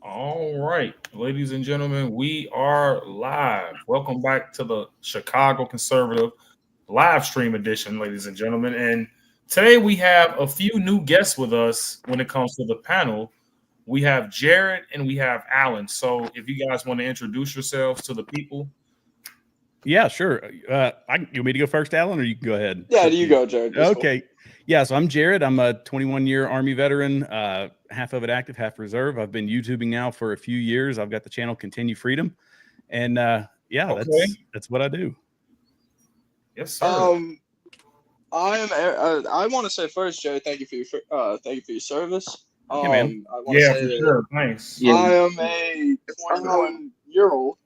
All right, ladies and gentlemen, we are live. Welcome back to the Chicago Conservative live stream edition, ladies and gentlemen. And today we have a few new guests with us when it comes to the panel. We have Jared and we have Alan. So if you guys want to introduce yourselves to the people. Yeah, sure. You want me to go first, Alan, or you can go ahead? Yeah, you go, Jared. That's okay. Cool. Yeah, so I'm Jared. I'm a 21-year Army veteran, half of it active, half reserve. I've been YouTubing now for a few years. I've got the channel Continue Freedom. And that's what I do. Yes, sir. I want to say first, Jared, thank you for your service. Yeah, man. Yeah, for sure. Thanks. I am a 21-year-old,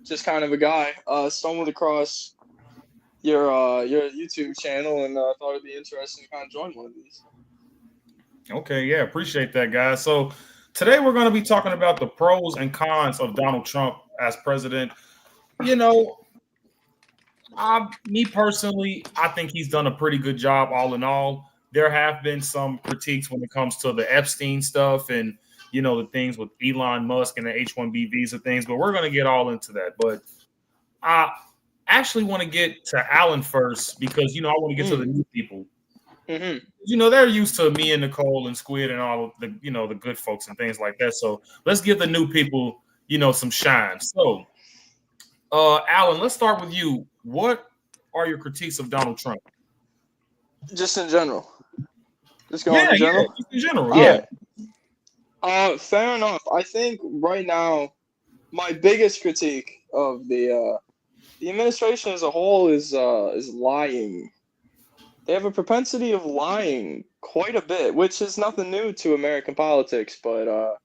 just kind of a guy, stumbled across your YouTube channel and thought it'd be interesting to kind of join one of these. Okay, yeah, appreciate that, guys. So today we're going to be talking about the pros and cons of Donald Trump as president. You know, me personally, I think he's done a pretty good job all in all. There have been some critiques when it comes to the Epstein stuff and, you know, the things with Elon Musk and the H-1B visa things, but we're going to get all into that. But I actually want to get to Alan first because, you know, I want to get to the new people. Mm-hmm. You know, they're used to me and Nicole and Squid and all of the, you know, the good folks and things like that. So let's give the new people, you know, some shine. So, Alan, let's start with you. What are your critiques of Donald Trump? Just in general. Just going in general? Yeah, just in general, yeah. Fair enough. I think right now, my biggest critique of the administration as a whole is lying. They have a propensity of lying quite a bit, which is nothing new to American politics. But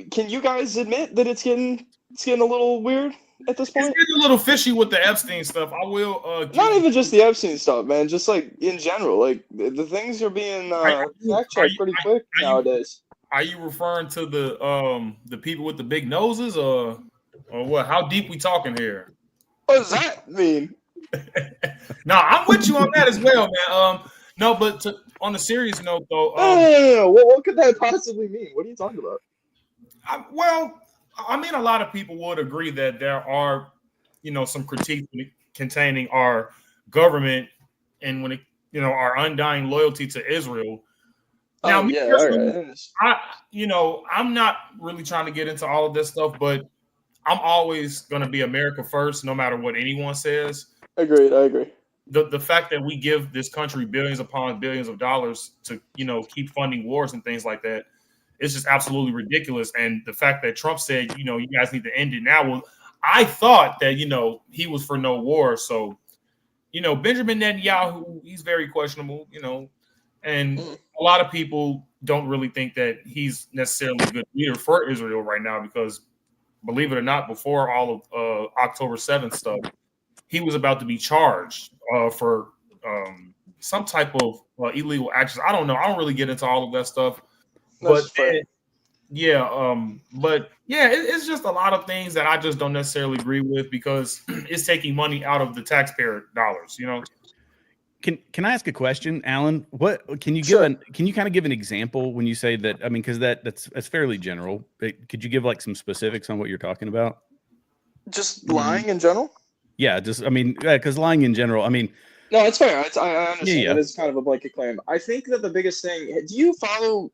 can you guys admit that it's getting a little weird at this point? It's getting a little fishy with the Epstein stuff. I will. Not even just the Epstein stuff, man. Just like in general, like the things are being fact checked pretty quick nowadays. Are you referring to the people with the big noses, or what? How deep we talking here? What does that mean? No, I'm with you on that as well, man. No, but on a serious note, though. No. What could that possibly mean? What are you talking about? I mean, a lot of people would agree that there are, you know, some critiques containing our government and when it, you know, our undying loyalty to Israel. Now, I'm not really trying to get into all of this stuff, but I'm always going to be America first, no matter what anyone says. Agreed. I agree. The fact that we give this country billions upon billions of dollars to, you know, keep funding wars and things like that, it's just absolutely ridiculous. And the fact that Trump said, you know, you guys need to end it now. Well, I thought that, you know, he was for no war. So, you know, Benjamin Netanyahu, he's very questionable, you know, and a lot of people don't really think that he's necessarily a good leader for Israel right now because, believe it or not, before all of October 7th stuff, he was about to be charged for some type of illegal actions. I don't know. I don't really get into all of that stuff. But it's just a lot of things that I just don't necessarily agree with because it's taking money out of the taxpayer dollars, you know. Can I ask a question, Alan? What can you give can you kind of give an example when you say that? I mean, because that's fairly general. But could you give like some specifics on what you're talking about? Just lying in general? Yeah, because lying in general. I mean, no, it's fair. I understand that it's kind of a blanket claim. I think that the biggest thing. Do you follow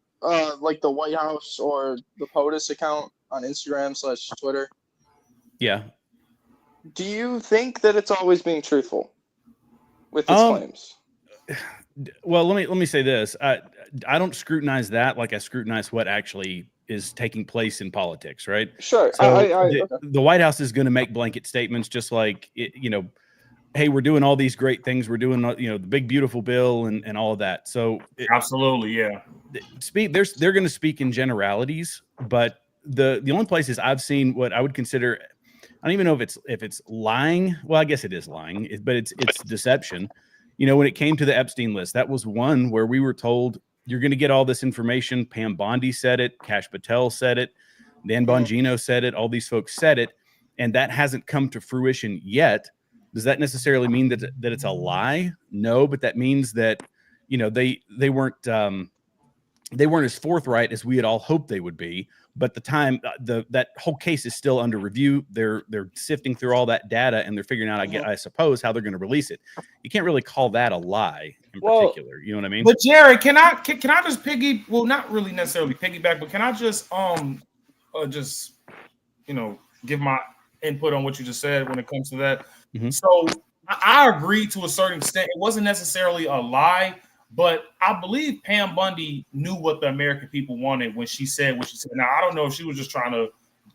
like the White House or the POTUS account on Instagram/Twitter? Yeah. Do you think that it's always being truthful with its claims? Well, let me say this. I don't scrutinize that like I scrutinize what actually is taking place in politics, right? Sure. So the White House is going to make blanket statements just like, you know, hey, we're doing all these great things. We're doing, you know, the big, beautiful bill and all of that. So absolutely. Yeah. They're going to speak in generalities, but the only places I've seen what I would consider, I don't even know if it's lying. Well, I guess it is lying, but it's deception. You know, when it came to the Epstein list, that was one where we were told you're going to get all this information. Pam Bondi said it. Kash Patel said it. Dan Bongino said it. All these folks said it. And that hasn't come to fruition yet. Does that necessarily mean that it's a lie? No, but that means that, they weren't as forthright as we had all hoped they would be. But that whole case is still under review. They're sifting through all that data, and they're figuring out, I suppose, how they're going to release it. You can't really call that a lie in particular. You know what I mean? But Jared, can I just not really necessarily piggyback, but can I just give my input on what you just said when it comes to that? Mm-hmm. So I agree to a certain extent. It wasn't necessarily a lie, but I believe Pam Bundy knew what the American people wanted when she said what she said. Now, I don't know if she was just trying to,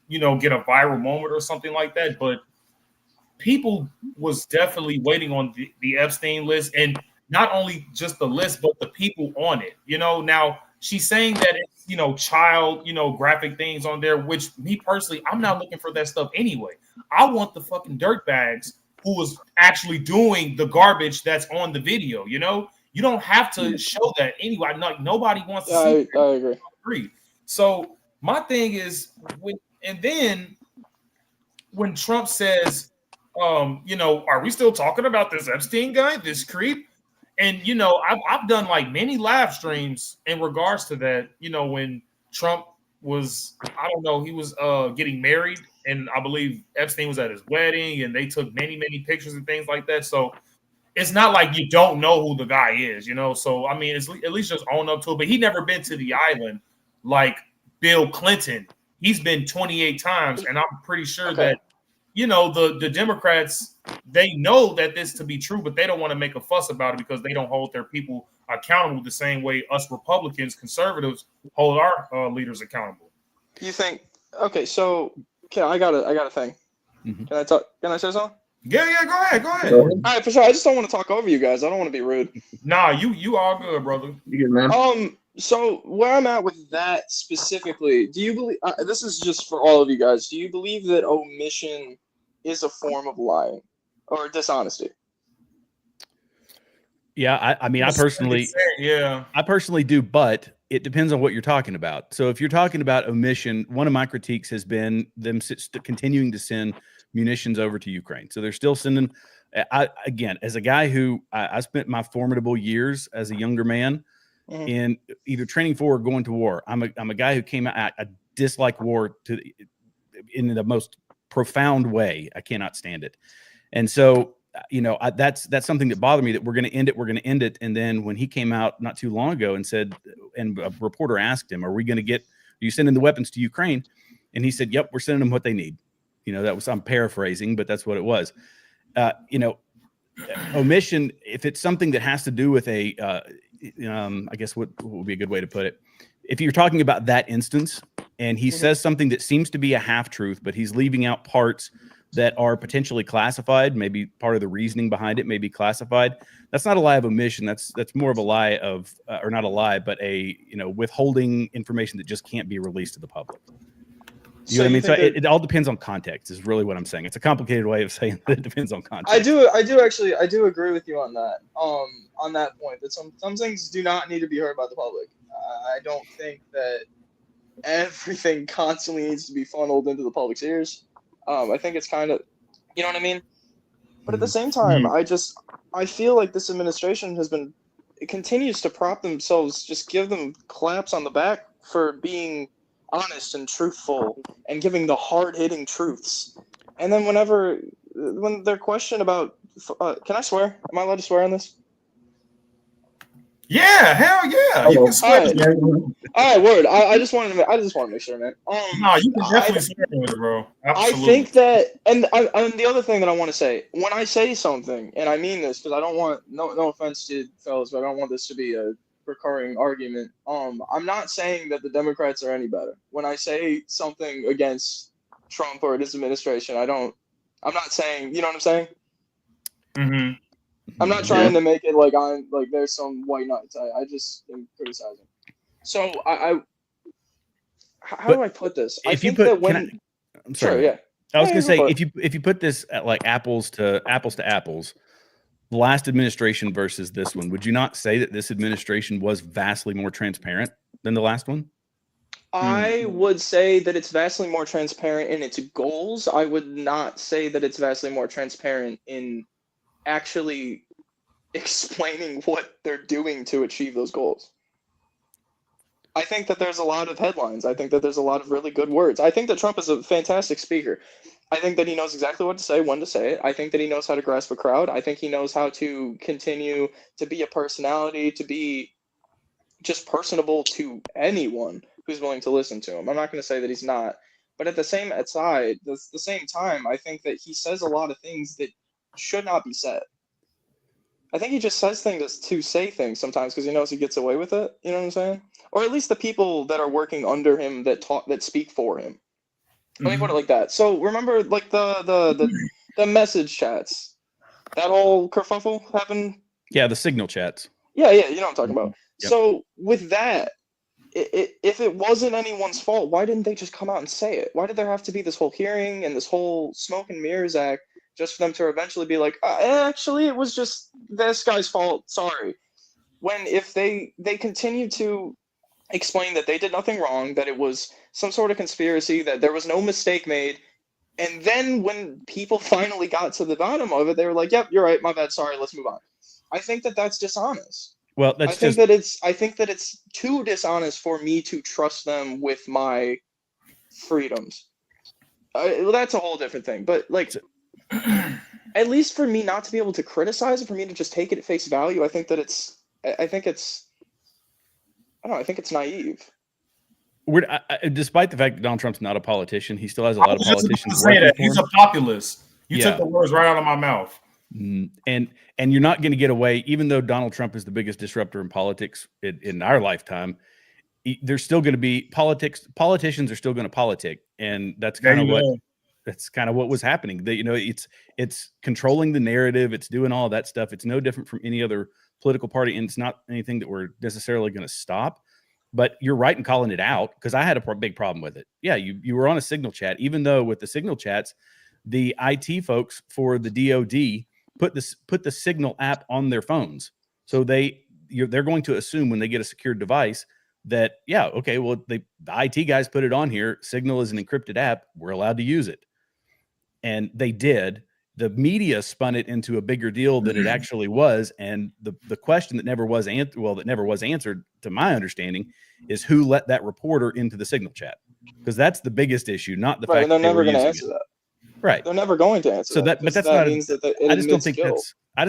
get a viral moment or something like that, but people was definitely waiting on the Epstein list, and not only just the list, but the people on it. Now she's saying that it's, child, graphic things on there, which me personally, I'm not looking for that stuff anyway. I want the fucking dirtbags who was actually doing the garbage that's on the video, You don't have to show that anyway. Nobody wants to see. I agree. So my thing is, when Trump says, are we still talking about this Epstein guy, this creep? And I've done like many live streams in regards to that. When Trump was, I don't know, he was getting married, and I believe Epstein was at his wedding, and they took many, many pictures and things like that. So it's not like you don't know who the guy is, So I mean, it's at least just own up to it. But he never been to the island like Bill Clinton. He's been 28 times, and I'm pretty sure that the Democrats, they know that this to be true, but they don't want to make a fuss about it because they don't hold their people accountable the same way us Republicans, conservatives, hold our leaders accountable. You think? Okay, so I got a thing. Mm-hmm. Can I talk? Can I say something? Yeah, go ahead. All right, for sure. I just don't want to talk over you guys. I don't want to be rude. Nah, you all good, brother. You good, man? So where I'm at with that specifically, do you believe? This is just for all of you guys. Do you believe that omission is a form of lying or dishonesty? Yeah, I mean, I personally do, but it depends on what you're talking about. So if you're talking about omission, one of my critiques has been them continuing to send munitions over to Ukraine. So they're still sending. Again, as a guy who I spent my formidable years as a younger man in either training for or going to war. I'm a guy who came out. I dislike war in the most profound way. I cannot stand it, and so that's something that bothered me. That we're going to end it. And then when he came out not too long ago and said, and a reporter asked him, "Are you sending the weapons to Ukraine?" And he said, "Yep, we're sending them what they need." I'm paraphrasing, but that's what it was. Omission, if it's something that has to do with I guess what would be a good way to put it? If you're talking about that instance and he says something that seems to be a half truth, but he's leaving out parts that are potentially classified, maybe part of the reasoning behind it may be classified. That's not a lie of omission. That's more of a lie of, or not a lie, but withholding information that just can't be released to the public. You know what I mean? So it all depends on context is really what I'm saying. It's a complicated way of saying that it depends on context. I do agree with you on that. On that point, that some things do not need to be heard by the public. I don't think that everything constantly needs to be funneled into the public's ears. I think it's kind of, you know what I mean? But at the same time, I feel like this administration it continues to prop themselves, just give them claps on the back for being honest and truthful and giving the hard-hitting truths. And then when they're questioned about, can I swear? Am I allowed to swear on this? Yeah, hell yeah. You can swear. All right, word. I just want to make sure, man. No, you can definitely swear with it, bro. Absolutely. I think that, and the other thing that I want to say, when I say something, and I mean this because I don't want no offense to fellas, but I don't want this to be a recurring argument. I'm not saying that the Democrats are any better. When I say something against Trump or his administration, I'm not saying, you know what I'm saying? Mm-hmm. I'm not trying to make it like I'm like there's some white knights. I just am criticizing. So how do I put this? I think that when I'm sorry. Sure, yeah. I was going to say if you put this at like apples to apples, the last administration versus this one, would you not say that this administration was vastly more transparent than the last one? I would say that it's vastly more transparent in its goals. I would not say that it's vastly more transparent in actually explaining what they're doing to achieve those goals. I think that there's a lot of headlines. I think that there's a lot of really good words. I think that Trump is a fantastic speaker. I think that he knows exactly what to say, when to say it. I think that he knows how to grasp a crowd. I think he knows how to continue to be a personality, to be just personable to anyone who's willing to listen to him. I'm not going to say that he's not, but at the same time, I think that he says a lot of things that should not be said. I think he just says things to say things sometimes because he knows he gets away with it. You know what I'm saying? Or at least the people that are working under him that speak for him. Let me put it like that. So remember, like the message chats, that whole kerfuffle happened. Yeah, the signal chats. Yeah, you know what I'm talking about. Yep. So with that, if it wasn't anyone's fault, why didn't they just come out and say it? Why did there have to be this whole hearing and this whole smoke and mirrors act just for them to eventually be like, actually, it was just this guy's fault. Sorry. When if they continue to explain that they did nothing wrong, that it was some sort of conspiracy, that there was no mistake made, and then when people finally got to the bottom of it, they were like, "Yep, you're right, my bad, sorry, let's move on." I think that that's dishonest. Well, I think that it's too dishonest for me to trust them with my freedoms. Well, that's a whole different thing, but like, at least for me not to be able to criticize it, for me to just take it at face value, I think it's naive. Despite the fact that Donald Trump's not a politician, he still has a lot of politicians working for him. He's a populist. You took the words right out of my mouth. And you're not going to get away, even though Donald Trump is the biggest disruptor in politics in our lifetime. There's still going to be politics. Politicians are still going to politic, and that's kind of what was happening. It's controlling the narrative. It's doing all of that stuff. It's no different from any other political party, and it's not anything that we're necessarily going to stop. But you're right in calling it out, because I had a big problem with it. Yeah, you were on a signal chat, even though with the signal chats, the IT folks for the DOD put the Signal app on their phones. So they're going to assume when they get a secured device that, yeah, okay, well, the IT guys put it on here. Signal is an encrypted app. We're allowed to use it. And they did. The media spun it into a bigger deal than it actually was. And the question that never was answered, to my understanding, is who let that reporter into the Signal chat? Because that's the biggest issue, not the fact that they're never going to answer that. Right. They're never going to answer that. But that's not. Means that I just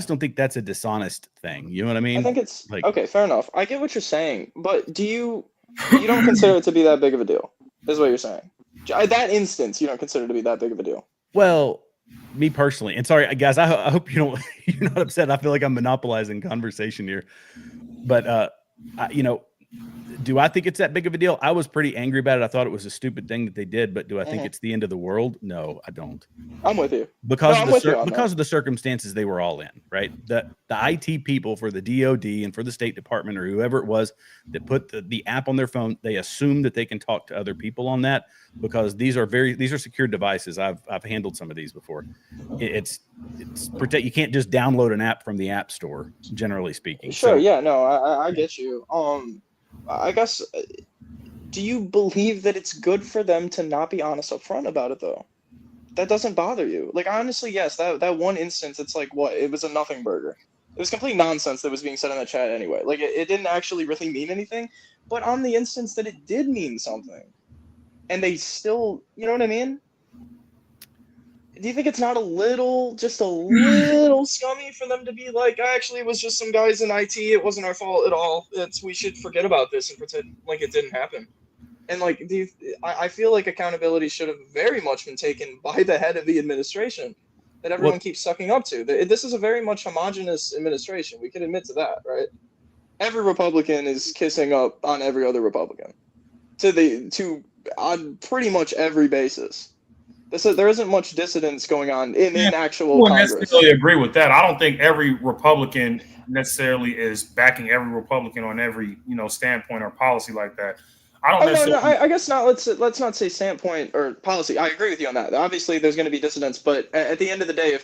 don't think that's a dishonest thing. You know what I mean? I think it's okay. Fair enough. I get what you're saying, but you don't consider it to be that big of a deal? Is what you're saying? That instance, you don't consider it to be that big of a deal? Well, me personally, and sorry guys, I hope you're not upset. I feel like I'm monopolizing conversation here, but do I think it's that big of a deal? I was pretty angry about it. I thought it was a stupid thing that they did, but do I think it's the end of the world? No, I don't. I'm with you. Because of the circumstances they were all in, right? The IT people for the DOD and for the State Department or whoever it was that put the app on their phone, they assume that they can talk to other people on that because these are secure devices. I've handled some of these before. It's protect. You can't just download an app from the App Store, generally speaking. Sure. Yeah. No, I get you. I guess, do you believe that it's good for them to not be honest up front about it, though? That doesn't bother you? Like, honestly, yes, that one instance, it's like, what? It was a nothing burger. It was complete nonsense that was being said in the chat anyway. Like, it didn't actually really mean anything. But on the instance that it did mean something, and they still, you know what I mean? Do you think it's not just a little scummy for them to be like, actually, it was just some guys in IT. It wasn't our fault at all. We should forget about this and pretend like it didn't happen. And like, I feel like accountability should have very much been taken by the head of the administration that everyone keeps sucking up to. This is a very much homogenous administration. We can admit to that, right? Every Republican is kissing up on every other Republican on pretty much every basis. There isn't much dissidence going on in actual Congress. I necessarily agree with that. I don't think every Republican necessarily is backing every Republican on every standpoint or policy like that. I don't necessarily. No, I guess not. Let's not say standpoint or policy. I agree with you on that. Obviously, there's going to be dissidence, but at the end of the day,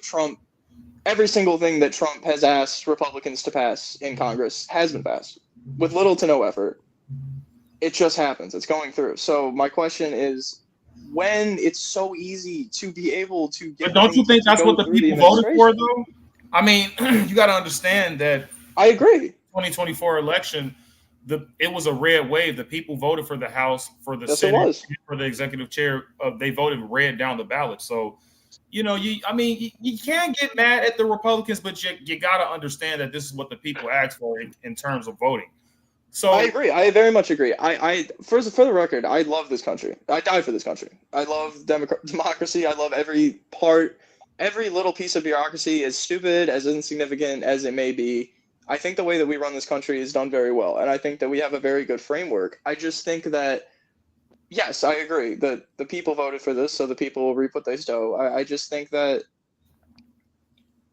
every single thing that Trump has asked Republicans to pass in Congress has been passed with little to no effort. It just happens. It's going through. So my question is, when it's so easy to be able to get. But don't you think that's what the people voted for, though? I mean, you got to understand that I agree. 2024 election, it was a red wave. The people voted for the House, for the Yes, it Senate, was. for the executive chair. They voted red down the ballot. So, you can't get mad at the Republicans, but you got to understand that this is what the people asked for in terms of voting. So I agree. I very much agree. For the record, I love this country. I die for this country. I love democracy. I love every part, every little piece of bureaucracy, as stupid, as insignificant as it may be. I think the way that we run this country is done very well, and I think that we have a very good framework. I just think that, yes, I agree that the people voted for this, so the people will reap what they sow. I just think that,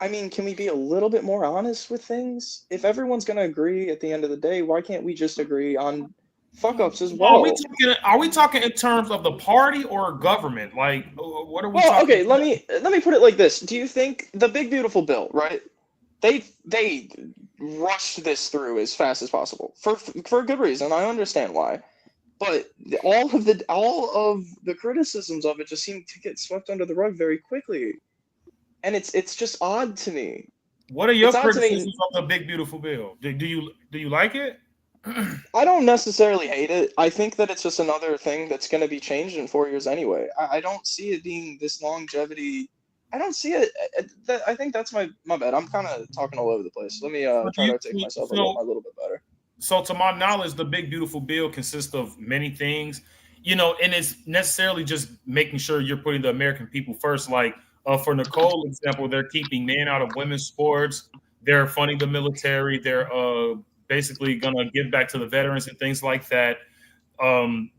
I mean, can we be a little bit more honest with things? If everyone's going to agree at the end of the day, why can't we just agree on fuck ups as well? Are we talking in terms of the party or government? Like, what are we Well, talking? okay, let me put it like this. Do you think the big beautiful bill, right? They rushed this through as fast as possible for a good reason. I understand why. But all of the criticisms of it just seem to get swept under the rug very quickly. And it's just odd to me. What are your It's odd to me. criticisms of the big beautiful bill? Do you like it? I don't necessarily hate it. I think that it's just another thing that's going to be changed in 4 years anyway. I don't see it being this longevity. I don't see it. I think that's my bad. I'm kind of talking all over the place. Let me try to take myself a little bit better. So, to my knowledge, the big beautiful bill consists of many things, and it's necessarily just making sure you're putting the American people first. Like for Nicole example, they're keeping men out of women's sports. They're funding the military. They're basically going to give back to the veterans and things like that.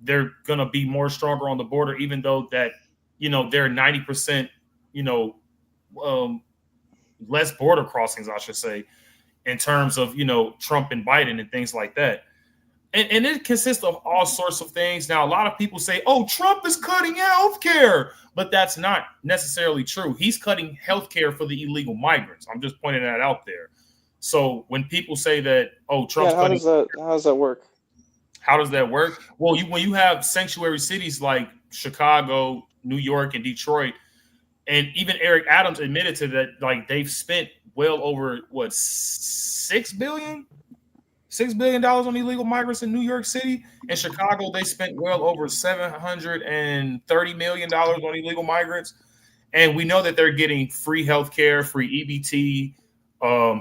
They're going to be more stronger on the border, even though that, they're 90%, less border crossings, I should say, in terms of, Trump and Biden and things like that. And it consists of all sorts of things. Now, a lot of people say, oh, Trump is cutting healthcare, but that's not necessarily true. He's cutting healthcare for the illegal migrants. I'm just pointing that out there. So when people say that, oh, Trump's how does that work? How does that work? Well, when you have sanctuary cities like Chicago, New York, and Detroit, and even Eric Adams admitted to that, like they've spent well over $6 billion on illegal migrants in New York City. In Chicago, they spent well over $730 million on illegal migrants. And we know that they're getting free healthcare, free EBT,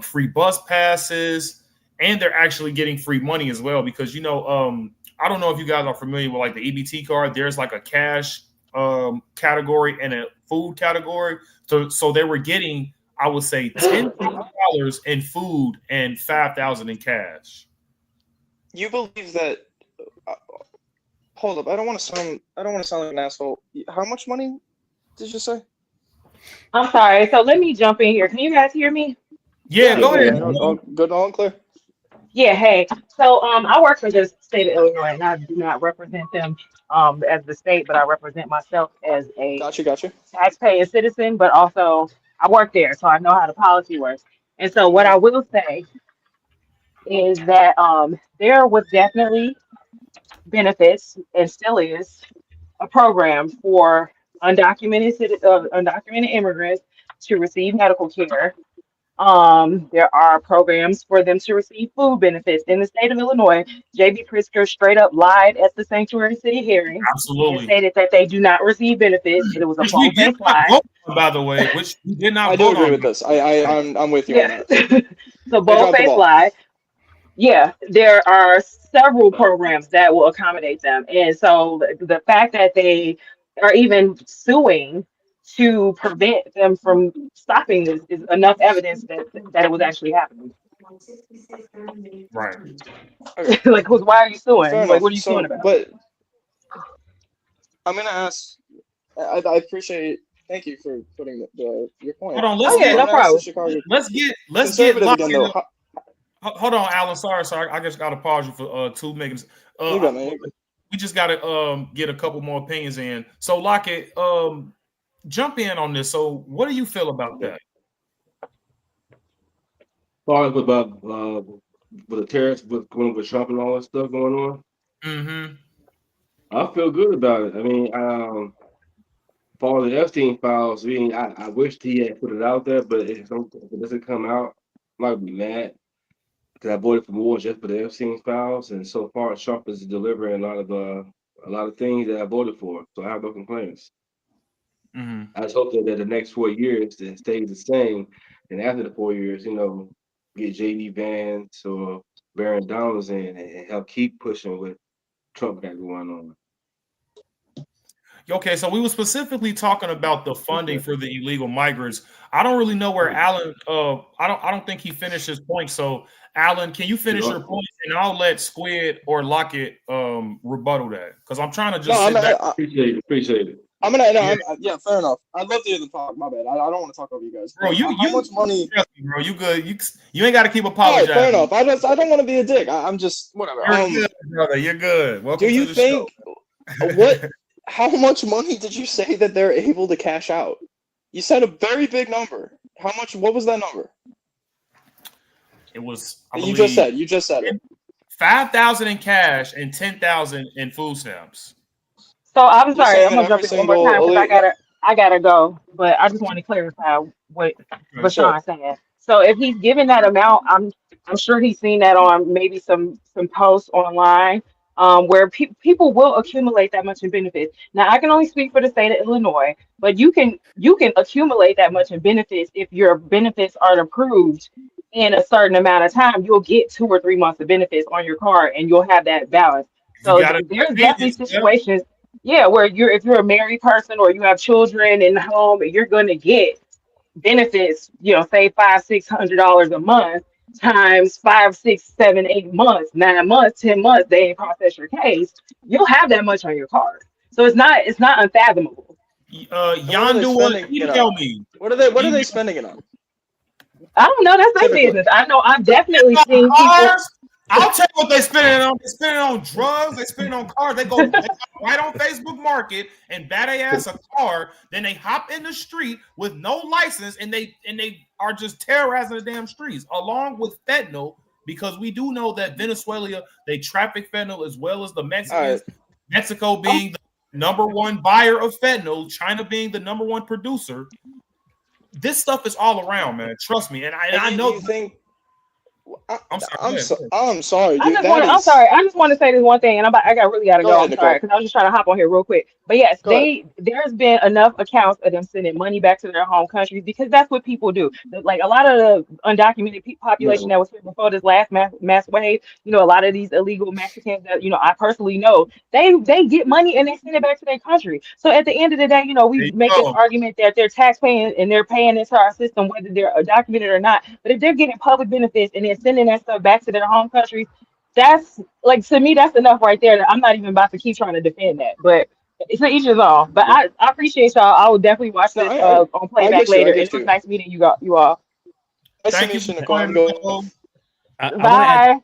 free bus passes, and they're actually getting free money as well. Because, I don't know if you guys are familiar with like the EBT card. There's like a cash category and a food category. So they were getting, I would say, $10,000 in food and $5,000 in cash. You believe that? Hold up! I don't want to sound like an asshole. How much money did you say? I'm sorry. So let me jump in here. Can you guys hear me? Yeah, go ahead. Good, all clear. Yeah. Hey. So I work for the state of Illinois, and I do not represent them as the state, but I represent myself as a Gotcha. taxpaying citizen. But also I work there, so I know how the policy works. And so what I will say is that there was definitely benefits and still is a program for undocumented immigrants to receive medical care. There are programs for them to receive food benefits in the state of Illinois. J.B. Pritzker straight up lied at the sanctuary city hearing. Absolutely. And stated that they do not receive benefits. It was a bold-faced lie. By the way, which we did not. I do agree with this. I'm with you on that. So bold-faced lie. Yeah, there are several programs that will accommodate them. And so the fact that they are even suing to prevent them from stopping this is enough evidence that it was actually happening. Right. Like, why are you suing? Fair like, enough. what are you suing about? But I'm gonna ask. I appreciate. Thank you for putting your point. Hold on. No problem. Let's get again, though. Hold on, Alan. Sorry. I just got to pause you for 2 minutes. We just got to get a couple more opinions in. So, Lockett, jump in on this. So, what do you feel about that? Far about with the tariffs, going with Trump and all that stuff going on. Mm-hmm. I feel good about it. I mean, For the Epstein files, I wish he had put it out there, but if it doesn't come out, I might be mad because I voted for more just for the Epstein files, and so far Trump is delivering a lot of things that I voted for, so I have no complaints. Mm-hmm. I just hope that the next 4 years it stays the same, and after the 4 years, get JD Vance or Baron Donalds in and help keep pushing what Trump got going on. Okay, so we were specifically talking about the funding for the illegal migrants. I don't really know where Alan. I don't think he finished his point. So, Alan, can you finish your point, and I'll let Squid or Lockett rebuttal that because I'm trying to just sit back. Appreciate it. Yeah, fair enough. I'd love to hear the talk. My bad. I don't want to talk over you guys. Bro, how much money? Trust me, bro, you good? You ain't got to keep All apologizing. right, fair enough. I don't want to be a dick. I'm just whatever. You're good, brother. You're good. Welcome do you to the think show. How much money did you say that they're able to cash out? You said a very big number. How much? What was that number? It was. You just said it. 5,000 in cash and 10,000 in food stamps. So I'm sorry, I'm gonna jump in one more time because I gotta go. But I just want to clarify what Bashan's saying. So if he's giving that amount, I'm sure he's seen that on maybe some posts online. Where people will accumulate that much in benefits. Now, I can only speak for the state of Illinois, but you can accumulate that much in benefits if your benefits aren't approved in a certain amount of time. You'll get 2 or 3 months of benefits on your card, and you'll have that balance. So there's definitely situations, where if you're a married person or you have children in the home, you're going to get benefits. Say $500-$600 a month. Times 5, 6, 7, 8 months, 9 months, 10 months, they ain't process your case. You'll have that much on your card, so it's not unfathomable. Yandu, tell me what are they spending it on? I don't know. That's their business. I know. I've definitely seen people. I'll tell you what they spend it on. They spend it on drugs. They spend it on cars. They go right on Facebook Market and buy their ass a car. Then they hop in the street with no license, and they are just terrorizing the damn streets, along with fentanyl. Because we do know that Venezuela, they traffic fentanyl as well as the Mexicans. Right. Mexico being the number one buyer of fentanyl, China being the number one producer. This stuff is all around, man. Trust me, and I know. You think? I'm sorry. Dude, I'm sorry. I just want to say this one thing, and I really gotta go. I'm sorry because I was just trying to hop on here real quick. But yes, there's been enough accounts of them sending money back to their home countries because that's what people do. Like a lot of the undocumented population that was here before this last mass wave, a lot of these illegal Mexicans that I personally know, they get money and they send it back to their country. So at the end of the day, we make this argument that they're taxpaying and they're paying into our system whether they're documented or not. But if they're getting public benefits and they're sending that stuff back to their home countries, that's like, to me, that's enough right there that I'm not even about to keep trying to defend that. But it's each his own. But I appreciate y'all. I will definitely watch this on playback later. It was nice meeting you all. Thank you, Nicole. Bye.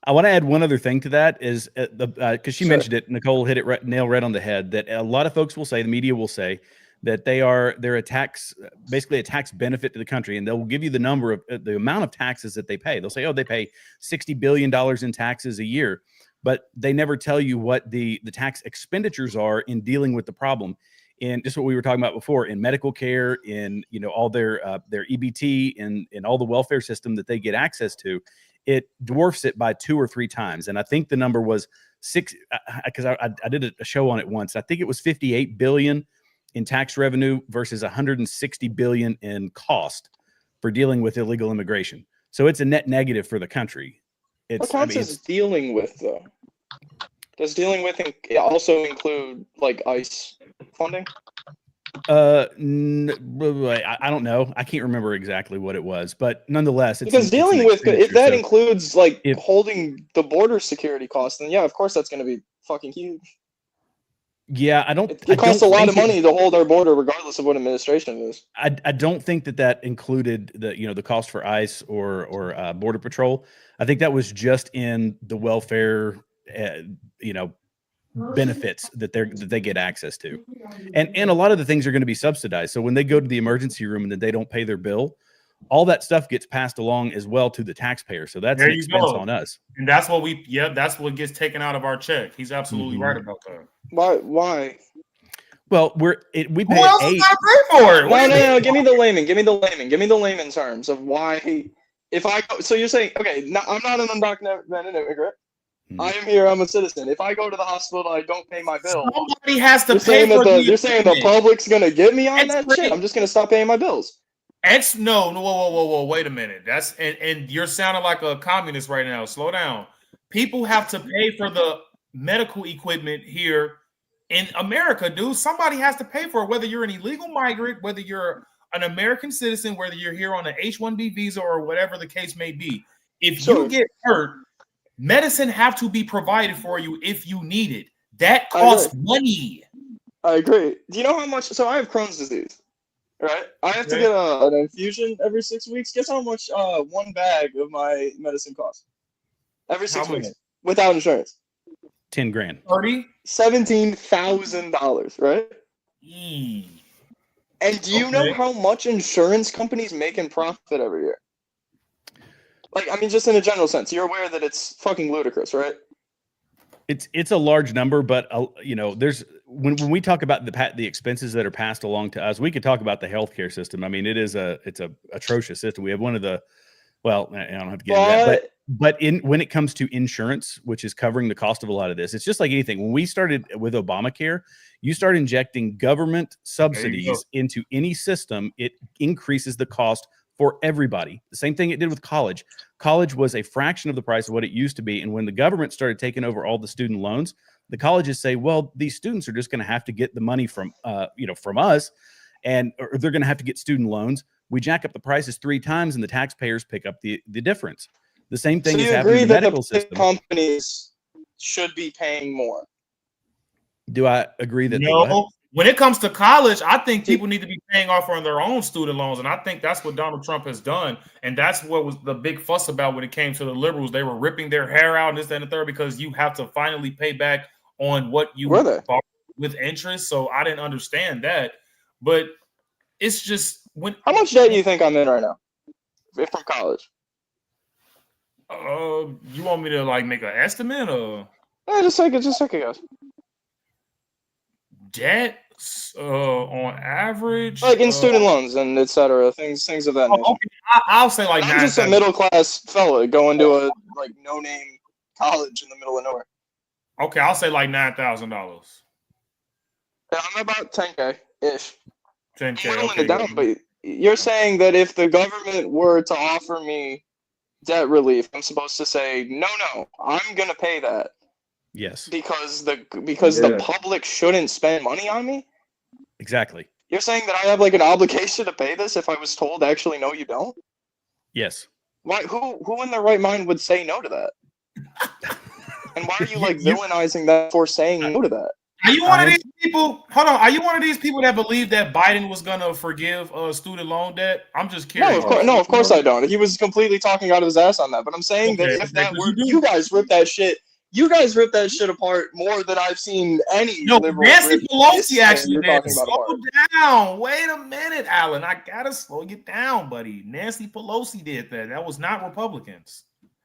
I want to add one other thing to that is because she mentioned it. Nicole hit it nail right on the head. That a lot of folks will say, the media will say, that they're a tax, basically a tax benefit to the country, and they'll give you the number of the amount of taxes that they pay. They'll say, oh, they pay $60 billion in taxes a year, but they never tell you what the tax expenditures are in dealing with the problem. And just what we were talking about before, in medical care, in all their EBT, and all the welfare system that they get access to, it dwarfs it by 2 or 3 times. And I think the number was 6, because I did a show on it once. I think it was 58 billion in tax revenue versus 160 billion in cost for dealing with illegal immigration. So it's a net negative for the country. What counts as dealing with, though? Does dealing with also include like ICE funding? I don't know. I can't remember exactly what it was, but nonetheless, because dealing with, if that includes like holding the border security costs, then yeah, of course that's going to be fucking huge. Yeah, It costs a lot of money to hold our border, regardless of what administration it is. I don't think that included the cost for ICE or Border Patrol. I think that was just in the welfare, benefits that they get access to, and a lot of the things are going to be subsidized. So when they go to the emergency room and then they don't pay their bill, all that stuff gets passed along as well to the taxpayer. So that's an expense on us. And that's what that's what gets taken out of our check. He's absolutely right about that. Why? Well, we Who pay else is eight. gonna pay for it? What do you mean? No. Give me the layman. Give me the layman terms of why. If I go, so you're saying, okay, no, I'm not an undocumented immigrant. I am here. I'm a citizen. If I go to the hospital, I don't pay my bill. Somebody has to You're pay saying for that the you're saying the equipment. public's gonna get me on It's that free. shit. I'm just gonna stop paying my bills. No, whoa, wait a minute. That's and you're sounding like a communist right now. Slow down. People have to pay for the medical equipment here in America, dude. Somebody has to pay for it, whether you're an illegal migrant, whether you're an American citizen, whether you're here on an H-1B visa or whatever the case may be. If you get hurt, medicine have to be provided for you if you need it. That costs money. I agree. Do you know how much? So I have Crohn's disease, right? I have to get an infusion every 6 weeks. Guess how much one bag of my medicine costs? Every 6 weeks without insurance. 10 grand. 30? $17,000, right? And do you know how much insurance companies make in profit every year? Like, I mean, just in a general sense, you're aware that it's fucking ludicrous, right? It's a large number, but you know, there's when we talk about the expenses that are passed along to us, we could talk about the healthcare system. I mean, it's a atrocious system. We have one of the, well, I don't have to get into that, but when it comes to insurance, which is covering the cost of a lot of this, it's just like anything. When we started with Obamacare, you start injecting government subsidies into any system, it increases the cost for everybody. The same thing it did with college. College was a fraction of the price of what it used to be. And when the government started taking over all the student loans, the colleges say, well, these students are just going to have to get the money from, from us, or they're going to have to get student loans. We jack up the prices 3 times and the taxpayers pick up the difference. The same thing is happening in the medical system. Companies should be paying more. Do I agree that? No. When it comes to college, I think people need to be paying off on their own student loans. And I think that's what Donald Trump has done. And that's what was the big fuss about when it came to the liberals. They were ripping their hair out and this, that, and the third, because you have to finally pay back on what you bought with interest. So I didn't understand that. But it's just how much debt do you think I'm in right now from college? You want me to like make an estimate or? Just take a guess. Debt on average, like in student loans and etc. Things of that nature. Okay. I'll say like I'm just a middle class fella going to a like no name college in the middle of nowhere. Okay, I'll say like $9,000. Yeah, I'm about 10K ish. 10K. Okay, down, but you're saying that if the government were to offer me debt relief, I'm supposed to say no, I'm gonna pay that. Yes. Because the public shouldn't spend money on me? Exactly. You're saying that I have like an obligation to pay this if I was told actually no, you don't? Yes. Why? Who in their right mind would say no to that? And why are you like villainizing that for saying no to that? Are you one of these people? Hold on. Are you one of these people that believe that Biden was gonna forgive student loan debt? I'm just curious. No, of course I don't. He was completely talking out of his ass on that. But I'm saying that if that were you guys ripped that shit. You guys ripped that shit apart more than I've seen any. No, Nancy Pelosi actually did. Slow down. Wait a minute, Alan. I gotta slow you down, buddy. Nancy Pelosi did that. That was not Republicans.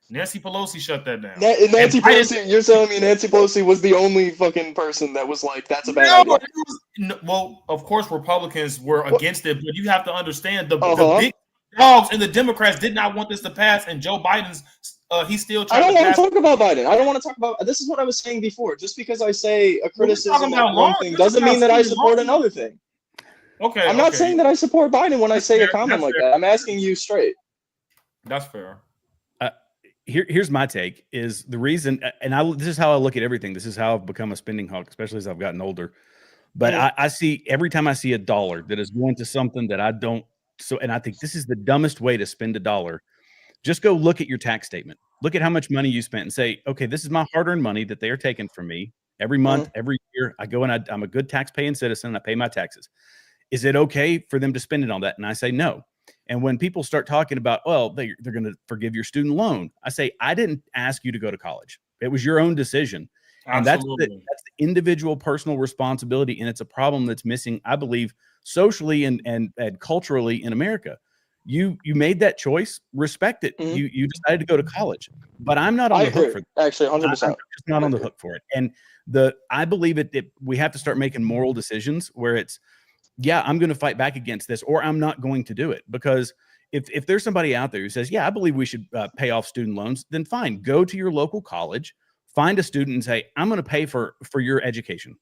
Nancy Pelosi shut that down. Nancy Pelosi, you're telling me Nancy Pelosi was the only fucking person that was like, that's a bad idea. Well, of course, Republicans were against it, but you have to understand the big dogs and the Democrats did not want this to pass, and Joe Biden's he's still trying. I don't want to talk about Biden. I don't want to talk about. This is what I was saying before. Just because I say a criticism of one thing doesn't mean that I support another thing. Okay. I'm not saying that I support Biden when I say a comment like that. I'm asking you straight. That's fair. Here's my take. Is the reason, and this is how I look at everything. This is how I've become a spending hawk, especially as I've gotten older. But I see every time I see a dollar that is going to something that I don't. So, and I think this is the dumbest way to spend a dollar. Just go look at your tax statement. Look at how much money you spent and say, okay, this is my hard-earned money that they are taking from me every month, every year. I go and I'm a good tax-paying citizen. I pay my taxes. Is it okay for them to spend it on that? And I say no. And when people start talking about, well, they're going to forgive your student loan, I say, I didn't ask you to go to college. It was your own decision. And that's the individual personal responsibility. And it's a problem that's missing, I believe, socially and culturally in America. You made that choice, respect it. Mhm. You decided to go to college, but I'm not on I the hook agree. for that. Actually, I'm 100%. just not on the hook for it. And I believe we have to start making moral decisions where it's, yeah, I'm going to fight back against this, or I'm not going to do it. Because if there's somebody out there who says, yeah, I believe we should pay off student loans, then fine, go to your local college, find a student and say, I'm going to pay for your education.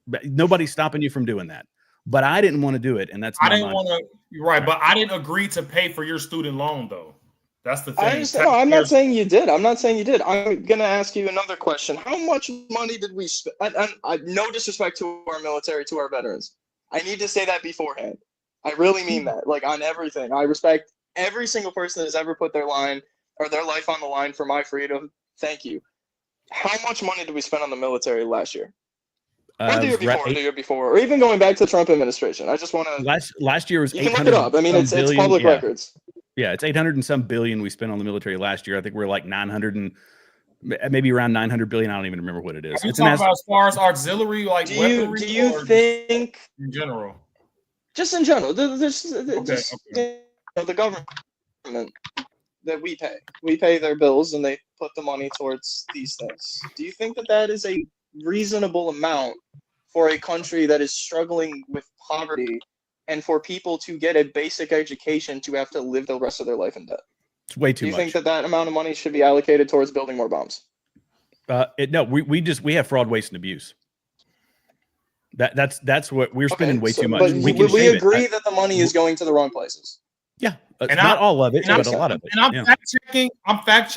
But nobody's stopping you from doing that. But I didn't want to do it, and that's I my didn't want to. You're right, but I didn't agree to pay for your student loan, though. That's the thing. I understand. No, I'm not saying you did. I'm not saying you did. I'm gonna ask you another question. How much money did we spend? No disrespect to our military, to our veterans. I need to say that beforehand. I really mean that. Like, on everything. I respect every single person that has ever put their life on the line for my freedom. Thank you. How much money did we spend on the military last year? Or the year before, or even going back to the Trump administration. I just want to. Last year was. You can look it up. I mean, it's public records. Yeah, it's 800 and some billion we spent on the military last year. I think we're like 900 and maybe around 900 billion. I don't even remember what it is. It's talking about as far as auxiliary, like weaponry. Do you think in general? Just in general, the government that we pay their bills, and they put the money towards these things. Do you think that is a reasonable amount for a country that is struggling with poverty, and for people to get a basic education to have to live the rest of their life in debt? It's way too much. Do you think that amount of money should be allocated towards building more bombs? No, we have fraud, waste, and abuse. That's what we're spending way too much. But we agree that the money is going to the wrong places. Yeah, and not all of it, but a lot of it. And I'm fact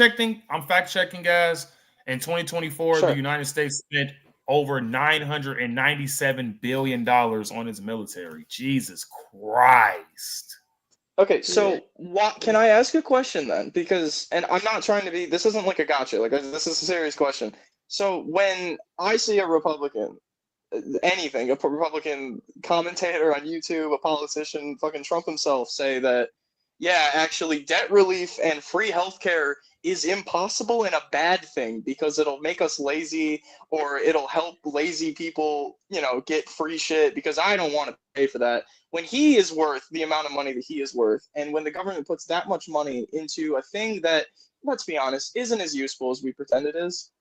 checking, guys. In 2024, the United States spent over $997 billion on its military. Jesus Christ. Okay, so can I ask a question then? Because, and I'm not trying to be, this isn't like a gotcha, like this is a serious question. So when I see a Republican, a Republican commentator on YouTube, a politician, fucking Trump himself, say that, yeah, actually debt relief and free healthcare is impossible and a bad thing because it'll make us lazy, or it'll help lazy people, get free shit because I don't want to pay for that. When he is worth the amount of money that he is worth, and when the government puts that much money into a thing that, let's be honest, isn't as useful as we pretend it is,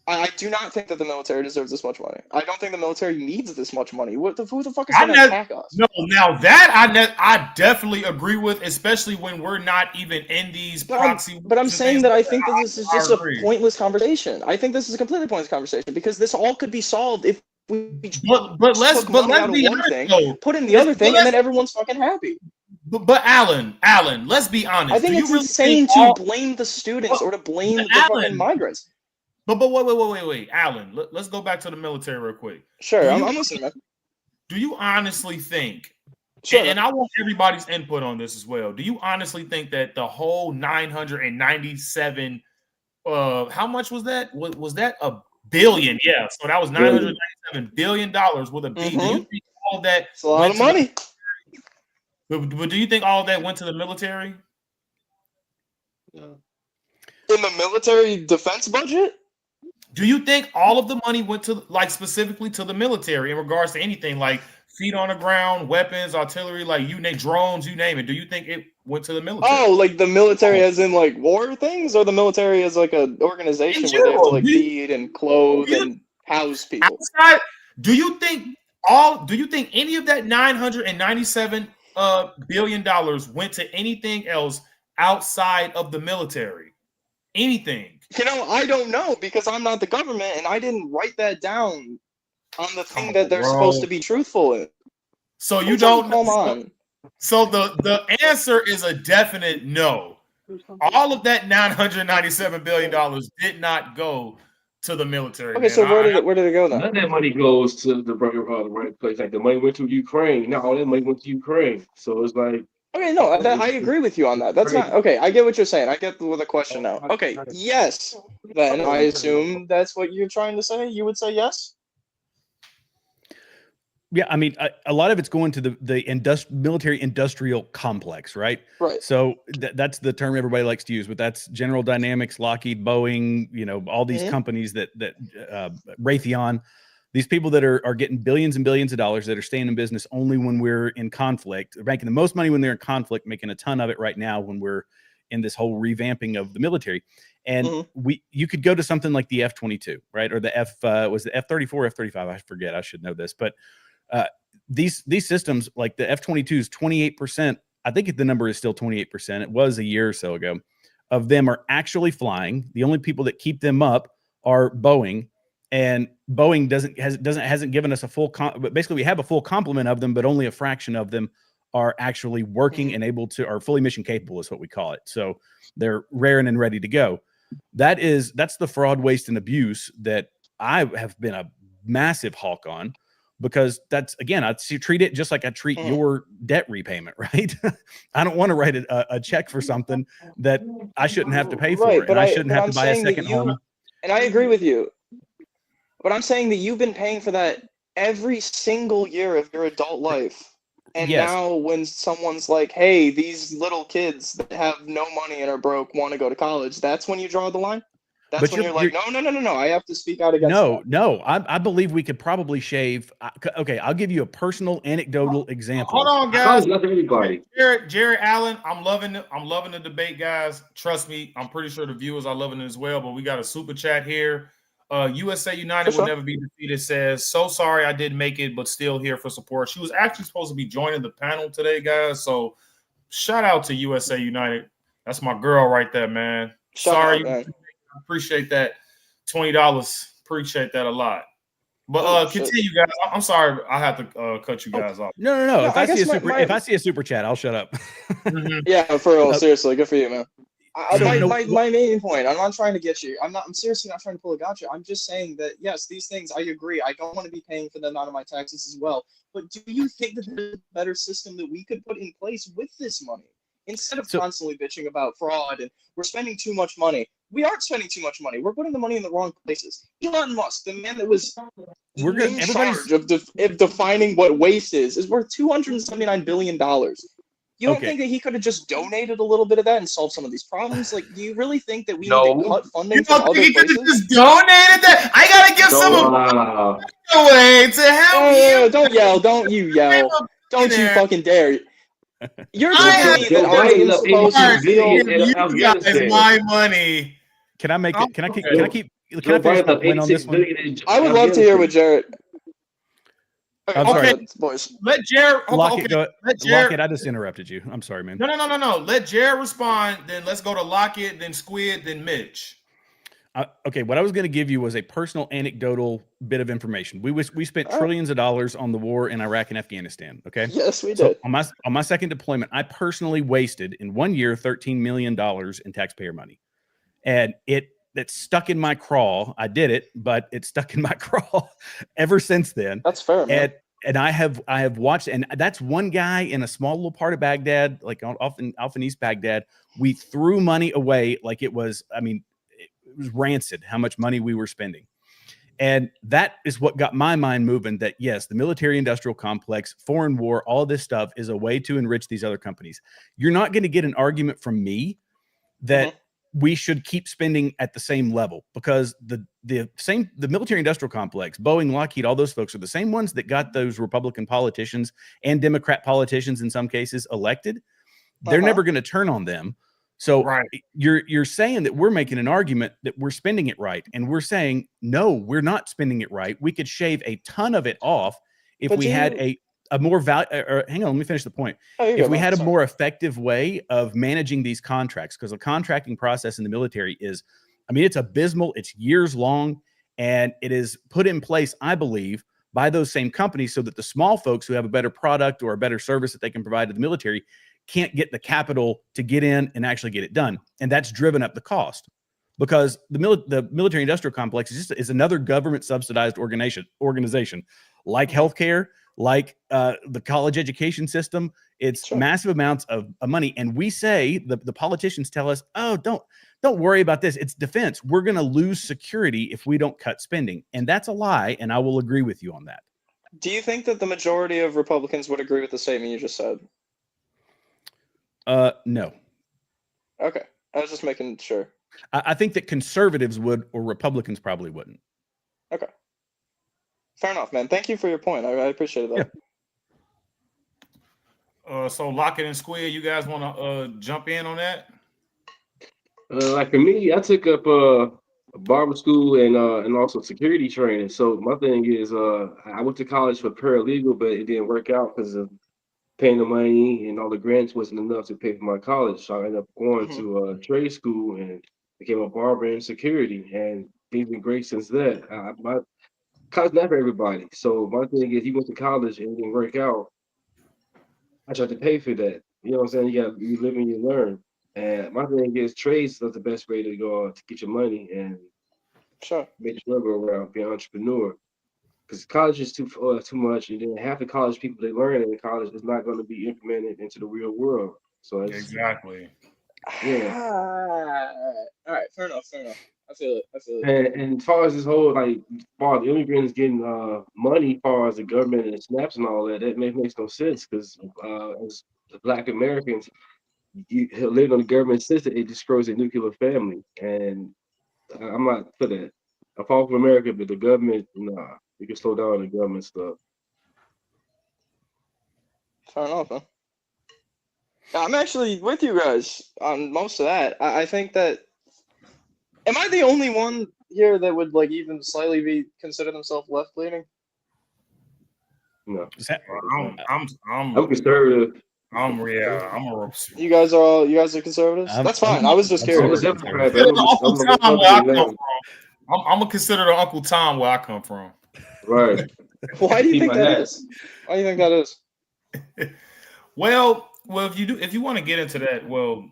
I do not think that the military deserves this much money. I don't think the military needs this much money. Who the fuck is going to attack us? No, now that I definitely agree with, especially when we're not even in these proxy. But I'm saying that I think that this is just a pointless conversation. I think this is a completely pointless conversation because this all could be solved if we let's be honest, put in the other thing, and then everyone's fucking happy. But Alan, let's be honest. I think it's insane to blame the students or to blame the fucking migrants. But wait, Alan. Let's go back to the military real quick. Sure, I'm listening, man. Do you honestly think? Sure. And I want everybody's input on this as well. Do you honestly think that the whole 997? How much was that? Was that $1 billion? Yeah. So that was $997 billion with a B. Mm-hmm. Do you think all that? It's a lot of money. But do you think all of that went to the military? In the military defense budget? Do you think all of the money went to, like, specifically to the military in regards to anything like feet on the ground, weapons, artillery, like you name drones, you name it? Do you think it went to the military? Oh, like the military as in like war things, or the military as like an organization where they have to like feed and clothe and house people? Outside, do you think any of that $997 billion went to anything else outside of the military? Anything? I don't know because I'm not the government and I didn't write that down on the thing that they're supposed to be truthful in. So you don't come on. So the answer is a definite no. All of that $997 billion did not go to the military. Okay, so where did it go then? None of that money goes to the right place. Like the money went to Ukraine. Now all that money went to Ukraine. So it's like. Okay, no, I agree with you on that. That's not okay. I get what you're saying. I get the question now. Okay, yes. Then I assume that's what you're trying to say. You would say yes. Yeah, I mean, a lot of it's going to the military industrial complex, right? Right. So that's the term everybody likes to use, but that's General Dynamics, Lockheed, Boeing, all these companies that Raytheon. these people that are getting billions and billions of dollars that are staying in business only when we're in conflict. They're making the most money when they're in conflict, making a ton of it right now when we're in this whole revamping of the military. And you could go to something like the F-22, right? Or the was the F-34, F-35? I forget. I should know this, but these systems like the F-22 is 28%. I think the number is still 28%. It was a year or so ago. Of them are actually flying. The only people that keep them up are Boeing, and Boeing hasn't given us a full but basically we have a full complement of them, but only a fraction of them are actually working and able to, are fully mission capable is what we call it. So they're raring and ready to go. That's the fraud, waste, and abuse that I have been a massive hawk on, because that's, again, I treat it just like I treat your debt repayment, right? I don't want to write a check for something that I shouldn't have to pay for, Right, and I shouldn't have to buy a second home. And I agree with you, but I'm saying that you've been paying for that every single year of your adult life. And now when someone's like, hey, these little kids that have no money and are broke want to go to college, that's when you draw the line? That's when you're like, no, I have to speak out against that. No. I believe we could probably shave. Okay, I'll give you a personal anecdotal example. Hold on, guys. Jared Allen, I'm loving the debate, guys. Trust me, I'm pretty sure the viewers are loving it as well. But we got a super chat here. USA United will never be defeated says, so sorry I didn't make it, but still here for support. She was actually supposed to be joining the panel today, guys. So shout out to USA United. That's my girl right there, man. Sorry. I appreciate that. $20. Appreciate that a lot. But continue, guys. I'm sorry, I have to cut you guys off. No. If I see a super chat, I'll shut up. Yeah, for real. Seriously, good for you, man. My main point, I'm not trying to get you. I'm seriously not trying to pull a gotcha. I'm just saying that, yes, these things, I agree. I don't want to be paying for them out of my taxes as well. But do you think that there's a better system that we could put in place with this money? Instead of constantly bitching about fraud and we're spending too much money. We aren't spending too much money. We're putting the money in the wrong places. Elon Musk, the man that was in charge of defining what waste is worth $279 billion. You don't think that he could have just donated a little bit of that and solved some of these problems? Like, do you really think that we need to cut funding from other places? You think he could have just donated that? I gotta give some away to help you. Don't yell! Don't you yell! Don't you fucking dare! You're telling me that I am supposed to feel you guys my money. Can I make it? Can I finish my point on this one? I would love to hear what Jarrett. I'm sorry, boys. Let Jared lock it. I just interrupted you. I'm sorry, man. No. Let Jared respond. Then let's go to Lockett, then Squid, then Mitch. Okay, what I was going to give you was a personal anecdotal bit of information. We spent trillions of dollars on the war in Iraq and Afghanistan. Okay. Yes, we did. So on my second deployment, I personally wasted in 1 year $13 million in taxpayer money, and it stuck in my craw. I did it, but it's stuck in my craw ever since then. That's fair, man. And I have watched, and that's one guy in a small little part of Baghdad, like off in East Baghdad. We threw money away like it was. I mean, it was rancid how much money we were spending. And that is what got my mind moving, that yes, the military industrial complex, foreign war, all this stuff is a way to enrich these other companies. You're not going to get an argument from me that we should keep spending at the same level, because the military industrial complex, Boeing, Lockheed, all those folks are the same ones that got those Republican politicians and Democrat politicians in some cases elected. They're never going to turn on them. So you're saying that we're making an argument that we're spending it right, and we're saying no, we're not spending it right. We could shave a ton of it off if we had a more value. Hang on, let me finish the point. If we had a more effective way of managing these contracts, because the contracting process in the military is, I mean, it's abysmal. It's years long, and it is put in place, I believe, by those same companies so that the small folks who have a better product or a better service that they can provide to the military can't get the capital to get in and actually get it done. And that's driven up the cost, because the military industrial complex is another government subsidized organization like healthcare, like the college education system. It's massive amounts of money. And we say, the politicians tell us, oh, don't worry about this. It's defense. We're going to lose security if we don't cut spending. And that's a lie. And I will agree with you on that. Do you think that the majority of Republicans would agree with the statement you just said? No. Okay. I was just making sure. I think that conservatives would, or Republicans probably wouldn't. Okay. Fair enough, man. Thank you for your point. I appreciate that. So Lockett and Squid, you guys want to jump in on that? Like for me, I took up barber school and also security training. So my thing is I went to college for paralegal, but it didn't work out because of paying the money and all the grants wasn't enough to pay for my college. So I ended up going to trade school and became a barber in security, and things been great since then. My college not for everybody. So my thing is, you went to college and it didn't work out. I tried to pay for that. You know what I'm saying? You live and you learn. And my thing is, trades is the best way to go to get your money and Sure. make your money go around, be an entrepreneur. Because college is too much, and then half the college people they learn in college is not going to be implemented into the real world. So it's, Exactly. yeah. All right. Fair enough. I feel it. And as far as this whole like, far the immigrants getting money, as far as the government and the snaps and all that, makes no sense because as the Black Americans, you live on the government system, it destroys a nuclear family, and I'm not for that. I fall for America, but the government, nah, we can slow down the government stuff. Fair enough, man. I'm actually with you guys on most of that. I think that. Am I the only one here that would like even slightly consider themselves left leaning? No, I'm conservative. I'm a. You guys are conservatives. That's fine. I was just curious. I'm gonna consider the Uncle Tom where I come from. Right. Why do you think that is? Why do you think that is? Well, if you want to get into that, well,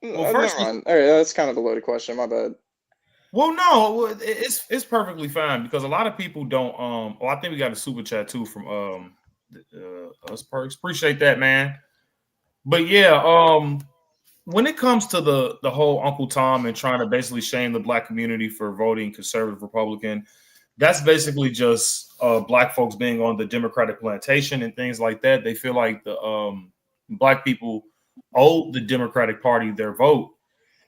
first, all right, that's kind of a loaded question. My bad. Well, no, it's perfectly fine because a lot of people don't. Well, I think we got a super chat too from us Perks. Appreciate that, man. But yeah, when it comes to the whole Uncle Tom and trying to basically shame the Black community for voting conservative Republican, that's basically just Black folks being on the Democratic plantation and things like that. They feel like the Black people owe the Democratic Party their vote.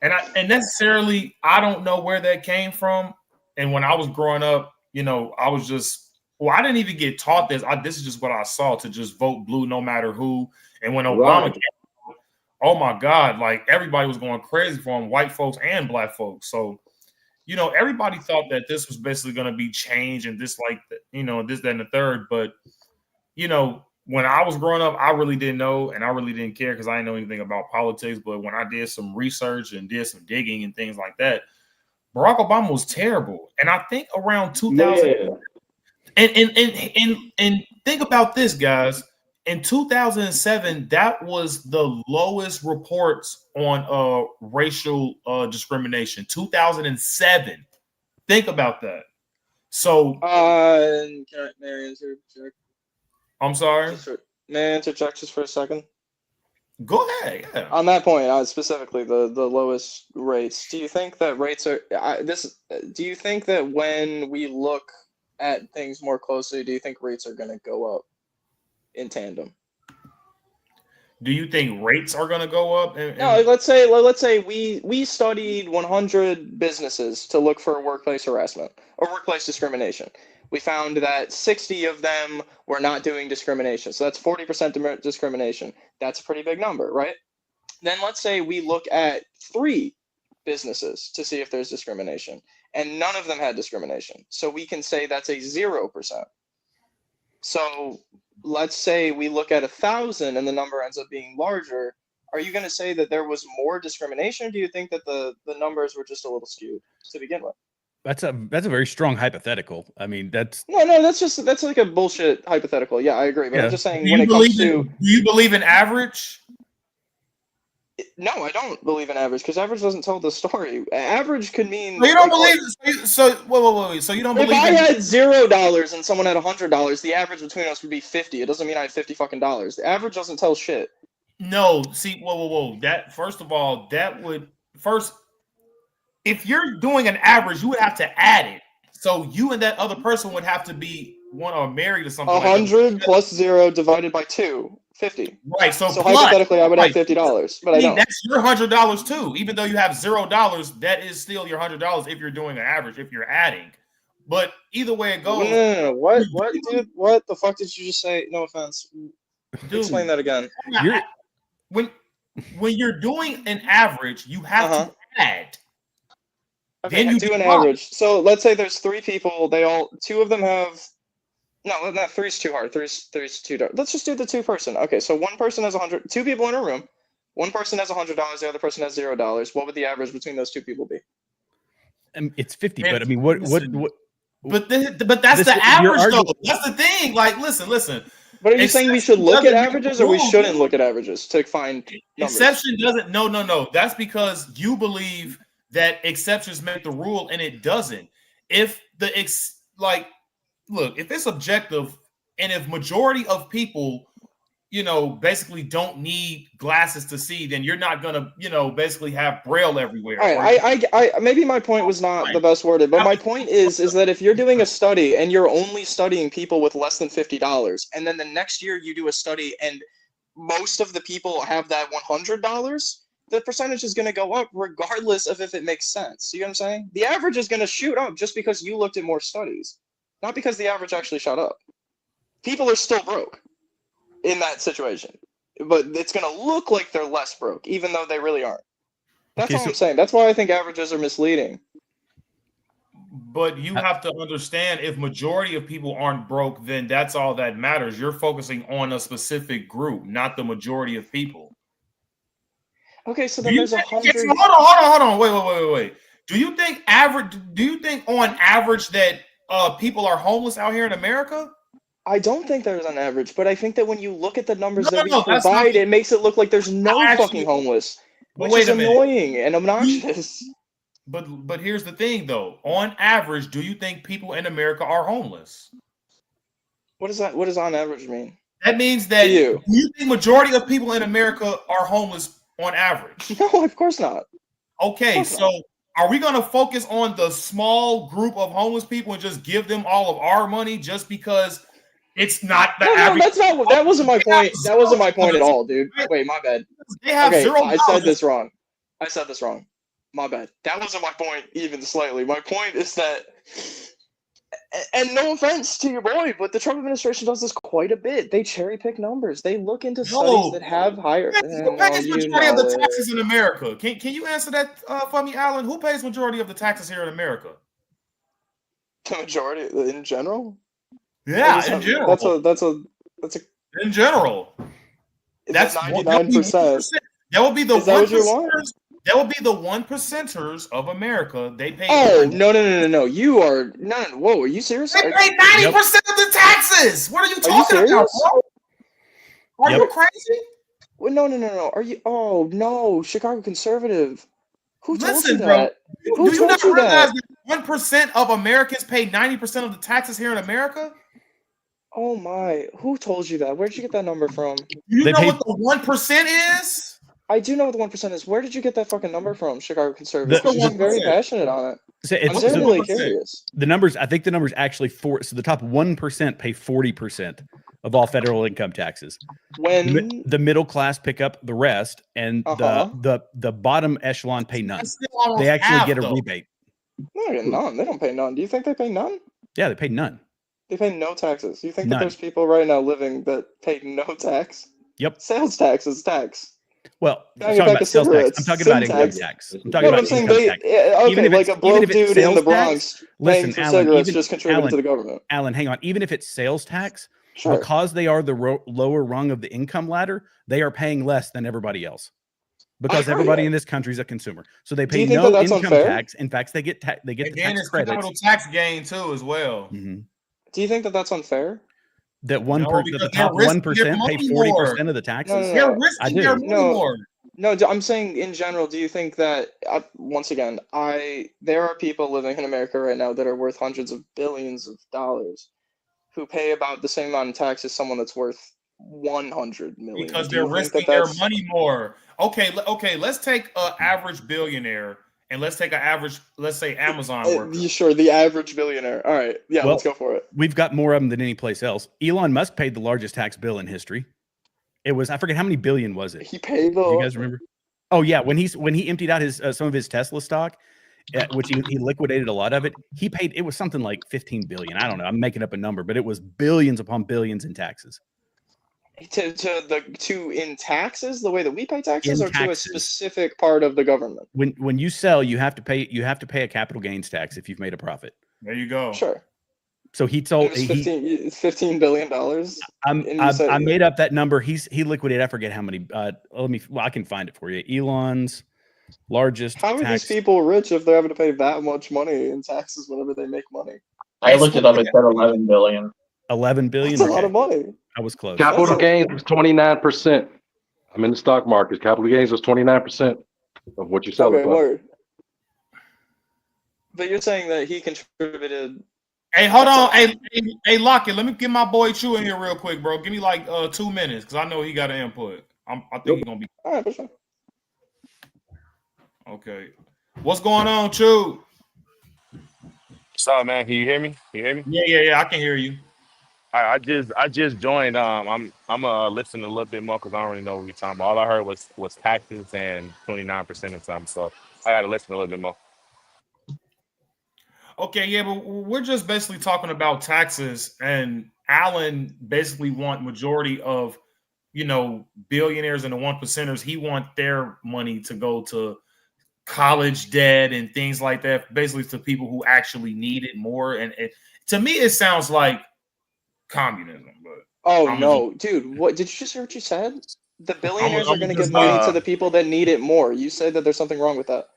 And necessarily, I don't know where that came from. And when I was growing up, I was just, I didn't even get taught this. This is just what I saw, to just vote blue no matter who. And when Obama came out, oh my God, like everybody was going crazy for him, white folks and Black folks. So, everybody thought that this was basically going to be change and this, like, this, that, and the third. But, when I was growing up, I really didn't know and I really didn't care because I didn't know anything about politics. But when I did some research and did some digging and things like that, Barack Obama was terrible. And I think around 2000, and think about this, guys. In 2007, that was the lowest reports on racial discrimination. 2007. Think about that. So, may I interject? I'm sorry. May I interject just for a second? Go ahead. Yeah. On that point, specifically the lowest rates. Do you think that rates are Do you think that when we look at things more closely, do you think rates are going to go up in tandem? Do you think rates are going to go up? No, let's say we studied 100 businesses to look for workplace harassment or workplace discrimination. We found that 60 of them were not doing discrimination. So that's 40% discrimination. That's a pretty big number, right? Then let's say we look at 3 businesses to see if there's discrimination, and none of them had discrimination. So we can say that's a 0%. So let's say we look at 1,000 and the number ends up being larger. Are you going to say that there was more discrimination? Or do you think that the numbers were just a little skewed to begin with? That's a very strong hypothetical. I mean, that's like a bullshit hypothetical. Yeah, I agree. But I'm just saying, do you believe in average? No, I don't believe in average because average doesn't tell the story. Average could mean. So you don't believe. So wait. So you don't believe. If I had $0 and someone had $100, the average between us would be 50. It doesn't mean I had $50 fucking dollars. The average doesn't tell shit. No, see, whoa. That first of all, that would first. If you're doing an average, you would have to add it. So you and that other person would have to be one or married or something. 100 plus 0 divided by 2, 50. Right. So hypothetically, I would have $50, but I don't. That's your $100 too. Even though you have $0, that is still your $100 if you're doing an average. If you're adding, But either way it No, goes, no. What, dude? What the fuck did you just say? No offense. dude, Explain that again. You're when you're doing an average, you have to add. Okay, Then you do an divide. average. So let's say there's 3 people. Two of them have. No, not 3's too hard. Three's too dark. Let's just do the 2 person. Okay, so one person has 100. 2 people in a room. One person has $100. The other person has $0. What would the average between those 2 people be? it's 50, but I mean, what? But that's the average though. That's the thing. Like, listen. But are you saying we should look at averages, or we shouldn't look at averages to find numbers? Exception doesn't. No. That's because you believe that exceptions make the rule, and it doesn't. If look, if it's objective, and if majority of people, basically don't need glasses to see, then you're not gonna, basically have Braille everywhere. All right, I maybe my point was not the best worded, but my point is that if you're doing a study and you're only studying people with less than $50, and then the next year you do a study and most of the people have that $100, the percentage is going to go up regardless of if it makes sense. You know what I'm saying? The average is going to shoot up just because you looked at more studies, not because the average actually shot up. People are still broke in that situation, but it's going to look like they're less broke, even though they really aren't. That's all I'm saying. That's why I think averages are misleading. But you have to understand, if majority of people aren't broke, then that's all that matters. You're focusing on a specific group, not the majority of people. Okay, so then there's 100. Hold on. Wait. Do you think on average that people are homeless out here in America? I don't think there's an average, but I think that when you look at the numbers that we provide, it makes it look like there's no fucking homeless, which is annoying and obnoxious. But here's the thing, though. On average, do you think people in America are homeless? What does that? What does on average mean? That means that do you think majority of people in America are homeless on average? No, of course not. Okay, so are we going to focus on the small group of homeless people and just give them all of our money just because it's not the average? No, that's not. That wasn't my point. That wasn't my point at all, dude. Wait, my bad. They have $0. I said this wrong. My bad. That wasn't my point even slightly. My point is that, and no offense to your boy, but the Trump administration does this quite a bit. They cherry pick numbers. They look into studies that have higher. Who pays majority of the taxes in America? Can you answer that for me, Alan? Who pays majority of the taxes here in America? The majority in general. Yeah, in general. That's a. In general. That's 99%. That would be the 1%. That would be the 1%ers of America. They pay. Oh, no. You are no. Whoa, are you serious? They pay 90% of the taxes. What are you talking about, bro? Are you crazy? Well, no. Are you? Oh no, Chicago conservative. Who told you bro, that? Do you not realize that 1% of Americans pay 90% of the taxes here in America? Oh my! Who told you that? Where did you get that number from? You know what the 1% is? I do know what the 1% is. Where did you get that fucking number from, Chicago conservative? You're very passionate on it. I'm genuinely curious. The numbers, I think the numbers actually so the top 1% pay 40% of all federal income taxes. When the middle class pick up the rest, and the bottom echelon pay none. They actually get a rebate. No, none. They don't pay none. Do you think they pay none? Yeah, they pay none. They pay no taxes. You think that there's people right now living that pay no tax? Yep. Sales tax is tax. Well, I'm talking about sales tax. I'm talking about income tax. I'm talking about income tax. Okay, like a broke dude in the Bronx paying for cigarettes just contributing to the government. Alan, hang on. Even if it's sales tax, because they are the lower rung of the income ladder, they are paying less than everybody else. Because everybody in this country is a consumer, so they pay no income tax. In fact, they get the tax credits. Capital tax gain too, as well. Mm-hmm. Do you think that that's unfair? That the top 1% pay 40% of the taxes. No. I do. No, I'm saying in general. Do you think that once again, there are people living in America right now that are worth hundreds of billions of dollars, who pay about the same amount of tax as someone that's worth 100 million? Because they're risking their money more. Okay. Let's take an average billionaire. And let's take an average, let's say Amazon worker. Sure, the average billionaire. All right. Yeah, let's go for it. We've got more of them than any place else. Elon Musk paid the largest tax bill in history. It was, I forget how many billion was it. He paid you guys remember? Oh yeah, when he emptied out his some of his Tesla stock, which he liquidated a lot of it. He paid, it was something like 15 billion. I don't know. I'm making up a number, but it was billions upon billions in taxes. In taxes, the way that we pay taxes, In or to a taxes. specific part of the government? When you sell, you have to pay a capital gains tax if you've made a profit. There you go. Sure. So he told it's $15 billion. I made up that number. He liquidated. I forget how many. I can find it for you. Elon's largest. How are these people rich if they're having to pay that much money in taxes whenever they make money? I looked it up. It said 11 billion. 11 billion. That's a lot of money. I was close. Capital gains was 29%. I'm in the stock market. Capital gains was 29% of what you sell. Okay, word. But you're saying that he contributed. Hey, hold on. Hey, Lockett, let me get my boy Chu in here real quick, bro. Give me like 2 minutes because I know he got an input. I think he's gonna be. All right, for sure. Okay. What's going on, Chu? What's up, man? Can you hear me? Yeah. I can hear you. I just joined. I'm listening a little bit more because I don't really know what you're talking about. All I heard was taxes and 29% or something. So I got to listen a little bit more. Okay, yeah, but we're just basically talking about taxes, and Alan basically want majority of, billionaires and the 1%ers. He want their money to go to college debt and things like that, basically to people who actually need it more. And to me, it sounds like communism. But no, dude, what did you just hear what you said? The billionaires are going to give money to the people that need it more. You said that there's something wrong with that.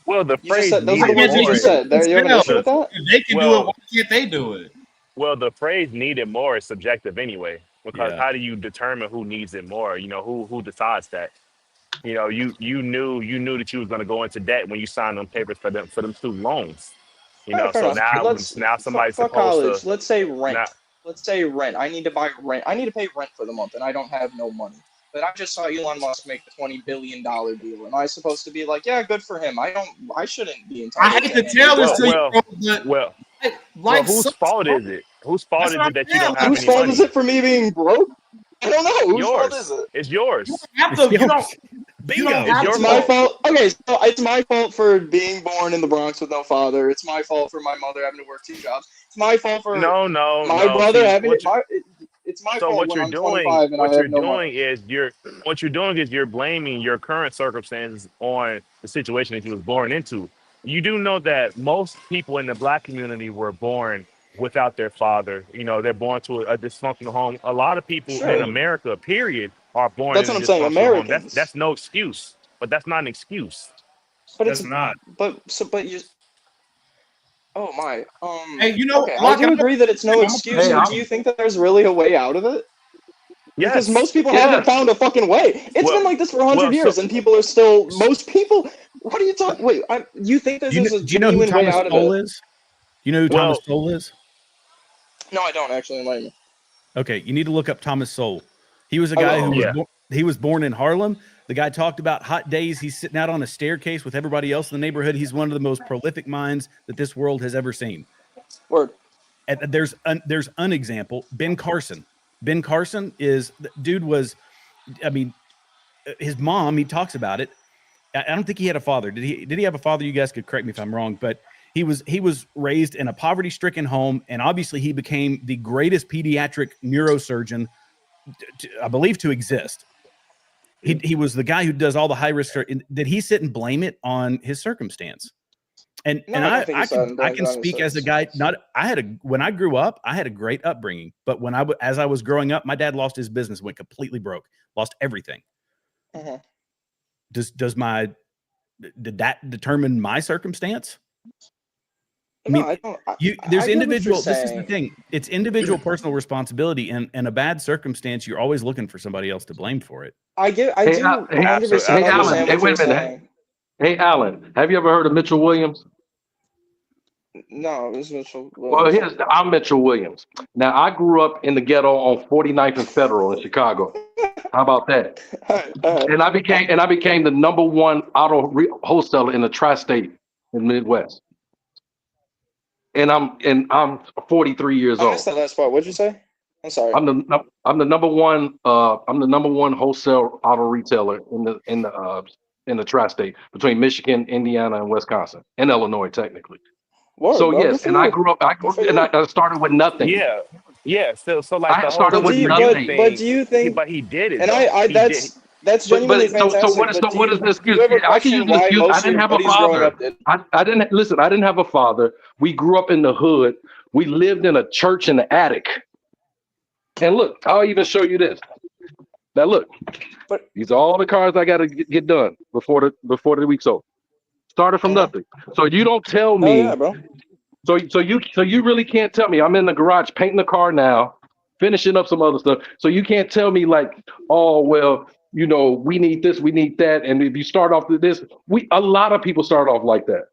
Well, the phrase those are the words you just said. You have an issue with that? If they can do it, why can't they do it? Well, the phrase "needed more" is subjective anyway, because Yeah. how do you determine who needs it more? Who decides that? You knew that you was going to go into debt when you signed them papers for them student loans. So now somebody's fuck supposed college. to. Let's say rent. Now, Let's say rent. I need to buy rent. I need to pay rent for the month, and I don't have no money. But I just saw Elon Musk make the $20 billion deal. Am I supposed to be like, yeah, good for him? I shouldn't be entitled. I hate to tell this to you, bro, but whose fault is it? Whose fault is it that you don't have Whose any fault money? is it for me being broke? I don't know. Whose fault is it? It's yours. It's my fault. Okay, so it's my fault for being born in the Bronx with no father. It's my fault for my mother having to work 2 jobs. It's my fault for my brother having it's my fault what when you're I'm doing, 25 and what I you're have no doing money. is you're blaming your current circumstances on the situation that you was born into. You do know that most people in the Black community were born without their father. They're born to a dysfunctional home. A lot of people in America, period, are born That's in what a I'm saying. dysfunctional home. Americans. That's no excuse, but that's not an excuse. But it's not. But you. Oh my. Hey, okay, I do agree that it's no excuse. But do you think that there's really a way out of it? Yes. Because most people haven't found a fucking way. It's been like this for 100 years, and people are still. Most people. What are you talking? Wait, you think there's a genuine way out of it? Do you know who Thomas Sowell is? No, I don't actually. Enlighten me. Okay, you need to look up Thomas Sowell. He was a guy who was born in Harlem. The guy talked about hot days. He's sitting out on a staircase with everybody else in the neighborhood. He's one of the most prolific minds that this world has ever seen. Word. And there's an example. Ben Carson. Ben Carson his mom, he talks about it. I don't think he had a father. Did he have a father? You guys could correct me if I'm wrong, but he was raised in a poverty-stricken home, and obviously he became the greatest pediatric neurosurgeon, I believe, to exist. He was the guy who does all the high risk. Did he sit and blame it on his circumstance? And I can speak as a guy. When I grew up, I had a great upbringing, but as I was growing up, my dad lost his business, went completely broke, lost everything. Uh-huh. Did that determine my circumstance? There's individual. This is the thing. It's individual personal responsibility, and a bad circumstance, you're always looking for somebody else to blame for it. I do 100% understand what you're saying. Hey, Alan, have you ever heard of Mitchell Williams? No, this is Mitchell Williams. Well, I'm Mitchell Williams. Now, I grew up in the ghetto on 49th and Federal in Chicago. How about that? And I became the number one auto wholesaler in the tri-state in the Midwest. And I'm 43 years old. I missed that last part. What'd you say? I'm sorry. I'm the number one wholesale auto retailer in the in the tri-state between Michigan, Indiana, and Wisconsin, and Illinois technically. Word, So bro. yes, Good for and I you. grew up. Good for And you. I started with nothing. Yeah. So like I the whole started But with do you, CPU nothing. but thing, do you think? but he did it And though. I He did. that's But genuinely so fantastic. what is But what is the do excuse? you ever I can use question the why excuse. I most of didn't your have a buddies growing father. up did? I didn't listen. I didn't have a father. We grew up in the hood. We lived in a church in the attic. And look, I'll even show you this. Now look, But these are all the cars I got to get done before the week's over. Started from nothing. So you don't tell hell yeah, me. bro. So you really can't tell me. I'm in the garage painting the car now, finishing up some other stuff. So you can't tell me like, oh well, we need this, we need that, and if you start off with this, a lot of people start off like that.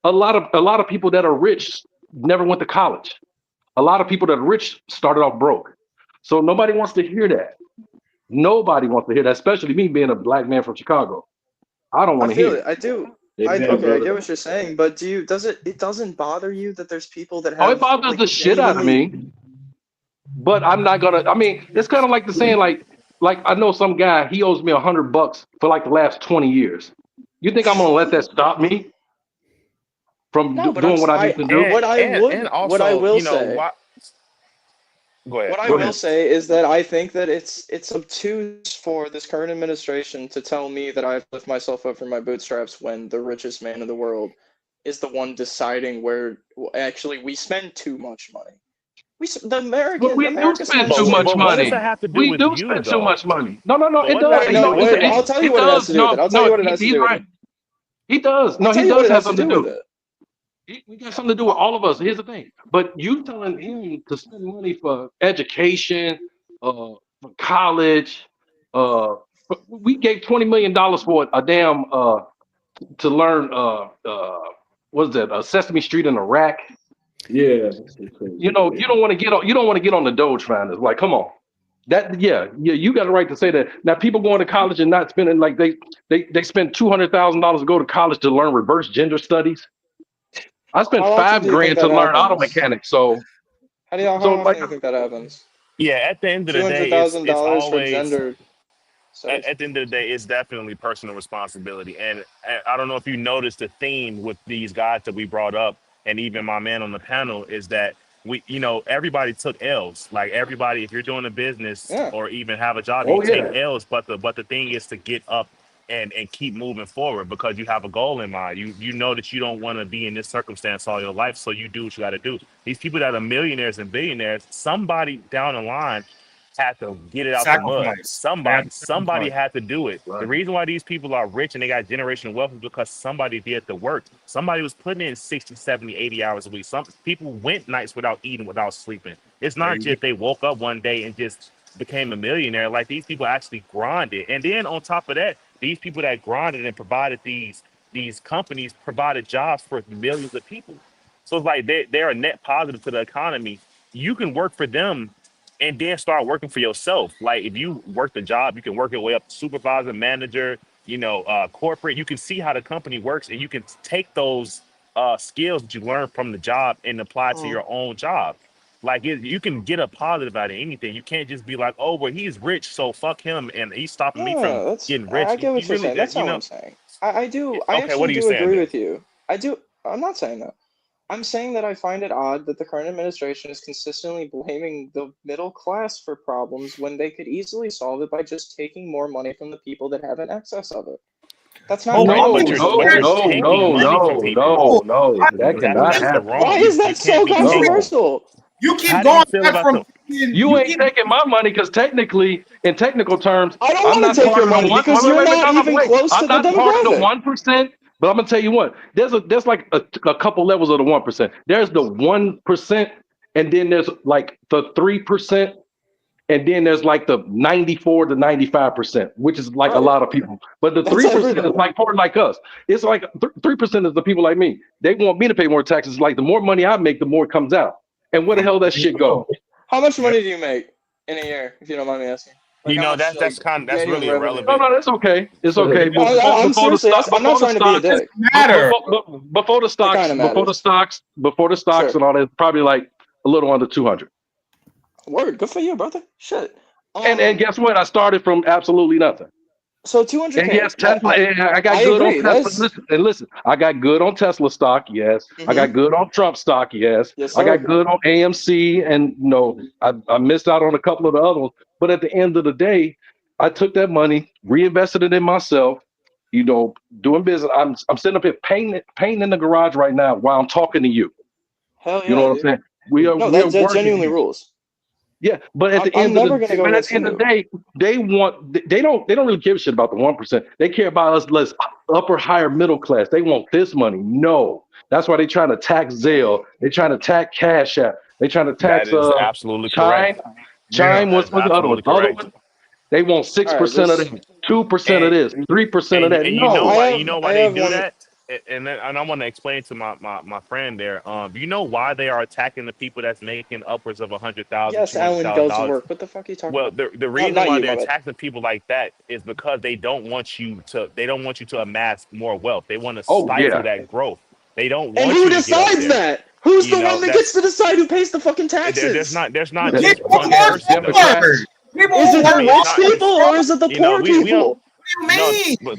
A lot of people that are rich never went to college. A lot of people that are rich started off broke. So nobody wants to hear that. Nobody wants to hear that, especially me being a black man from Chicago. I don't I want to feel hear it. it. I do. Amen, Okay, I brother. get what you're saying, but it doesn't bother you that there's people that Oh, it have bothers like the shit out of genuinely. me. But I'm not gonna. I mean, it's kind of like the saying, like I know some guy. He owes me $100 for like the last 20 years. You think I'm gonna let that stop me from No, but doing what I need to do? And what I also, will say, why? Go ahead. what I Go will ahead. say is that I think that it's obtuse for this current administration to tell me that I have to lift myself up from my bootstraps when the richest man in the world is the one deciding where actually we spend too much money. But we do America spend spends too too much much But what does money. that money. have to do We with do you spend too though? much money. No. But It what does that does. have Wait, to no, do with wait. I'll you? tell you It what it has does. to do with it. No, I'll tell you no. what it has to He's do with right. it. He does. I'll No, tell he you what does it have has to something do to with do. it. We got something to do with all of us. Here's the thing. But you telling him to spend money for education, for college, we gave $20 million for a damn to learn what is that? Sesame Street in Iraq. Yeah. That's so crazy. You don't want to get on. You don't want to get on the Doge finders. Like, come on. Yeah. You got a right to say that. Now, people going to college and not spending like they spend $200,000 to go to college to learn reverse gender studies. I spent How often $5 do you think grand to that learn auto happens? mechanics. So How often like, do you think that happens? Yeah, at the end of the Two hundred day, thousand it's dollars for always gender studies. at the end of the day, it's definitely personal responsibility. And I don't know if you noticed the theme with these guys that we brought up, and even my man on the panel, is that everybody took L's. Like everybody, if you're doing a business Yeah. or even have a job, you oh take yeah. L's. But the thing is to get up and keep moving forward because you have a goal in mind. You know that you don't want to be in this circumstance all your life, so you do what you got to do. These people that are millionaires and billionaires, somebody down the line had to get it out the mud. Sacrifice. They have Somebody, to somebody sacrifice. had to do it. The Right. reason why these people are rich and they got generational wealth is because somebody did the work. Somebody was putting in 60, 70, 80 hours a week. Some people went nights without eating, without sleeping. It's There not you go. just they woke up one day and just became a millionaire. Like these people actually grinded. And then on top of that, these people that grinded and provided these companies provided jobs for millions of people. So it's like they're a net positive to the economy. You can work for them and then start working for yourself. Like if you work the job, you can work your way up to supervisor, manager, corporate. You can see how the company works, and you can take those skills that you learn from the job and apply to your own job. Like you can get a positive out of anything. You can't just be like, oh, well, he's rich, so fuck him, and he's stopping me from No, getting I rich. get You what you're really saying. that That's not what I'm saying. I okay? What actually are you do saying agree then? with you. I'm not saying that. I'm saying that I find it odd that the current administration is consistently blaming the middle class for problems when they could easily solve it by just taking more money from the people that have an excess of it. That's not Oh, Right, great No, but oh, you're capitalism. but no, you're here's no, taking no, money from no, people. oh, no, no. That cannot That's the happen. Why wrong. is You that so can't be taking. No. controversial? you How keep do you going feel back about from the? You you ain't keep taking my money because technically, in technical terms, I don't I'm want not to take part your of the money one. because you're not No, no, even wait. close I'm to the not part of the demographic. 1%. But I'm gonna tell you what. There's like a couple levels of the 1%. There's the 1%, and then there's like the 3%, and then there's like the 94 to 95%, which is like a Right. lot of people. But the That's 3% is everybody. like part like us. It's like 3% is the people like me. They want me to pay more taxes. Like the more money I make, the more it comes out. And where the hell that shit go? How much money do you make in a year, if you don't mind me asking? Like how much That's genuine really revenue? No, irrelevant. no, that's okay. It's okay. But I'm seriously asking. I'm not trying to be a dick. matter. before the It kind stocks, of matters. before the stocks Sure. and all that, probably like a little under 200. Word. Good for you, brother. Shit. And guess what? I started from absolutely nothing. So 200K. And yes, Tesla. I got I good agree. on Tesla. That's Listen, I got good on Tesla stock. Yes, I got good on Trump stock. Yes, yes, I sir. got good on AMC, and I missed out on a couple of the other ones. But at the end of the day, I took that money, reinvested it in myself. Doing business. I'm sitting up here painting in the garage right now while I'm talking to you. Hell You know yeah, what I'm dude. saying? We are No, we are that working genuinely here. rules. Yeah, but at the I'm end of never gonna go against the you. day, they don't really give a shit about the 1%. They care about us less upper higher middle class. They want this money. No, that's why they trying to tax Zelle. They trying to tax Cash App. They trying to That tax is absolutely correct. Chime. Yeah. Chime. That What's is the other one? absolutely correct. They want All right, 6% of this. that, 2% of And this, 3% of that. And you know No. why? I They have do one. that? And I want to explain to my friend there. You know why they are attacking the people that's making upwards of 100,000, Yes, two hundred Alan thousand goes to dollars? work. What the fuck are you talking Well, about? the reason Not why you, they're my bad. attacking people like that is because they don't want you to amass more wealth. They want to Oh stifle yeah. that growth. They don't And want who you to get up decides there. that? Who's You the know, one that gets to decide who pays the fucking there's taxes? not That- just people one who that- are person though. Democrats. poor. People Is who it I the work mean, it's rich not. for people or is it the poor We don't. people? what do you No, mean? but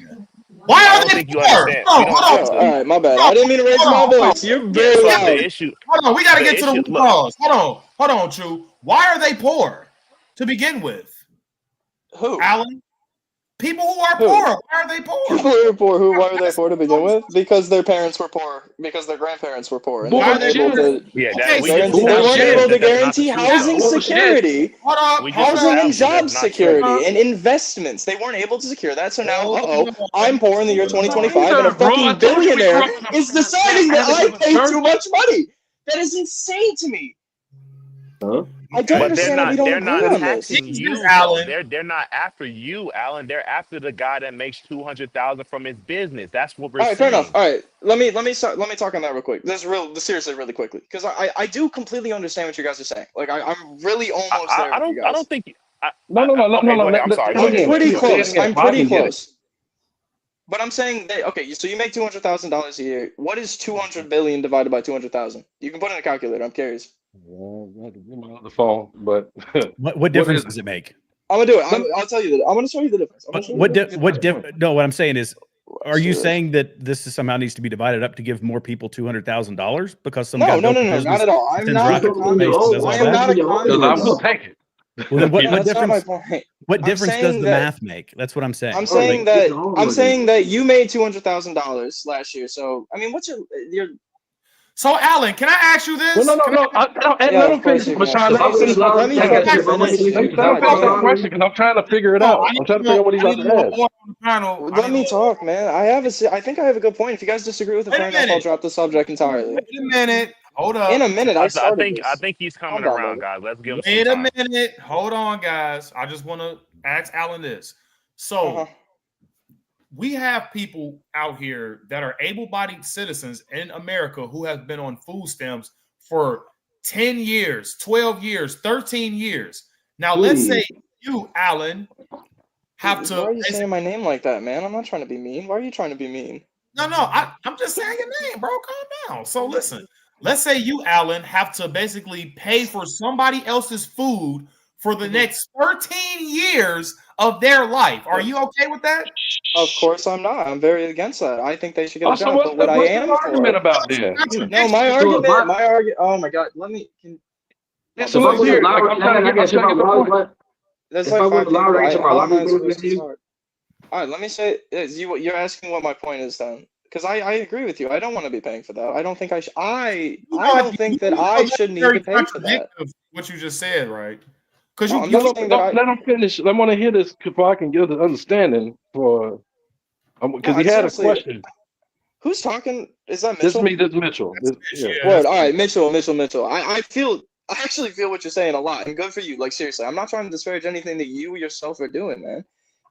Why I are don't they think you poor? understand. We Hold don't on, have Oh, to. all right, my bad. I hold didn't mean to raise my voice. You're Yeah. very So on. the loud. issue, Hold on, we got to the get to the issue. root Look, cause. Hold on, True. Why are they poor to begin with? Who? Alan, people who are Who? poor. Why are they poor? People who are poor. Who? Why are they poor to begin with? Because their parents were poor. Because their grandparents were poor, and they Why are weren't they able poor? Bullshit. to yeah, that Okay, we so just guarantee. They weren't established able to that that's not the guarantee truth, housing though. Bullshit. security, hold up, We just hold housing up. and established that job that's not true. security, and investments. They weren't able to secure that. So now, Hold I'm on. poor in the year No, 2025, and a either, bro. I fucking told you we grew billionaire up in is a deciding that I Catholic pay church. too much money. That is insane to me. Huh? I don't Okay. But understand that we don't they're agree not on this. taxing Jesus, you though. Alan. They're not after you, Alan. They're after the guy that makes 200,000 from his business. That's what we're All right, fair enough. saying. All right, let me talk on that real quick. Seriously, really quickly, because I do completely understand what you guys are saying. Like I'm really almost there with you I guys. don't think. No. Okay, go ahead. I'm Say sorry. it Go I'm ahead. again. Go ahead. pretty Say it close. again. I'm So I pretty can get it. close. But I'm saying that okay, so you make $200,000 a year. What is 200 billion divided by 200,000? You can put in a calculator. I'm curious. I have to get my other phone, but What what difference is does it make? I'm gonna do it. it? I'll tell you that. I'm gonna show you the difference. I'm gonna show you the difference. No, what I'm saying is, are you Serious. saying that this is somehow needs to be divided up to give more people $200,000 because some No, guy no, built no, a no, not business at all. that I'm sends not a rockets to space and does communist. I all am that? not a Because I will communist. take it. Well, then what That's not my difference? point. What I'm difference does saying the that math make? That's what I'm saying. I'm Oh, saying Like, get that the home I'm money. saying that you made $200,000 last year. So I mean, what's your So, Alan, can I ask you No, this? no, no, Can no. yeah? Let Of him finish, course you can ask. Bashan. If Let I me win the finish. lottery, Let me I Let got finish. to my money Finish. to me if I God win finish the that damn. lottery. question because I'm trying to figure it No, out. I'm trying to figure out what he's I about need to a little ask. order on the panel. I Let need a me little talk, man. I think I have a good point. If you guys disagree with it, Wait fair a enough. I'll minute. drop the subject entirely. Wait a minute. Hold In up. a minute, I started I this. think he's Calm coming down, around, baby. guys. Let's give him some Wait a time. minute. Hold on, guys. I just want to ask Alan this. Uh huh. So, we have people out here that are able-bodied citizens in America who have been on food stamps for 10 years, 12 years, 13 years. Now, let's say Please. you, Alan, have Why to. are you saying my name like that, man? I'm not trying to be mean. Why are you trying to be mean? No, I'm just saying your name, bro. Calm down. So, listen, let's say you, Alan, have to basically pay for somebody else's food for the next 13 years of their life. Are you okay with that? Of course I'm not. I'm very against that. I think they should get a Also, job. But what I what's the am argument for, about then? no, my So if argument, I my argument. Oh my God, let me. Yeah, so so if I let's win the hear it. Like lottery, I'm trying to get the point. There's if I like win 5 the people. lottery, I get my How am lottery I bill at the supposed end of to the year. start? All right, let me say you're asking what my point is then, because I agree with you. I don't want to be paying for that. I don't think I should. I don't think that I should need very to pay for that. contradictive what you just said, right? Because No, I'm you not keep saying that I. Let him finish. I want to hear this before I can get the understanding for No, because I he had a seriously. question. Who's talking? Is that This is Mitchell? me. This is Mitchell. Yeah. yeah, Word. that's All right, Mitchell. I actually feel what you're saying a lot, and good for you. Like seriously, I'm not trying to disparage anything that you yourself are doing, man.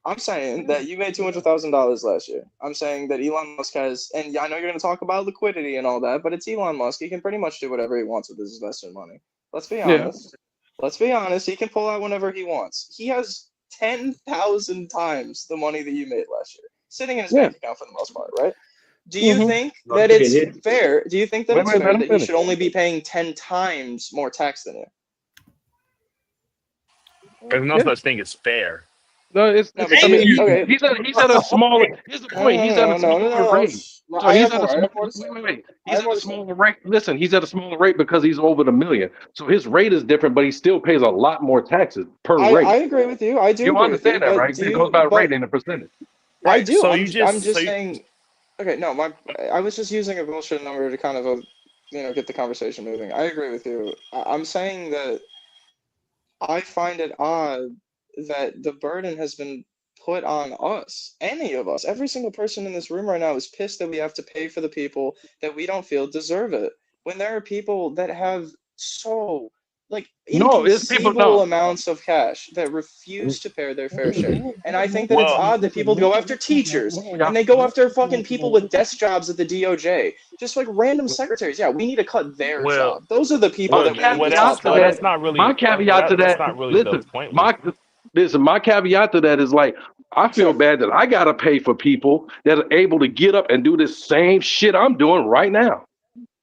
I'm saying that you made $200,000 last year. I'm saying that Elon Musk has, and I know you're going to talk about liquidity and all that, but it's Elon Musk. He can pretty much do whatever he wants with his investment money. Let's be Yeah. honest. Let's be honest. He can pull out whenever he wants. He has 10,000 times the money that you made last year sitting in his Yeah. bank account for the most part, right? Do you think No, that you it's get hit. fair? Do you think that Wait, it's let fair him that he finish. should only be paying 10 times more tax than you? There's no Yeah. such thing as fair. No, it's. No, it's but I mean, see, okay. he's at a smaller. Here's the point. He's at a smaller rate. So I he's have at a more. I small. have more to say. Wait. I He's have at more a to say. smaller rate. Listen, he's at a smaller rate because he's over the million. So his rate is different, but he still pays a lot more taxes per I rate. agree with you. I do You agree with you. understand that, But right? do It goes you? by But rate and a percentage. I Right. do. So I'm just saying. Okay, no, I was just using a bullshit number to kind of get the conversation moving. I agree with you. I'm saying that I find it odd that the burden has been put on us, any of us. Every single person in this room right now is pissed that we have to pay for the people that we don't feel deserve it. When there are people that have so No, it's people. inconceivable No, amounts of cash that refuse to pay their fair share. And I think that it's Well, odd that people go after teachers and they go after fucking people with desk jobs at the DOJ. Just like random secretaries. Yeah, we need to cut their well, job. Those are the people my that we need to caveat top to priority. that. that's not My really caveat to that's that. not really the Listen, point. my caveat to that is like I feel Sure. bad that I gotta pay for people that are able to get up and do the same shit I'm doing right now.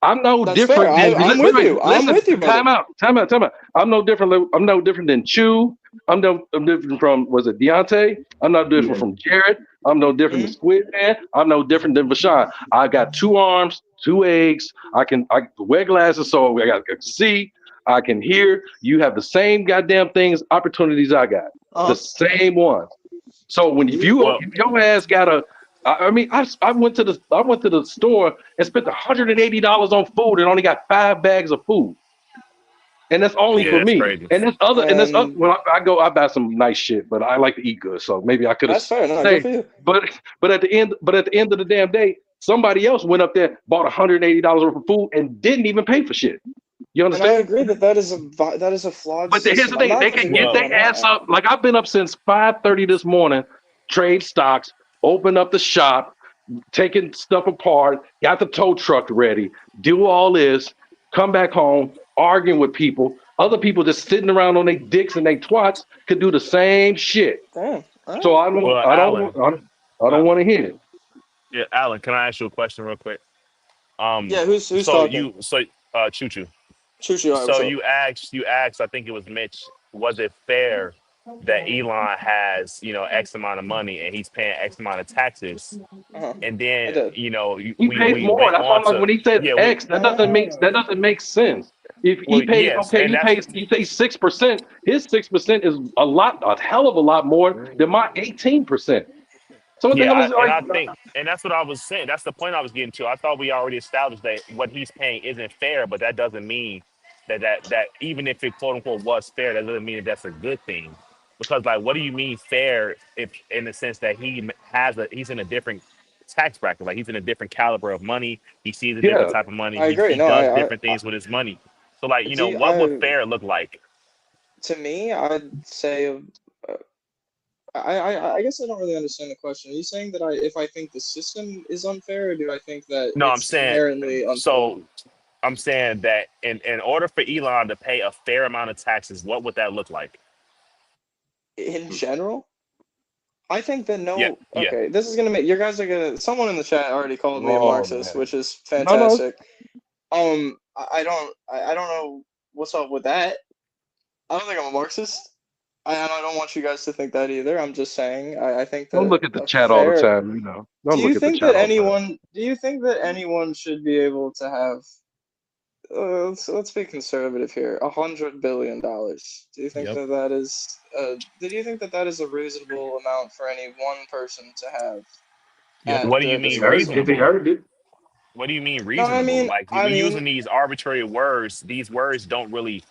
I'm no That's fair. different than. I'm with you. I'm Listen. with you, brother. Time out. I'm no different. I'm no different than Chew. I'm different from, was it Deontay? I'm no different from Jared. I'm no different than Mhm. Squid Man. I'm no different than Vashawn. I got 2 arms, 2 eggs. I can wear glasses, so I can see. I can hear. You have the same goddamn things, opportunities I got. The same ones. So if Well, your ass got a, I mean, I went to the store and spent $180 on food and only got 5 bags of food, and that's only yeah, for that's me. crazy. And And when I go, I buy some nice shit, but I like to eat good, so maybe I could have that's fair. No, good saved. for you. But at the end of the damn day, somebody else went up there, bought $180 worth of food, and didn't even pay for shit. You And I understand? agree that that is a flawed But here's the system. I'm thing: not they can get Well, disagreeing on their ass that. up. Like I've been up since 5:30 this morning, trade stocks, open up the shop, taking stuff apart, got the tow truck ready, do all this, come back home, arguing with people. Other people just sitting around on their dicks and their twats could do the same shit. Damn. All So right. well, I Alan, don't, I don't want to hear it. yeah, Alan, can I ask you a question real quick? Yeah. Who's So talking? you, Choo Choo. Choo choo. All right, what's So up? you asked, I think it was Mitch, was it fair that Elon has, X amount of money and he's paying X amount of taxes? Uh huh. And I then, did. He pays we more. went That's why on I'm like, to, when he says yeah, X, that doesn't make sense. If he well, pays, yes. okay, And he that's, pays, you say 6%. His 6% is a hell of a lot more than my 18%. So what the yeah. hell is it like? I think, and that's what I was saying. That's the point I was getting to. I thought we already established that what he's paying isn't fair, but that doesn't mean that even if it quote unquote was fair, that doesn't mean that that's a good thing. Because like, what do you mean fair if in the sense that he's in a different tax bracket, like he's in a different caliber of money, he sees a different Yeah, type of money, I agree. he No, does different things with his money. So like, do you, what would fair look like? to me, I'd say, I guess I don't really understand the question. Are you saying that if I think the system is unfair, or do I think that No, I'm it's saying inherently unfair? so. I'm saying that in order for Elon to pay a fair amount of taxes, what would that look like? In general, I think that Yeah, no. yeah. Okay, this is gonna make your guys are gonna. Someone in the chat already called me a oh Marxist, man, which is no, fantastic. I don't know what's up with that. I don't think I'm a Marxist. And I don't want you guys to think that either. I'm just saying I think don't that look at the a chat all the fair. time. Don't look at the chat all the time. Do you think that anyone should be able to have? Let's be conservative here. $100 billion. Do you think Yep. that is? Do you think that is a reasonable amount for any one person to have Yep. at What do you their mean If he disposal? reasonable? earned it, What do you mean No, reasonable? Like I we're mean, using these arbitrary words. These words don't really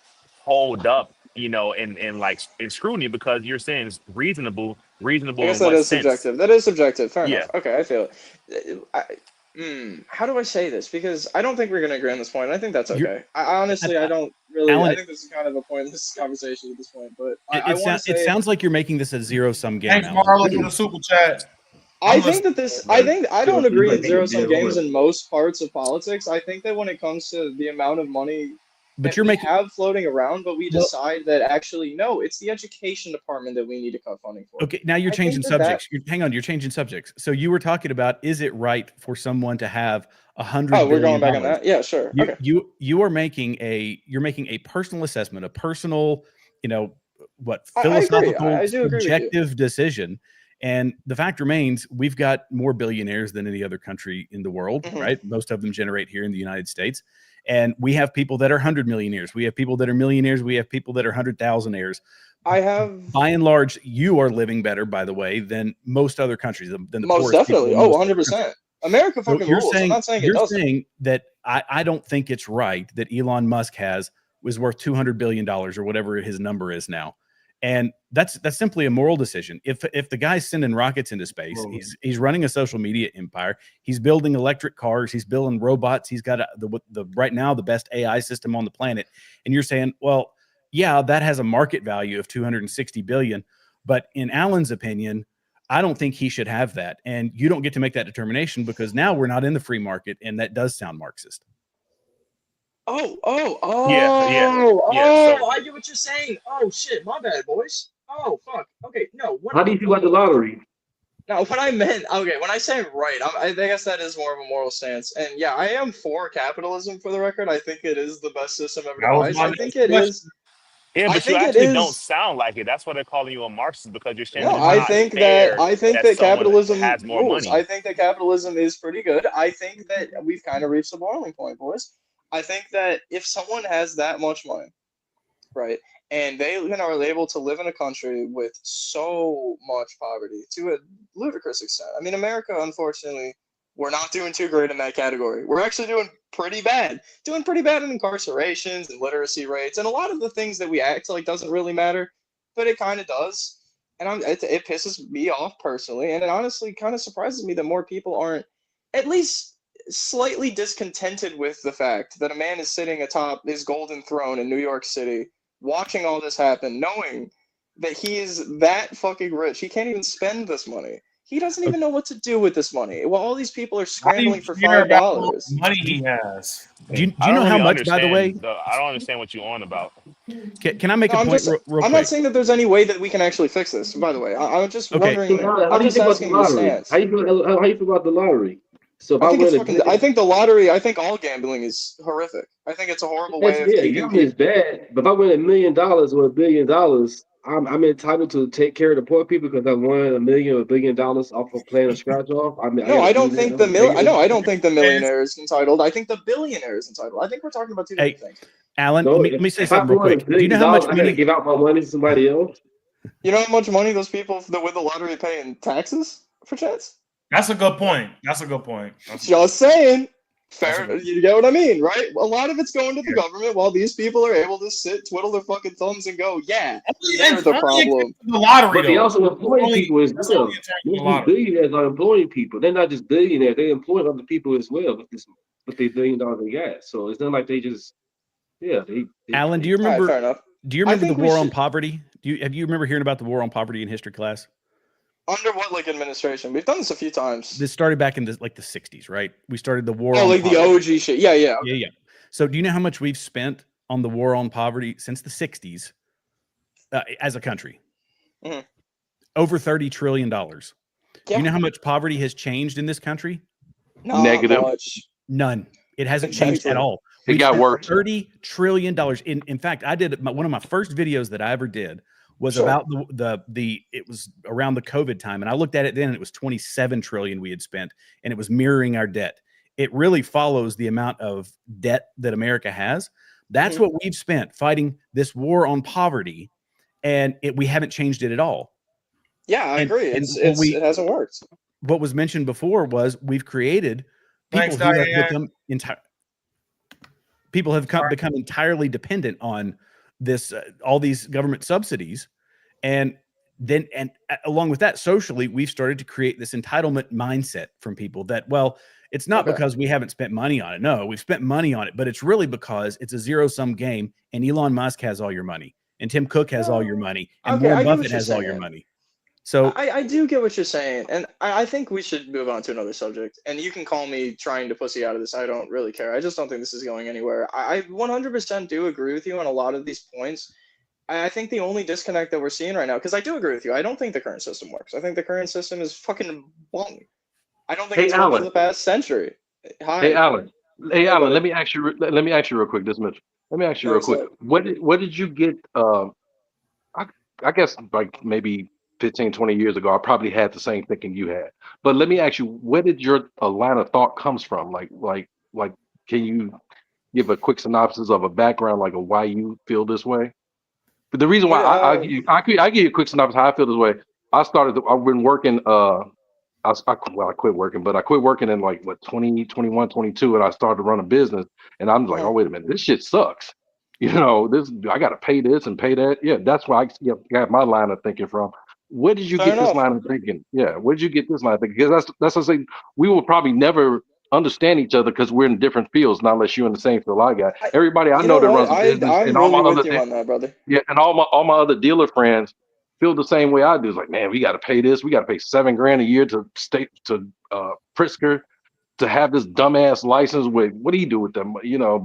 hold up, in like in scrutiny because you're saying it's reasonable. I Reasonable guess in that what is sense? subjective. That is subjective. Fair Yeah. enough. Okay, I feel it. How do I say this? Because I don't think we're gonna agree on this point. I think that's You're okay. I honestly, I don't really. I Alan. think this is kind of a pointless conversation at this point. But I It, want to it say sounds like you're making this a zero sum game, Thanks, Alan. Marlon, for the super chat. I I'm think listening. that I don't agree with zero sum games in most parts of politics. I think that when it comes to the amount of money But that you're we making have floating around, but we Well, decide that actually no, it's the education department that we need to cut funding for. okay. Now you're I think changing that subjects. Hang on, you're changing subjects. So you were talking about, is it right for someone to have oh, $100 we're going billion? back on that. Yeah, sure. Okay. You are making a personal assessment, a personal, I agree. philosophical, I do agree with you. subjective decision. And the fact remains, we've got more billionaires than any other country in the world, Mhm. right? Most of them generate here in the United States. And we have people that are 100 millionaires. We have people that are millionaires. We have people that are 100,000aires. I have By and large, you are living better, by the way, than most other countries, than the most poorest people definitely. in Oh, most other 100%. America so fucking rules. I'm not saying it you're doesn't. saying that I don't think it's right that Elon Musk was worth $200 billion or whatever his number is now. And that's simply a moral decision. If the guy's sending rockets into space, he's running a social media empire, he's building electric cars, he's building robots, he's got the right now the best AI system on the planet. And you're saying, well, yeah, that has a market value of 260 billion, but in Alan's opinion, I don't think he should have that. And you don't get to make that determination because now we're not in the free market. And that does sound Marxist. Oh, So I get what you're saying. Oh, shit. My bad, boys. Oh, fuck. Okay, no. How do you feel about the lottery? No, what I meant, okay, when I say right, I guess that is more of a moral stance. And yeah, I am for capitalism, for the record. I think it is the best system ever That was devised. my I think next it question. is. yeah, I but you think it actually don't is. sound like it. That's why they're calling you a Marxist, because you're saying No, it's I not think fair that someone capitalism has more rules. money. I think that capitalism is pretty good. I think that we've kind of reached the boiling point, boys. I think that if someone has that much money, right, and they are able to live in a country with so much poverty to a ludicrous extent. I mean, America, unfortunately, we're not doing too great in that category. We're actually doing pretty bad. Doing pretty bad in incarcerations and literacy rates and a lot of the things that we act like doesn't really matter, but it kind of does. And it pisses me off personally, and it honestly kind of surprises me that more people aren't at least slightly discontented with the fact that a man is sitting atop his golden throne in New York City, watching all this happen, knowing that he is that fucking rich. He can't even spend this money. He doesn't even know what to do with this money. While all these people are How do you scrambling for care about all $5. the money he has? Do you I know don't how really much, by the way? understand. I don't understand what you're on about. Can I make No, a point real I'm not quick? saying that there's any way that we can actually fix this, by the way. I'm just Okay. wondering. How I'm do you just feel about the asking your lottery? stance. How you feel about the lottery? So if I I think it's win a fucking. I billion, think the lottery. I think all gambling is horrific. I think it's a horrible way of yeah, keeping gambling is people. bad. But if I win $1 million or $1 billion, I'm entitled to take care of the poor people because I won $1 million or $1 billion off of playing a scratch off. I mean, I No, got to I do don't that. think I'm the gonna take I know. it. I don't think the millionaire is entitled. I think the billionaire is entitled. I think we're talking about two different Hey, things. Alan, No, let me say if I something real won $1 quick. Do you know billion, how much I got to money? give out my money to somebody else. You know how much money those people that win the lottery pay in taxes for chance? That's a good point. That's a good point. Just saying. That's a Fair, good- you get what I mean, right? A lot of it's going to the Yeah. government while these people are able to sit, twiddle their fucking thumbs, and go, yeah, they're It's the only problem. the lottery, But they though. also employ people as That's well. only in terms of the Most of these lottery. billionaires are employing people. They're not just billionaires; they employ other people as well with their $1 billion they got. So it's not like they just Alan, do you All right, remember? fair enough. Do you I remember the think we war on should. poverty? Have you remember hearing about the war on poverty in history class? Under what administration? We've done this a few times. This started back in the 60s, right? We started the war Oh, on like the poverty. OG shit. Yeah. Yeah. So do you know how much we've spent on the war on poverty since the 60s as a country? Mhm. Over $30 trillion. Do Yeah. you know how much poverty has changed in this country? Not Negative. much. None. It hasn't changed at Exactly. all. It We've got spent worse. $30 trillion. In fact, I did one of my first videos that I ever did was Sure. about it was around the COVID time. And I looked at it then and it was 27 trillion we had spent and it was mirroring our debt. It really follows the amount of debt that America has. That's what we've spent fighting this war on poverty. And we haven't changed it at all. Yeah, I agree. It hasn't worked. What was mentioned before was we've created people Thanks, who have Diane. become entirely dependent on this all these government subsidies, and along with that, socially, we've started to create this entitlement mindset from people that, well, it's not because we haven't spent money on it. No, we've spent money on it, but it's really because it's a zero-sum game, and Elon Musk has all your money, and Tim Cook has all your money, and Warren Buffett has all your money. So I do get what you're saying, and I think we should move on to another subject. And you can call me trying to pussy out of this. I don't really care. I just don't think this is going anywhere. I 100% do agree with you on a lot of these points. I think the only disconnect that we're seeing right now, because I do agree with you, I don't think the current system works. I think the current system is fucking wrong. I don't think it's worked for the past century. Hey, Alan. Let me ask you real quick. This Mitch. Let me ask you real quick. What did you get? I guess like maybe 15, 20 years ago, I probably had the same thinking you had. But let me ask you, where did your line of thought comes from? Like, can you give a quick synopsis of a background, like of why you feel this way? But the reason why Okay, I give you a quick synopsis how I feel this way. I've been working I quit working, but I quit working in like what 20, 21, 22, and I started to run a business. And I'm like, oh, wait a minute, this shit sucks. This I got to pay this and pay that. Yeah, that's why got my line of thinking from. Where did you fair get this enough. line of thinking? Yeah, where did you get this line of thinking? Because that's what I'm saying. We will probably never understand each other because we're in different fields, not unless you're in the same field I got. I, Everybody I you know know that what? runs a business I'm and all really my with other you on that, brother. yeah, and all my other dealer friends feel the same way I do. It's like, man, we got to pay this. We got to pay $7,000 a year to Pritzker to have this dumbass license. With what do you do with them? But you know,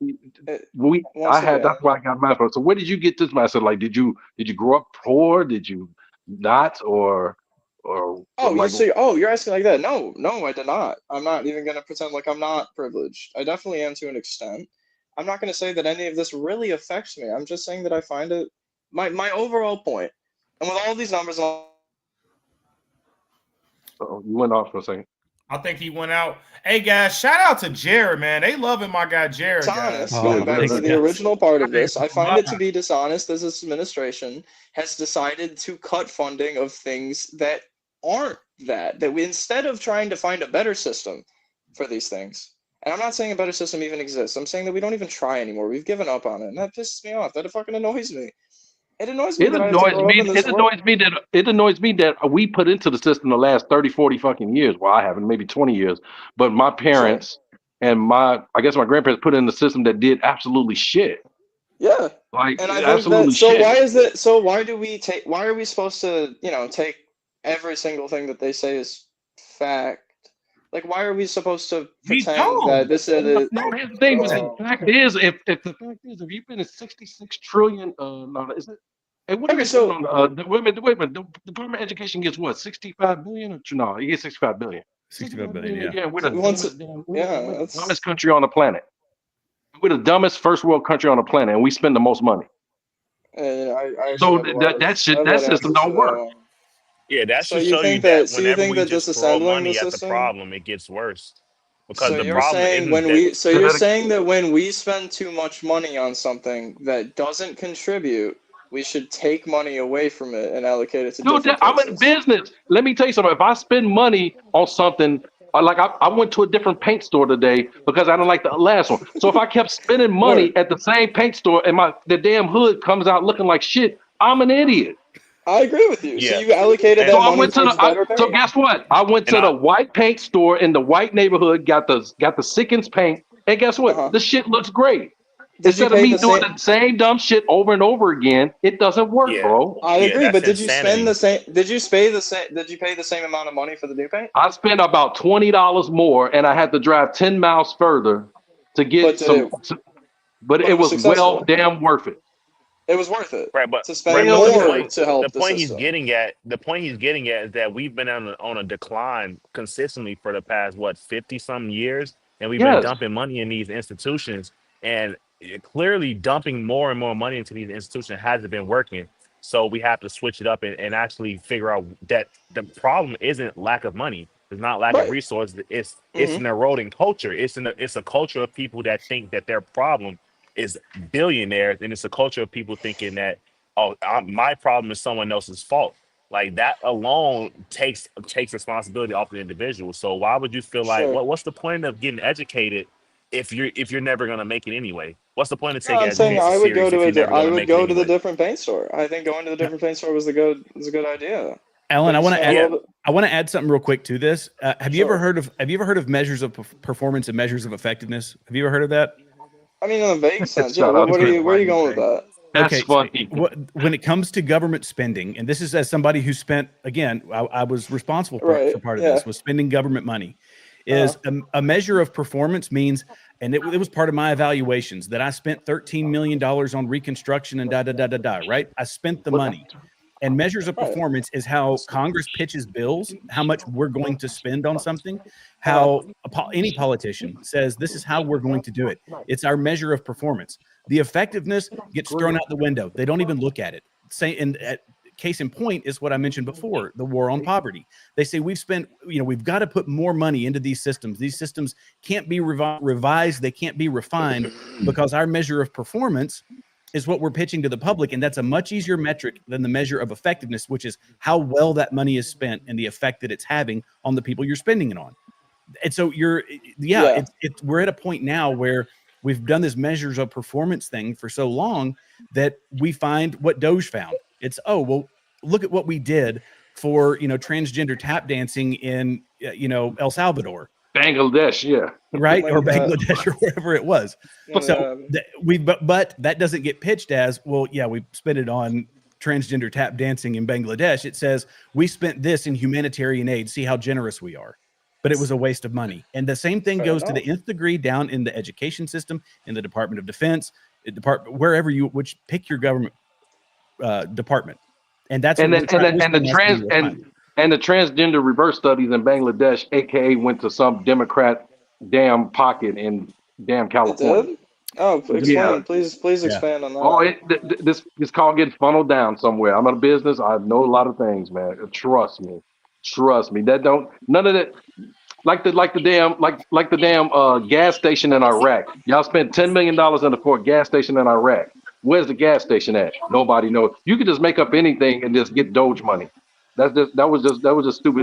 It, I once had again, that's why I got mine from. So where did you get this mindset? Like, did you grow up poor? Did you not, or oh, like? you're asking like that? No, no, I did not. I'm not even gonna pretend like I'm not privileged. I definitely am to an extent. I'm not gonna say that any of this really affects me. I'm just saying that I find it my overall point, and with all these numbers, You went off for a second. I think he went out. Hey guys, shout out to Jared, man. They loving my guy Jared, guys. dishonest, Yeah, going Oh, back Jared, to thanks, the guys. original part of That this, nigga's I find love. it to be dishonest as this administration has decided to cut funding of things that aren't that we instead of trying to find a better system for these things. And I'm not saying a better system even exists. I'm saying that we don't even try anymore. We've given up on it. And that pisses me off. That fucking annoys me. It annoys me It that I have to annoys grow up me. in this It world. annoys me that we put into the system the last 30, 40 fucking years. Well, I haven't, maybe 20 years. But my Sure. parents and I guess my grandparents put in the system that did absolutely shit. Yeah. Like And I think that absolutely shit. why are we supposed to, take every single thing that they say is fact? Like why are we supposed to We pretend that don't. this is it? No, here's the thing. But the Oh. fact is, if you've been in 66 trillion, no, is it? Hey, what are Okay, we spending so on? Wait a minute. The Department of Education gets what? 65 billion? No, it gets 65 billion. 65 65 billion, billion. yeah. Yeah, we're the once dumbest damn. yeah, We're the dumbest that's country on the planet. We're the dumbest first world country on the planet, and we spend the most money. I actually So have a lot of I have a that lot of system answers for don't that work. one. Yeah, that So should you show you think that that so you whenever think we that just throw disassembling the money at the system problem, it gets worse. Because so the you're problem saying isn't that you're saying that when we spend too much money on something that doesn't contribute, we should take money away from it and allocate it to Dude, different I'm in places. business. Let me tell you something. If I spend money on something, like I went to a different paint store today because I didn't like the last one. So if I kept spending Word. money at the same paint store and the damn hood comes out looking like shit, I'm an idiot. I agree with you. So yeah. you allocated And So that I money went to towards better so paint. guess what? I went and to the I white paint store in the white neighborhood, got the Sickens paint, and guess what? Uh-huh. The shit looks great. Did you Instead of pay me the doing same the same dumb shit over and over again, it doesn't work, yeah. bro. I Yeah, agree, that's but did you spend insanity. the same did you pay the same amount of money for the new paint? I spent about $20 more, and I had to drive 10 miles further to But get did it but but it it was was well successful. damn worth it. It was worth it Right, but to right, spend but more to the help the point he's system. getting at, is that we've been on a decline consistently for the past what 50 some years, and we've been Yes. dumping money in these institutions, and clearly dumping more and more money into these institutions hasn't been working. So we have to switch it up and actually figure out that the problem isn't lack of money. It's not lack of Right. resources. It's Hmm. an eroding culture. It's a culture of people that think that their problem is billionaires, and it's a culture of people thinking that my problem is someone else's fault. Like that alone takes responsibility off the individual. So why would you feel like Sure. what's the point of getting educated if you're never gonna make it anyway? What's the point of No, taking I'm saying education serious if you're never I gonna would make it go to the anyway? different paint store. I think going to the Uh, different paint store was a good idea. Alan, But you spent a Yeah, little bit. I want to add something real quick to this. Sure. Have you ever heard of measures of performance and measures of effectiveness? Have you ever heard of that? I mean, in a vague sense, yeah. Shut up, Okay. Where are you funny going with thing. that? That's Okay, so funny. when it comes to government spending, and this is as somebody who spent, again, I was responsible Right. for part of Yeah. this, was spending government money, Uh-huh. is a measure of performance means, and it was part of my evaluations that I spent $13 million on reconstruction and right? I spent the What? money. And measures of performance is how Congress pitches bills, how much we're going to spend on something, how any politician says this is how we're going to do it. It's our measure of performance. The effectiveness gets thrown out the window. They don't even look at it. Case in point is what I mentioned before, the war on poverty. They say we've got to put more money into these systems. These systems can't be revised. They can't be refined because our measure of performance is what we're pitching to the public. And that's a much easier metric than the measure of effectiveness, which is how well that money is spent and the effect that it's having on the people you're spending it on. And so we're at a point now where we've done this measures of performance thing for so long that we find what Doge found. It's, look at what we did for, transgender tap dancing in, El Salvador. Bangladesh, yeah. Right? Or Bangladesh or wherever it was. So but that doesn't get pitched as, we spent it on transgender tap dancing in Bangladesh. It says we spent this in humanitarian aid. See how generous we are. But it was a waste of money. And the same thing goes to the nth degree down in the education system, in the Department of Defense, wherever pick your government department. And that's and the transgender reverse studies in Bangladesh, aka went to some Democrat damn pocket in damn California. Oh, explain, please expand on that. Oh, this call getting funneled down somewhere. I'm in a business. I know a lot of things, man. Trust me. None of that. Like the damn gas station in Iraq. Y'all spent $10 million in the Fort gas station in Iraq. Where's the gas station at? Nobody knows. You could just make up anything and just get Doge money. That was just stupid.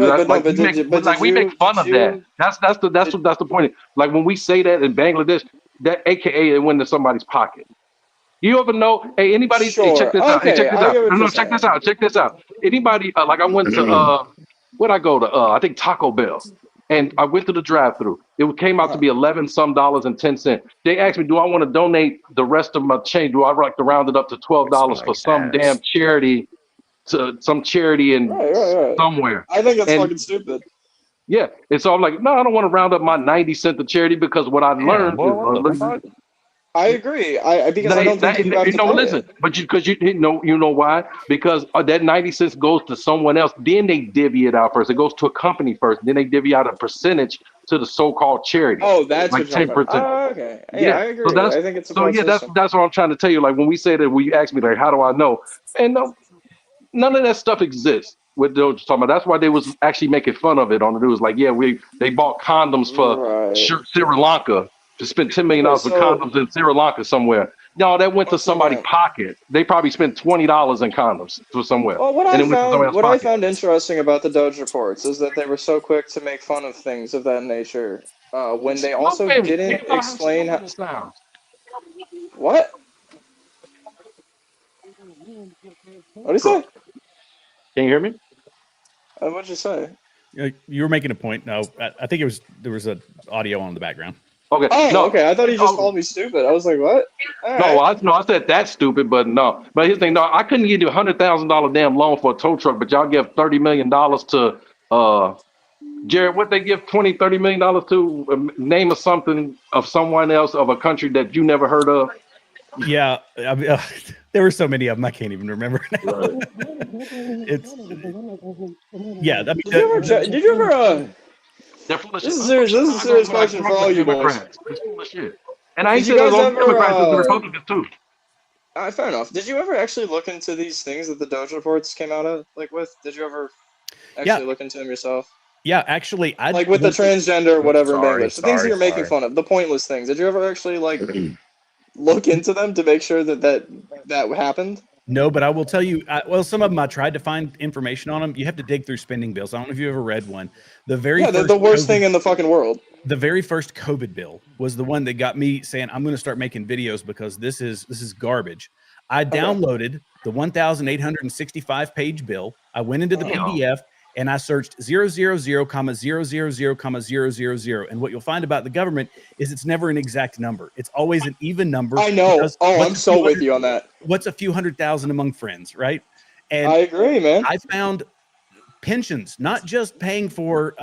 We make fun of that. That's the point. Like when we say that in Bangladesh, that AKA it went to somebody's pocket. You ever know? Hey, anybody? Sure. Hey, check this out. Hey, check this out. No, check this out. Anybody? Like I went to where'd I go to? I think Taco Bell. And I went to the drive-through. It came out to be $11 some and 10 cents. They asked me, do I want to donate the rest of my change? Do I like to round it up to $12 for some damn charity, to some charity in somewhere? I think that's fucking stupid. Yeah. And so I'm like, no, I don't want to round up my 90 cents to charity because what I learned is I agree. I don't think you have to listen, but you know why? Because that 90 cents goes to someone else. Then they divvy it out first. It goes to a company first. Then they divvy out a percentage to the so-called charity. Oh, that's like 10%. Oh, okay. Yeah, I agree. I think it's that's what I'm trying to tell you. Like when we say that, when you ask me like, how do I know? And none of that stuff exists. What they were talking about. That's why they was actually making fun of it on the news. Like, they bought condoms for Sri Lanka. To spend $10 million for condoms in Sri Lanka somewhere. No, that went to somebody's pocket. They probably spent $20 in condoms for somewhere. Well, what I found interesting about the Doge reports is that they were so quick to make fun of things of that nature when they also didn't explain how. What? What did you say? Can you hear me? What'd you say? You were making a point. No, I think there was an audio on in the background. Okay. Okay. I thought he just called me stupid. I was like, what? I said that's stupid, but no. But his thing, I couldn't give you $100,000 damn loan for a tow truck, but y'all give $30 million to Jared. What they give $20-30 million to? Name of something of someone else of a country that you never heard of. Yeah, there were so many of them I can't even remember now. Did you ever? They're full of shit. This is a serious question for all you boys. It's full of shit. And I ain't saying those Democrats and the Republicans too. Fair enough. Did you ever actually look into these things that the Doge reports came out of? Did you ever actually look into them yourself? Yeah, actually, I with the transgender whatever in Bangladesh, the things that you're making fun of, the pointless things. Did you ever actually look into them to make sure that happened? No, but I will tell you, some of them I tried to find information on them. You have to dig through spending bills. I don't know if you ever read one. The worst thing in the fucking world. The very first COVID bill was the one that got me saying, I'm going to start making videos because this is garbage. I downloaded the 1,865 page bill. I went into the PDF and I searched 000,000,000. And what you'll find about the government is it's never an exact number. It's always an even number. I know. I'm so with you on that. What's a few 100,000 among friends, right? And I agree, man. I found pensions, not just paying for,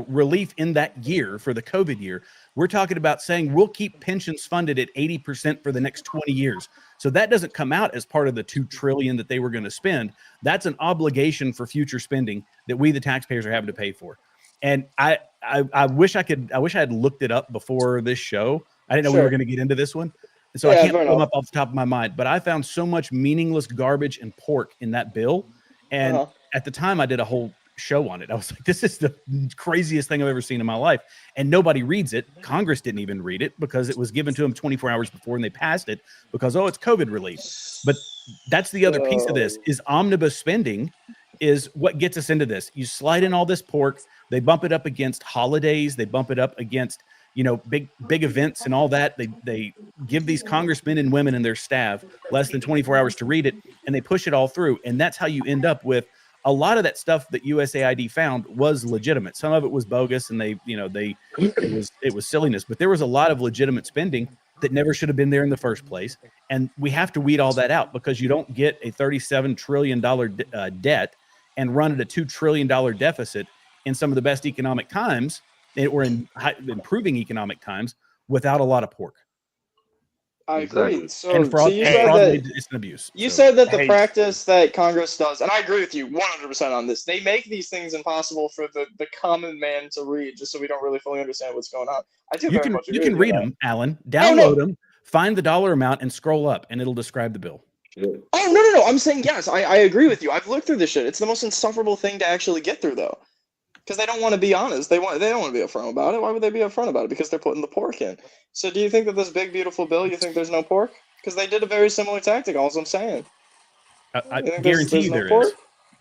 relief in that year for the COVID year, We're talking about saying we'll keep pensions funded at 80% for the next 20 years. So that doesn't come out as part of the $2 trillion that they were going to spend. That's an obligation for future spending that we, the taxpayers, are having to pay for. And I wish I had looked it up before this show. I didn't know we were going to get into this one. And so I can't pull them up off the top of my mind, but I found so much meaningless garbage and pork in that bill. And at the time I did a whole show on it. I was like, this is the craziest thing I've ever seen in my life. And nobody reads it. Congress didn't even read it because it was given to them 24 hours before and they passed it because, it's COVID relief. But that's the other piece of this is omnibus spending is what gets us into this. You slide in all this pork. They bump it up against holidays. They bump it up against, big events and all that. They give these congressmen and women and their staff less than 24 hours to read it, and they push it all through. And that's how you end up with a lot of that stuff that USAID found was legitimate. Some of it was bogus, and it was silliness. But there was a lot of legitimate spending that never should have been there in the first place. And we have to weed all that out because you don't get a $37 trillion debt and run at a $2 trillion deficit in some of the best economic times or in improving economic times without a lot of pork. I agree. So, and fraud, you and said fraud that it's an abuse. You said that the practice that Congress does, and I agree with you 100% on this. They make these things impossible for the common man to read, just so we don't really fully understand what's going on. I do very much agree. You can read them, Alan. Download them, find the dollar amount, and scroll up, and it'll describe the bill. Oh no! I'm saying yes. I agree with you. I've looked through this shit. It's the most insufferable thing to actually get through, though. Because they don't want to be honest. They don't want to be upfront about it. Why would they be upfront about it? Because they're putting the pork in. So do you think that this big, beautiful bill, you think there's no pork? Because they did a very similar tactic, all I'm saying. I guarantee you there is.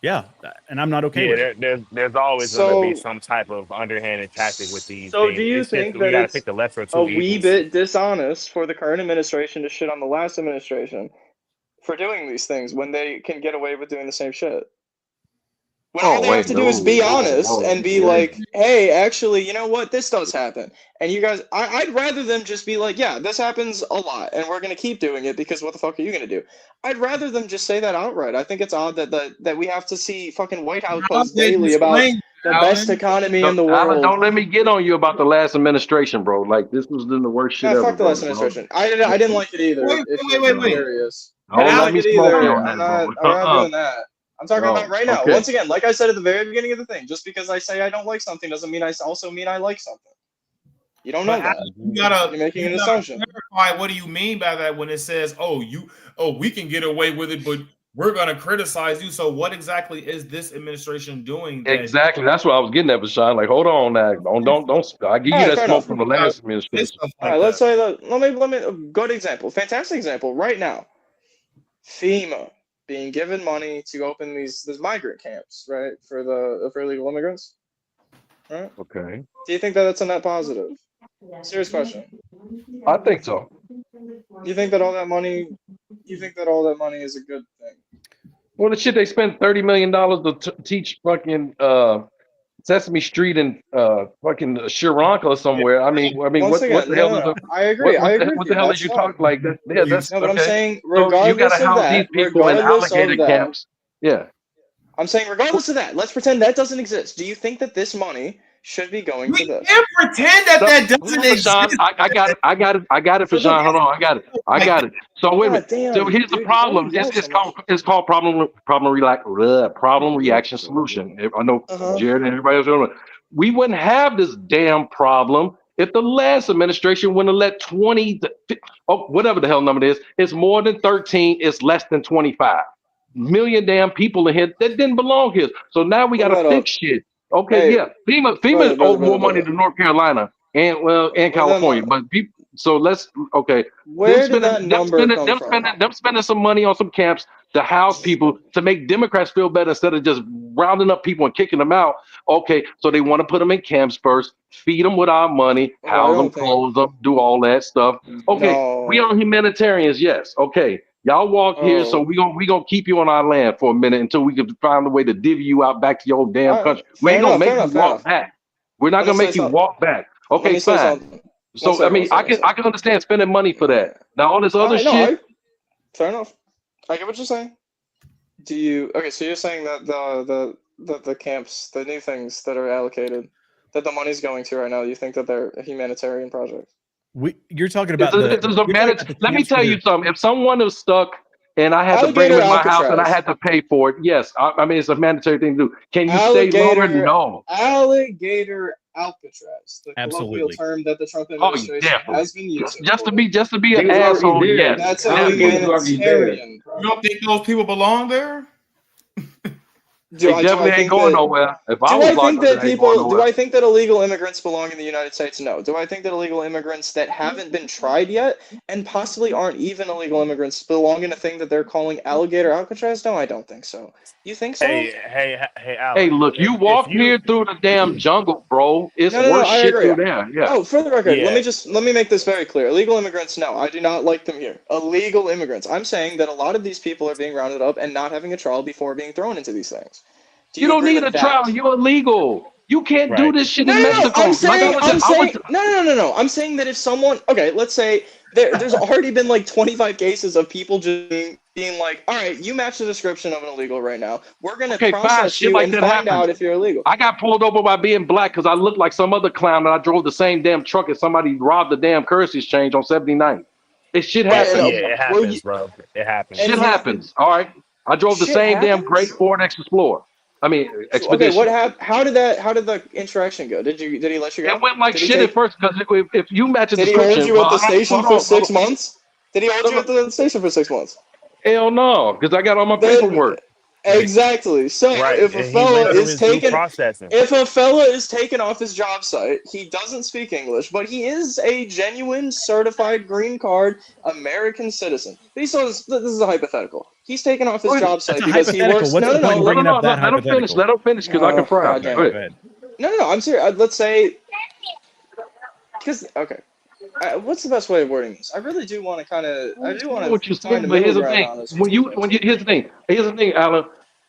Yeah, and I'm not okay with it. There's always going to be some type of underhanded tactic with these So things. do you think that it's pick the lesser of two a wee evils. bit dishonest for the current administration to shit on the last administration for doing these things when they can get away with doing the same shit? When all they have to do is be honest and be like, hey, actually, you know what? This does happen. And you guys, I'd rather them just be like, yeah, this happens a lot, and we're going to keep doing it because what the fuck are you going to do? I'd rather them just say that outright. I think it's odd that we have to see fucking White House posts daily about the best economy in the world. Alan, don't let me get on you about the last administration, bro. Like, this was the worst shit ever. Fuck the last administration. I didn't like it either. Wait. Don't let me smoke you on I'm that, not bro. doing that. I'm talking about right now. Okay. Once again, like I said at the very beginning of the thing, just because I say I don't like something doesn't mean I also mean I like something. You don't know that. You're making an assumption. Clarify, what do you mean by that when it says, we can get away with it, but we're going to criticize you. So what exactly is this administration doing? Exactly. That's what I was getting at, Bashan. Like, hold on now. Don't. I give you that smoke from the last administration. All right, let's say that. Let me good example. Fantastic example. Right now, FEMA being given money to open these migrant camps, right, for illegal immigrants. Right? Okay. Do you think that that's a net positive? Serious question. I think so. You think that all that money is a good thing? Well, the shit they spent $30 million to teach fucking Sesame Street and fucking Sri Lanka or somewhere. I mean, what the hell? I agree. What the hell is you talking like that? Yeah, that's no, but okay. I'm saying regardless you gotta house these people in alligator camps. Yeah. I'm saying regardless of that, let's pretend that doesn't exist. Do you think that this money should be going to this? We can't pretend that doesn't exist. I got it for Sean. Hold on, I got it. So wait a minute. So here's the problem. It's called problem reaction solution. I know Jared and everybody else don't know. We wouldn't have this damn problem if the last administration wouldn't have let 20 whatever the hell number it is. It's more than 13. It's less than 25 million damn people in here that didn't belong here. So now we got to fix shit. Okay, yeah. FEMA owed more money to North Carolina and California, but people. So let's Where did that number come from? Them spending some money on some camps to house people to make Democrats feel better instead of just rounding up people and kicking them out. Okay, so they want to put them in camps first, feed them with our money, house them, clothe them, do all that stuff. Okay, we are humanitarians, yes. Okay. Y'all walk here, so we gonna keep you on our land for a minute until we can find a way to divvy you out back to your damn country. We ain't gonna make you walk back. We're not gonna make you walk back. Okay, fine. So I mean, I can understand spending money for that. Now all this other shit. Fair enough. I get what you're saying. So you're saying that the camps, the new things that are allocated that the money's going to right now? You think that they're a humanitarian project? You're talking about Let me tell you something. If someone was stuck and I had to bring Alligator them in my house and I Alcatraz. had to pay for it, yes. I mean, it's a mandatory thing to do. Can you stay longer? Alligator, No. alligator Alcatraz, the colloquial Absolutely. term that the Trump Oh, administration definitely. has been using. Just to for be He an was already asshole, there. yes. That's a Alligator's already there. humanitarian You project. don't think those people belong there? They definitely ain't going nowhere. If I Do was I locked think up, that they ain't going people? Do nowhere. I think that illegal immigrants belong in the United States? No. Do I think that illegal immigrants that haven't been tried yet and possibly aren't even illegal immigrants belong in a thing that they're calling alligator Alcatraz? No, I don't think so. You think so? Hey, Hey, Alan. look, you If walk you, here through the damn jungle, bro. It's No, worse I shit agree. through there. Yeah. Oh, for the record, yeah, let me make this very clear. Illegal immigrants, no, I do not like them here. Illegal immigrants. I'm saying that a lot of these people are being rounded up and not having a trial before being thrown into these things. Do You you don't agree need with a that? trial. You're illegal. You can't do right. this shit No, in Mexico. I'm saying, I was no. I'm saying that if someone, okay, let's say there's already been like 25 cases of people just being like, all right, you match the description of an illegal right now. We're gonna okay, fine. process Shit you like and that find happens. out if you're illegal. I got pulled over by being black because I looked like some other clown and I drove the same damn truck as somebody robbed the damn currency exchange on 79. It shit Right, happens. Yeah, it were you, happens, bro. It happens. and Shit you, happens. All right. I drove the shit same damn great happens? Ford Explorer. I mean, So, okay, Expedition. how did the interaction go? Did he let you It go? went like Did he shit at take, first because if you match a did he hold description, you well, at the station for 6 months? Did he hold you at No, the station for 6 months? hell no, because I got all my Then paperwork. exactly. So Right. if a And he fella went through is his due taken, processing. if a fella is taken off his job site, he doesn't speak English, but he is a genuine certified green card American citizen. But this is a hypothetical. He's taken off his job That's site a because he hypothetical. works. What's the point in No, bringing up that let him finish. hypothetical? Let him finish because I can fry him. God damn Go it. Go ahead. ahead. No. I'm serious. Let's say because okay. What's the best way of wording this? I really do want to I do I want know to what you're find saying, a but middle here's the ground thing. on this. Here's the thing, Alan.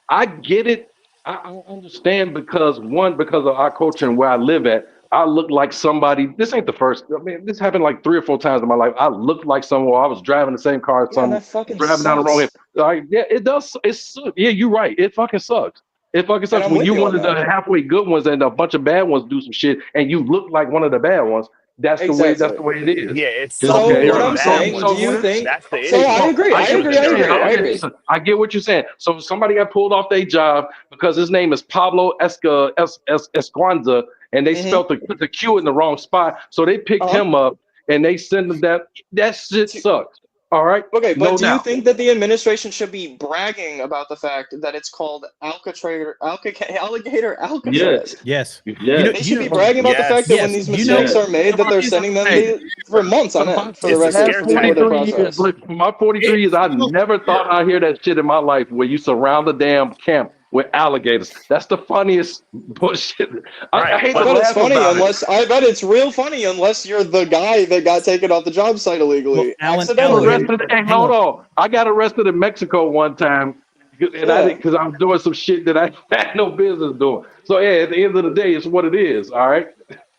I get it. I understand because of our culture and where I live at, I look like somebody. This ain't the first. I mean, this happened like 3 or 4 times in my life. I looked like someone. I was driving the same car as Yeah, and someone, that fucking driving down the wrong end. sucks. Like, yeah, it does. It sucks. Yeah, you're right. It fucking sucks. It fucking And sucks I'm when with you you on one of the that. halfway good ones and a bunch of bad ones do some shit, and you look like one of the bad ones. That's the way. That's Exactly. the way it is. Yeah, it's So some Okay. what very I'm bad saying, do ones. you think? That's the So issue. I I get what agree. you're saying. I agree. I get what you're saying. So somebody got pulled off their job because his name is Pablo Esquanza, and they Mm-hmm. spelled the Q in the wrong spot. So they picked Uh-huh. him up and they sent him that shit sucks. All right, Okay, but no do you doubt. think that the administration should be bragging about the fact that it's called alligator Alcatraz? Yes. Yes. They You should be know. bragging about the fact that when Yes. these You know. mistakes Yes. are made, that they're sending them Hey, for months on for end, for the It's a record, scare before they're tactic. 43 years, processed. look, for my 43 years, I never thought I'd hear that shit in my life where you surround the damn camp with alligators. That's the funniest bullshit. I Right. hate I to But bet it's laugh funny about it. I bet it's real funny unless you're the guy that got taken off the job site Well, illegally, Alan. Got accidentally. arrested. Hey, Hang hold on. on. I got arrested in Mexico one time, and I Yeah. did because I was doing some shit that I had no business doing. So yeah, at the end of the day, it's what it is. All right.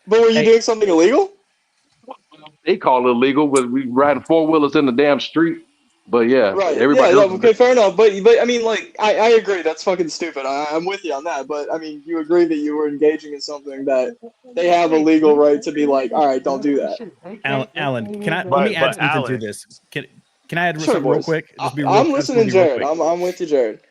But were you Hey. doing something illegal? They call it illegal, but we riding 4 wheelers in the damn street. But yeah, Right. Yeah. everybody Yeah. else. Okay. Fair enough. But I mean, like, I agree. That's fucking stupid. I'm with you on that. But I mean, you agree that you were engaging in something that they have a legal right to be like, all right, don't do that. Alan, can I let me add but something to Alan, this? Can I add Sure, something real boys. quick? Just be real. I'm I just want listening, to be real Jared. quick. I'm with you, Jared.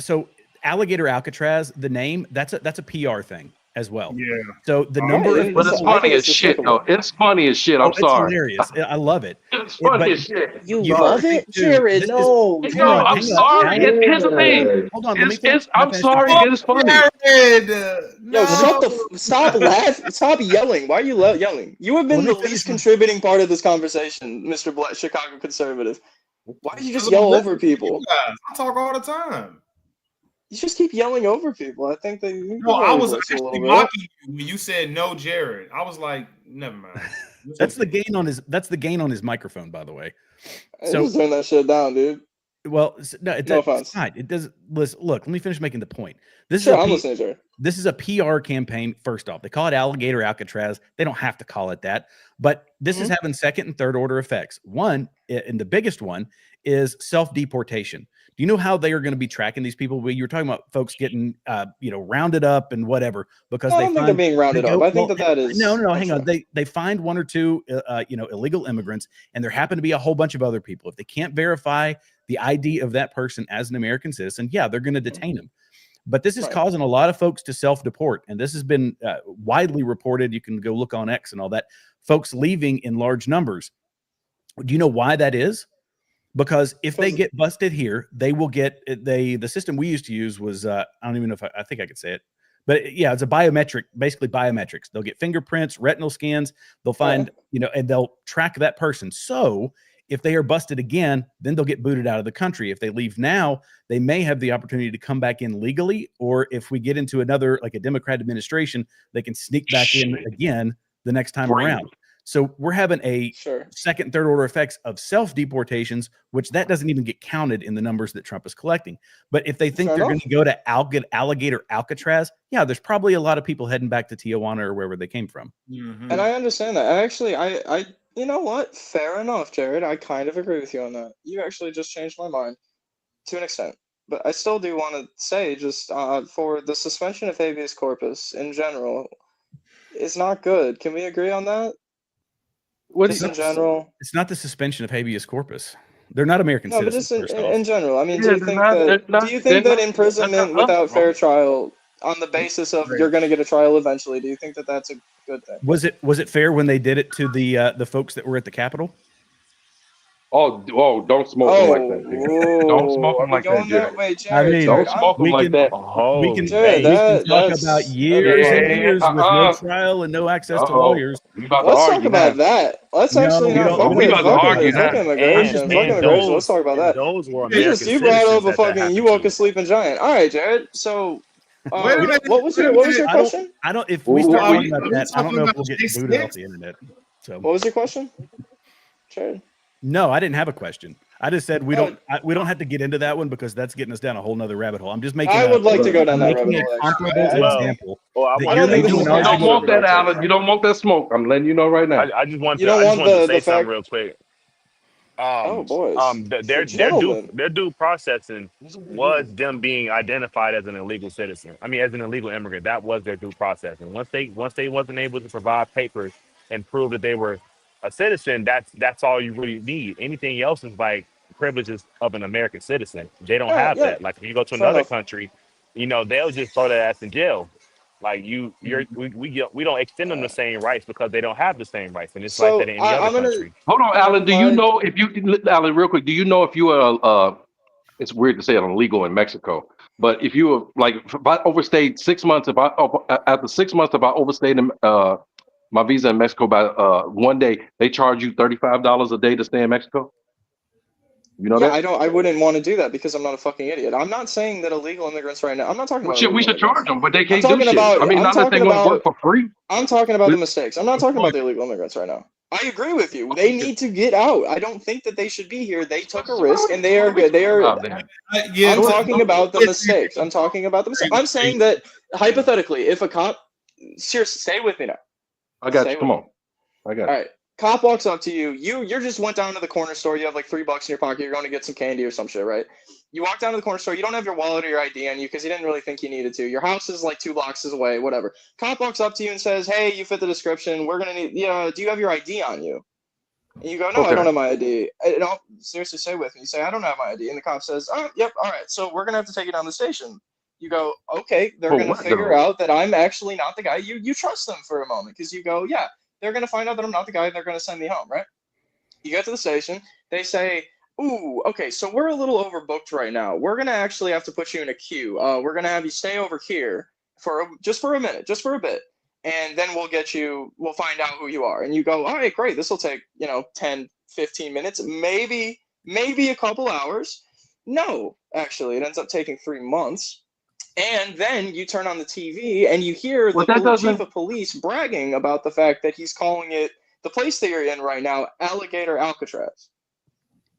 So Alligator Alcatraz, the name, that's a PR thing as well. Yeah. So the All number right, of But it's I think funny as it's shit, despicable. though. It's funny as shit. I'm it's sorry. hilarious. I love it. It's funny as shit. You You love think it, too, Jared? this is No, Hey, hang no, Jared, on, I'm you hang on, love sorry. Alan. it. Here's the thing. Yes. Hold on, let me finish. Can I I'm finish the sorry. point? It's funny. Jared, Yo, no. stop laughing, stop yelling. Why are you yelling? You have been Let me the finish least my contributing part of this conversation, Mr. Black, Chicago conservative. Why do you just Because I'm yell over listening to you people? guys. I talk all the time. You just keep yelling over people. I think that you No, can I lower your was voice a actually little bit. mocking you when you said no, Jared. I was like, never mind. That's the gain on his microphone, by the way. So just turn that shit down, dude. Well, no, No it's offense. fine. It does. Listen, look, let me finish making the point. This Sure, is I'm listening, Jared. This is a PR campaign. First off, they call it Alligator Alcatraz. They don't have to call it that, but this is having second and third order effects. One, and the biggest one, is self-deportation. Do you know how they are going to be tracking these people? You were talking about folks getting, rounded up and whatever because I don't think they're being rounded up. I think that is no. Hang on. They find one or two, illegal immigrants, and there happen to be a whole bunch of other people. If they can't verify the ID of that person as an American citizen, yeah, they're going to detain them. But this is causing a lot of folks to self-deport, and this has been widely reported. You can go look on X and all that. Folks leaving in large numbers. Do you know why that is? Because if they get busted here, they will get the system we used to use was I don't even know if I think I could say it, but yeah, it's a basically biometrics. They'll get fingerprints, retinal scans. They'll find and they'll track that person. So if they are busted again, then they'll get booted out of the country. If they leave now, they may have the opportunity to come back in legally, or if we get into another like a Democrat administration, they can sneak back in again the next time around. So we're having a second, third order effects of self-deportations, which that doesn't even get counted in the numbers that Trump is collecting. But if they think they're going to go to Alligator Alcatraz, yeah, there's probably a lot of people heading back to Tijuana or wherever they came from. Mm-hmm. And I understand that. Actually, I you know what? Fair enough, Jared. I kind of agree with you on that. You actually just changed my mind to an extent. But I still do want to say just for the suspension of habeas corpus in general is not good. Can we agree on that? What is in general? It's not the suspension of habeas corpus. They're not American citizens. But just in general. I mean, do you think that imprisonment without fair trial on the basis of you're going to get a trial eventually, do you think that that's a good thing? Was it fair when they did it to the folks that were at the Capitol? Oh, don't smoke them like that. Dude. Don't smoke them like that, Jared. Don't smoke them like that. We can talk about years and years with no trial and no access to lawyers. Let's talk about that. Let's actually not we about to argue now. Immigration. Let's talk about that. Those were you brought up a fucking you woke a sleeping giant. All right, Jared. So what was your question? I don't. If we start talking about that, I don't know if we'll get booted off the internet. So what was your question, Jared? No, I didn't have a question. I just said we don't have to get into that one because that's getting us down a whole nother rabbit hole. I'm just making. I would like to go down that rabbit hole. Example. I don't think you don't want that, Alan. You don't want that smoke. I'm letting you know right now. I just want to say something real quick. Boys. Their due processing was them being identified as an illegal citizen. I mean, as an illegal immigrant. That was their due processing. Once they wasn't able to provide papers and prove that they were a citizen, that's all you really need. Anything else is like privileges of an American citizen. They don't have that. Like if you go to another country, they'll just throw their ass in jail. Like we don't extend them the same rights because they don't have the same rights, and it's like that in any other country. Hold on, Alan. Do you know Alan, real quick? Do you know if you are it's weird to say it illegal in Mexico, but if you were if I overstayed 6 months, after 6 months, if I overstayed my visa in Mexico by 1 day, they charge you $35 a day to stay in Mexico. You know that? I wouldn't want to do that because I'm not a fucking idiot. I'm not saying that illegal immigrants right now. I'm not talking about. We should charge them, but they can't do shit. I mean, not that they're going to work for free. I'm talking about the mistakes. I'm not talking about the illegal immigrants right now. I agree with you. They need to get out. I don't think that they should be here. They took a risk, and they are good. They are. I'm talking about the mistakes. I'm saying that hypothetically, if a cop, seriously, stay with me now. I got you. Come on. I got you. All right. Cop walks up to you. You just went down to the corner store. You have like $3 in your pocket. You're going to get some candy or some shit, right? You walk down to the corner store. You don't have your wallet or your ID on you because you didn't really think you needed to. Your house is like 2 blocks away, whatever. Cop walks up to you and says, "Hey, you fit the description. We're going to need, do you have your ID on you?" And you go, "No, I don't have my ID." No, seriously, stay with me. You say, "I don't have my ID." And the cop says, "Oh, yep. All right. So we're going to have to take you down the station." You go, "Okay, they're going to figure out that I'm actually not the guy." You trust them for a moment because you go, "Yeah, they're going to find out that I'm not the guy. They're going to send me home," right? You get to the station. They say, "Ooh, okay, so we're a little overbooked right now. We're going to actually have to put you in a queue. We're going to have you stay over here just for a minute, just for a bit. And then we'll find out who you are." And you go, "All right, great. This will take, 10, 15 minutes, maybe a couple hours." No, actually, it ends up taking 3 months. And then you turn on the TV and you hear the chief of police bragging about the fact that he's calling it, the place that you're in right now, Alligator Alcatraz.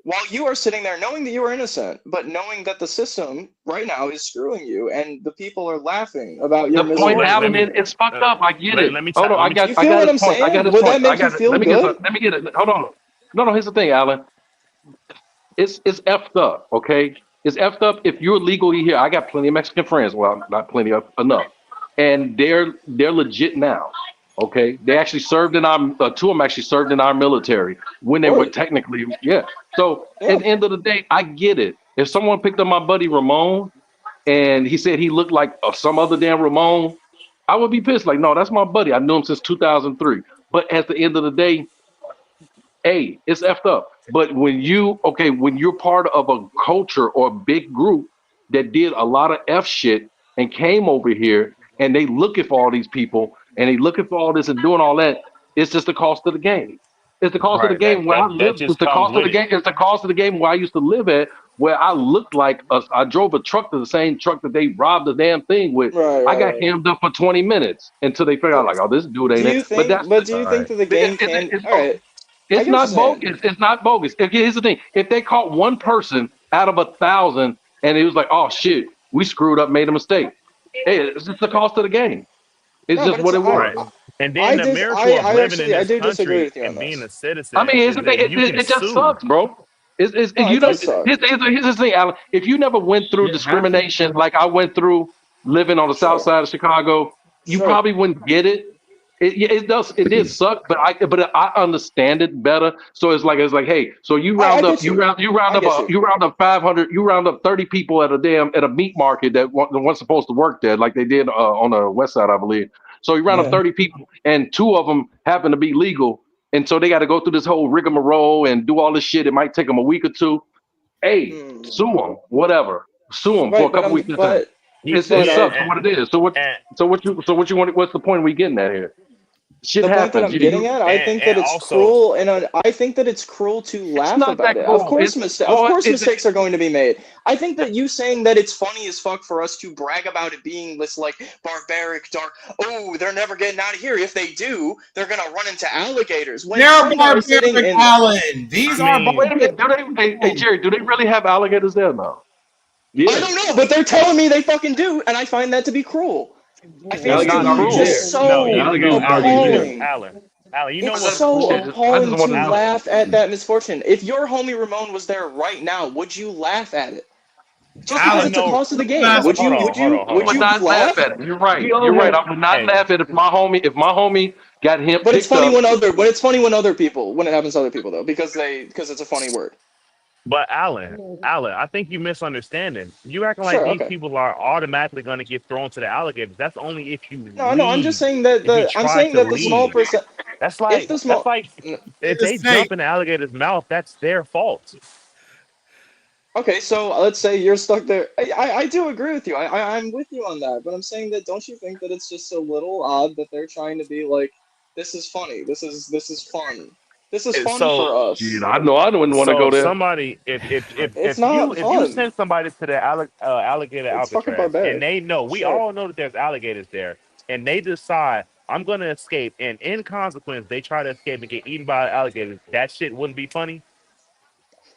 While you are sitting there knowing that you are innocent, but knowing that the system right now is screwing you and the people are laughing about your misery. The point, Alan, it's fucked up. I get it. Hold on, I got his point. Would that make you feel good? Let me get it. Hold on. No, here's the thing, Alan. it's effed up. Okay, it's effed up if you're legally here. I got plenty of Mexican friends. Well, not plenty of enough, and they're legit now. Okay, they actually served in our two of them actually served in our military when they were Word. technically So Yeah. at the end of the day, I get it. If someone picked up my buddy Ramon and he said he looked like some other damn Ramon, I would be pissed. Like, no, that's my buddy. I knew him since 2003. But at the end of the day, hey, it's effed up. But when you're part of a culture or a big group that did a lot of F shit and came over here and they looking for all these people and they looking for all this and doing all that, it's just the cost of the game. It's the cost of the Right. game where I That live. It's just the comes cost of the with it. game. It's the cost of the game where I used to live at, where I looked like I drove a truck to the same truck that they robbed the damn thing with. Right. I Right. got Right. hammed up for 20 minutes until they figured out, like, oh, this dude ain't it. But that's Do you think that the game can? All right. I it's get what you're not saying. bogus. It's not bogus. Here's the thing: if they caught one person out of 1,000, and it was like, "Oh shit, we screwed up, made a mistake," hey, it's just the cost of the game. It's No, but just it's what it Right. was. And then the miracle of I living in actually I this do disagree country with you on and being this. a citizen I mean, is that you can it just sue. sucks, bro. No, it You know, does suck. here's the thing, Alan. If you never went through Shit happens. discrimination like I went through living on the south Sure. side of Chicago, you Sure. probably wouldn't get it. It did suck, but I understand it better. So it's like hey, so I get you. I get you. you round up 500, you round up 30 people at a meat market that weren't supposed to work there, like they did on the west side, I believe. So you round up Yeah. 30 people, and two of them happen to be legal, and so they got to go through this whole rigmarole and do all this shit. It might take them a week or two. Hey, Hmm. sue them, whatever, sue them for a Right, couple weeks at a time. It but sucks Yeah. for what it is. And, So what you want? What's the point we getting at here? Shit the point that happens. I'm getting at, I think that and it's also, cruel, and I think that it's cruel to It's laugh not about that it. cruel. Of course, mistakes are going to be made. I think that you saying that it's funny as fuck for us to brag about it being this like barbaric, dark. Oh, they're never getting out of here. If they do, they're gonna run into alligators. When They're some guy sitting barbaric, in, Alan. These I are mean, Wait a minute. Hey barbaric. Jerry, do they really have alligators there now? I don't know, but they're telling me they fucking do, and I find that to be cruel. I It's find it to not Alligators be already cruel. there. just no, The so alligators already there. appalling. Alan, you know It's I what's just, so cruel? I just appalling want to to know. laugh at that misfortune. If your homie Ramon was there right now, would you laugh at it? Just because I Alan, it's a know. cost of the let me game. ask Would you you? this. Would you? Hold I Would on. would you not laugh laugh? at it. You're right. We all You're right. have. I would not Hey, laugh at if my homie got him But it's picked funny up. when other people when it happens to other people though because it's a funny word. but Alan, I think you misunderstanding. You acting like Sure. these Okay. people are automatically going to get thrown to the alligators. That's only if you No. No. I'm just leave. saying that If you I'm try saying to that the small leave, percent. that's If like the that's small. like n- if Just they say, jump in the alligator's mouth, that's their fault. Okay. So let's say you're stuck there. I do agree with you. I'm with you on that. But I'm saying that don't you think that it's just a little odd that they're trying to be like this is funny. This is fun. This is And fun for So Shit, us. I know I wouldn't want to So go if there. somebody, It's not if you fun. send somebody to the alligator It's fucking Alcatraz, and barbaric. they know, we Sure. all know that there's alligators there, and they decide I'm gonna escape, and in consequence they try to escape and get eaten by alligators, that shit wouldn't be funny,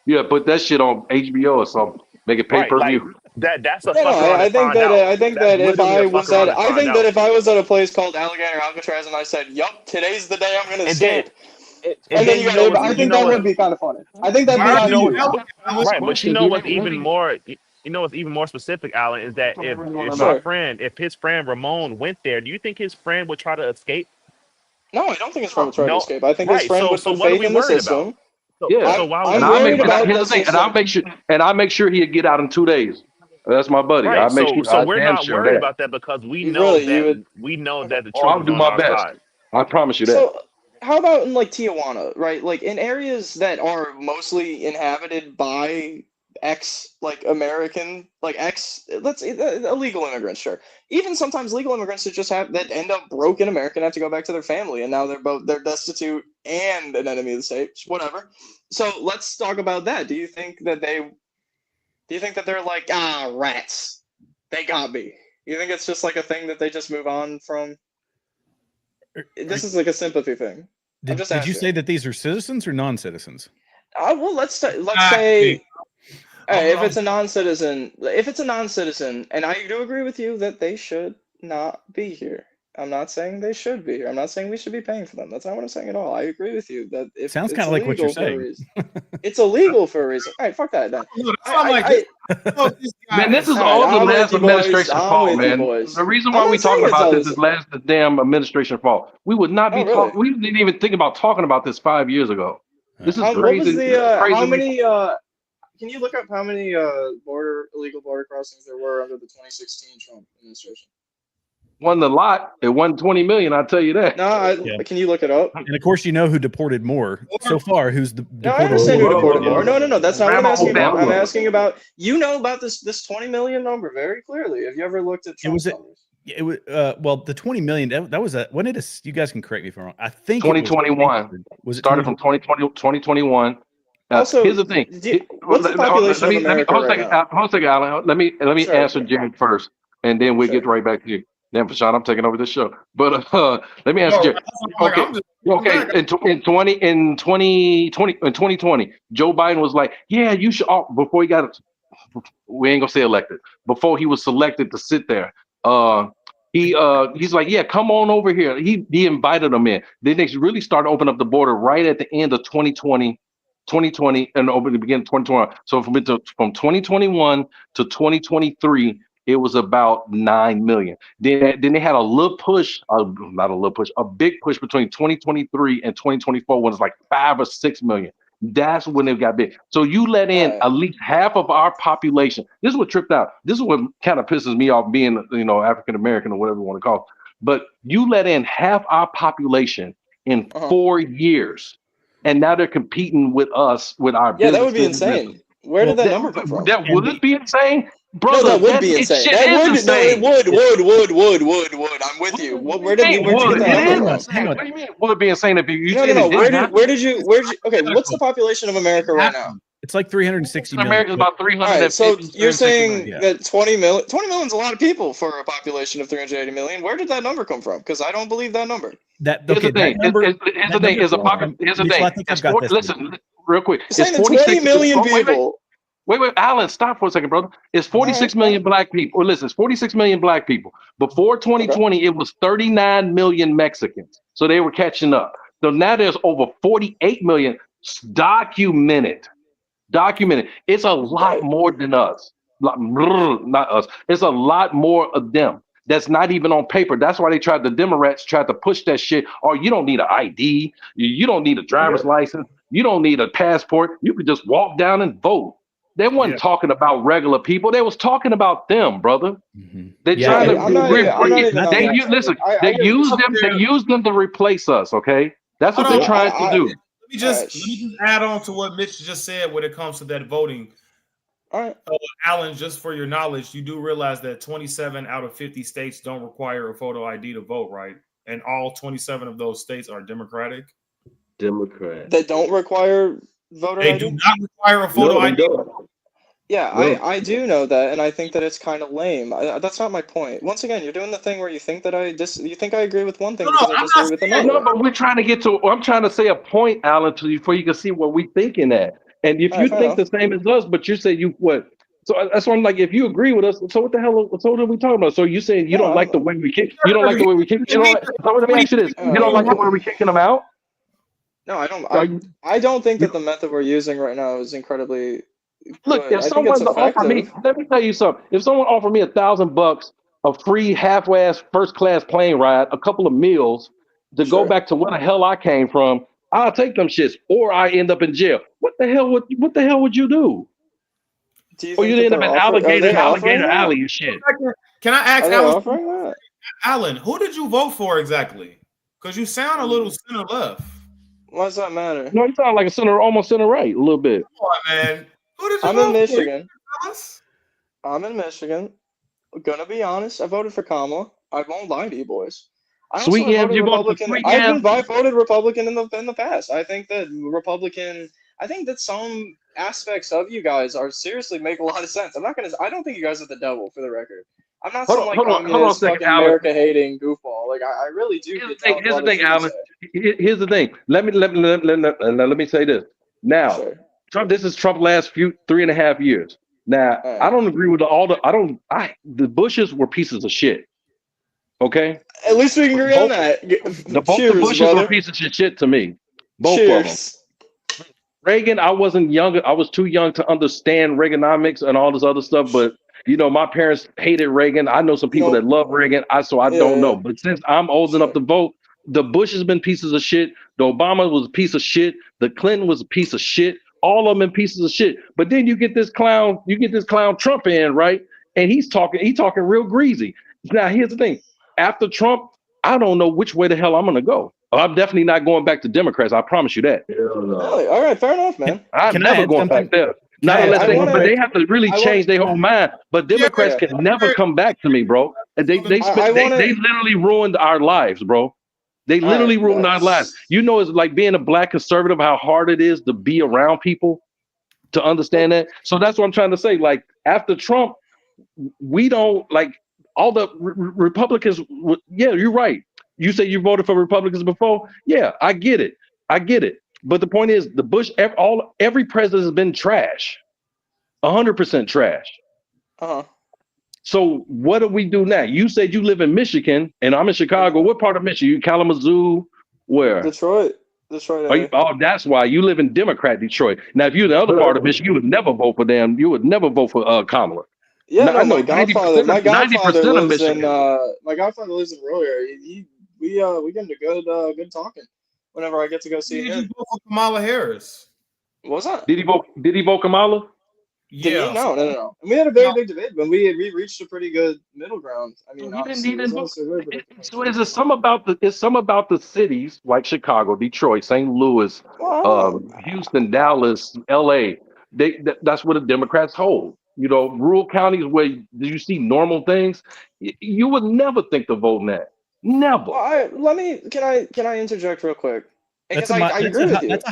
Yeah, put that shit on HBO or something. Make it pay right? per Like view. that's a No, no, fuck around I and think find that out. That's literally a fuck around and I find think that out. if I was at a place called Alligator Alcatraz and I said, "Yup, today's the day I'm gonna And then escape," and then you know what's I you think know that what would be kind of funny. I think that'd why be are but you kind of know you cute. what yelling, Alan? right, but you Question: know Do they what's even really? more you know what's even more specific, Alan, is that That's what I really want if to know. my Sure. friend if his friend Ramon went there, do you think his friend would try to escape? No, I don't think his friend would try to No, escape. I think his right. friend So would so put what are faith we in the worried about? system. Yeah, So why would and I'm we I'll worry worried make. And about about here's the the thing. And I'll system. make sure. And I make sure he'll get out in 2 days. That's my buddy. I right? make So sure. so I we're damn not sure worried that. about that because You really, you would. we know Okay. that the Oh, truth I'll is do on my our best. side. I promise you that. So, how about in like Tijuana, right? Like in areas that are mostly inhabited by like American, like let's say illegal immigrants, sure. Even sometimes legal immigrants that just have that end up broke in America and have to go back to their family, and now they're destitute and an enemy of the state, whatever. So let's talk about that. Do you think that they're like rats? They got me. You think it's just like a thing that they just move on from? This is like a sympathy thing. I'm just Did you asking. say that these are citizens or non-citizens? Well, let's say, Exactly. if it's a non-citizen, and I do agree with you that they should not be here. I'm not saying they should be. I'm not saying we should be paying for them. That's not what I'm saying at all. I agree with you that if Sounds it's kind of like what you're illegal for a saying. reason, it's illegal for a reason. All right, fuck that. Then. Look, that's why I'm like, this Man, this is All right, all the I'm with last you, boys. administration's I'm fault, with you, man. boys. The reason I'm why we not saying talking it's about all this the is last the damn administration fault. We would not be Oh, really? talking. We didn't even think about talking about this 5 years ago. This is What was crazy. the Crazy. how many can you look up how many illegal border crossings there were under the 2016 Trump administration? Wasn't a lot. It wasn't 20 million. I'll tell you that. No, Yeah. can you look it up? And of course, you know who deported more so far. Who's the No, I deported understand who more? deported more. No, that's not what I'm asking about. I'm Alabama. asking about you know about this 20 million number very clearly. Have you ever looked at Trump's numbers? It was well, the 20 million. That was a when it is. You guys can correct me if I'm wrong. I think 2021. Was it started from 2020, 2021. Also, here's the thing. What's the population of America hold right now? Hold on a second, Alan. Let me Sure. answer Jared first, and then we'll get right back to you. Then, Fashawn, I'm taking over this show. But let me answer Jared. Okay. In 2020, Joe Biden was like, "Yeah, you should." Before he got, we ain't gonna say elected. Before he was selected to sit there, he's like, "Yeah, come on over here." He invited them in. Then they really started opening up the border right at the end of 2020 and over the beginning of 2021. So from 2021 to 2023, it was about 9 million. Then they had a little push, not a little push, a big push between 2023 and 2024 when it's like 5 or 6 million. That's when it got big. So you let in at least half of our population. This is what tripped out. This is what kind of pisses me off being, African American or whatever you want to call it. But you let in half our population in 4 years. And now they're competing with us, with our business. Yeah, that would be insane. Where did that number come from? That would be insane? Brother, no, that would be insane. That would, insane. No, it would. I'm with you. Where'd you get that number from? What do you mean? Would it be insane if you No. Where did you? Okay, what's the population of America right now? It's like 360 million. America's about 300. All right, so you're saying that 20 million is a lot of people for a population of 380 million. Where did that number come from? Because I don't believe that number. Here's the thing. Listen, real quick. It's 20 million people. Wait, Alan, stop for a second, brother. It's 46 million black people. Listen, it's 46 million black people. Before 2020, it was 39 million Mexicans. So they were catching up. So now there's over 48 million documented. It's a lot more than us. Not us. It's a lot more of them. That's not even on paper. That's why the Democrats tried to push that shit. Oh, you don't need an ID. You don't need a driver's license. You don't need a passport. You could just walk down and vote. They wasn't talking about regular people. They was talking about them, brother. Mm-hmm. They trying They use them to replace us. Okay, that's what they're trying to do. Let me just add on to what Mitch just said when it comes to that voting. All right, Alan, just for your knowledge, you do realize that 27 out of 50 states don't require a photo ID to vote, right? And all 27 of those states are Democratic. That don't require voter ID? They do not require a photo ID. Yeah, I do know that, and I think that it's kind of lame. That's not my point. Once again, you're doing the thing where you think that I agree with one thing because I disagree with another. No, but we're trying to get to. I'm trying to say a point, Alan, to you before you can see what we thinking at. And if you think the same as us, but you say you what? So that's why I'm like, if you agree with us, so what the hell? So what are we talking about? So you saying you don't like the way we kick? You don't like the way we kick? So let me ask you this: you don't like the way we kicking them out? No, I don't. I don't think that the method we're using right now is incredibly. Look, if someone offer me, let me tell you something. If someone offered me $1,000, a free half-ass first-class plane ride, a couple of meals to go back to where the hell I came from, I'll take them shits, or I end up in jail. What the hell would you do? Or you end up in alligator alley and shit. Can I ask Alan, who did you vote for exactly? Because you sound a little center left. Why does that matter? No, you sound like almost center right, a little bit. Come on, man. I'm in Michigan. I'm gonna be honest. I voted for Kamala. I won't lie to you, boys. I voted Republican. I voted Republican in the past. I think that Republican. I think that some aspects of you guys are seriously make a lot of sense. I don't think you guys are the devil, for the record. I'm not some communist, fucking America hating goofball. Like I really do. Here's the thing, Alan. Here's the thing. Let me say this. Now, Trump. This is Trump's last 3.5 years. Now, I don't agree with the Bushes were pieces of shit. Okay, At least we can agree on both the that. both the Cheers, Bushes were brother. pieces of shit to me. Both of them. Cheers. Reagan, I wasn't young. I was too young to understand Reaganomics and all this other stuff. But my parents hated Reagan. I know some people that love Reagan. I don't know. Yeah. But since I'm old enough Sure. to vote, the Bush has been pieces of shit. The Obama was a piece of shit. The Clinton was a piece of shit. All of them in pieces of shit. But then you get this clown Trump in, right? And he's talking real greasy. Now here's the thing. After Trump, I don't know which way the hell I'm gonna go. I'm definitely not going back to Democrats. I promise you that. Hell no. Really? All right, fair enough, man. I'm Can I never add going back something? there. Can Not I add unless something but quick? they have to really change their whole mind. But Democrats Yeah. can never come back to me, bro. And they literally ruined our lives, bro. They literally ruined our lives. It's like being a black conservative, how hard it is to be around people to understand that. So that's what I'm trying to say. Like after Trump, we don't like all the Republicans. Yeah, you're right. You say you voted for Republicans before. Yeah, I get it. But the point is, the Bush, every president has been trash, 100% trash. Uh-huh. So what do we do now? You said you live in Michigan, and I'm in Chicago. What part of Michigan? You Kalamazoo? Where? Detroit. That's why you live in Democrat Detroit. Now, if you're in the other part of Michigan, you would never vote for them. You would never vote for Kamala. Yeah, No, no, I know my godfather 90% of lives in Michigan. my godfather lives in rural area. We get into good talking whenever I get to go see Did him. you vote for Kamala Harris? What was that? Did he vote Kamala? Did he? No. We had a very big debate, but we reached a pretty good middle ground. I mean, obviously, it was also very big. So is it some about the cities like Chicago, Detroit, St. Louis, Houston, Dallas, L.A. That's where the Democrats hold. Rural counties where you see normal things, you would never think to vote in that. Never. Can I interject real quick? Because I agree with you. That's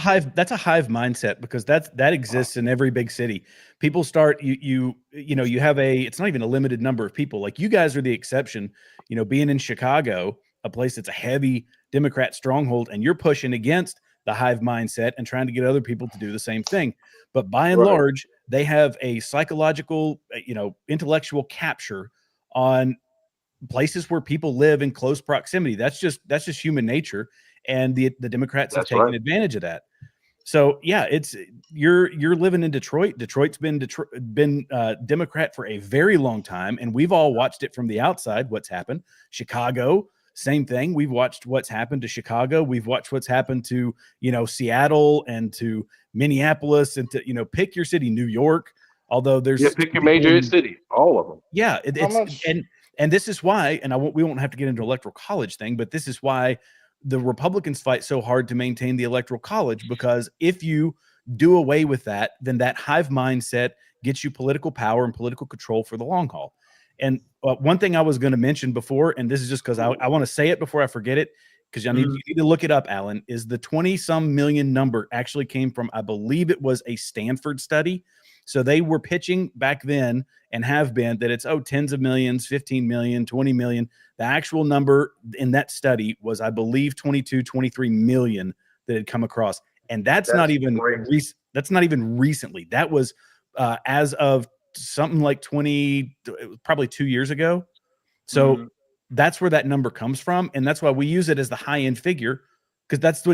a hive mindset, because that exists in every big city. People start you have it's not even a limited number of people. Like you guys are the exception. Being in Chicago, a place that's a heavy Democrat stronghold, and you're pushing against the hive mindset and trying to get other people to do the same thing. But by and large, they have a psychological, intellectual capture on places where people live in close proximity. That's just human nature. And the Democrats have taken advantage of that. So yeah, you're living in Detroit. Detroit's been Democrat for a very long time, and we've all watched it from the outside. What's happened? Chicago, same thing. We've watched what's happened to Chicago. We've watched what's happened to Seattle and to Minneapolis and to pick your city, New York. Although there's pick your major city, all of them. Yeah, and this is why, and we won't have to get into electoral college thing, but this is why the Republicans fight so hard to maintain the electoral college, because if you do away with that, then that hive mindset gets you political power and political control for the long haul. And one thing I was going to mention before, and this is just because I want to say it before I forget it, because you need to look it up, Alan, is the 20-some million number actually came from, I believe it was a Stanford study. So they were pitching back then and have been that it's, tens of millions, 15 million, 20 million. The actual number in that study was, I believe, 22, 23 million that had come across. And that's not even recently. That was as of something like probably 2 years ago. So that's where that number comes from. And that's why we use it as the high end figure, because it's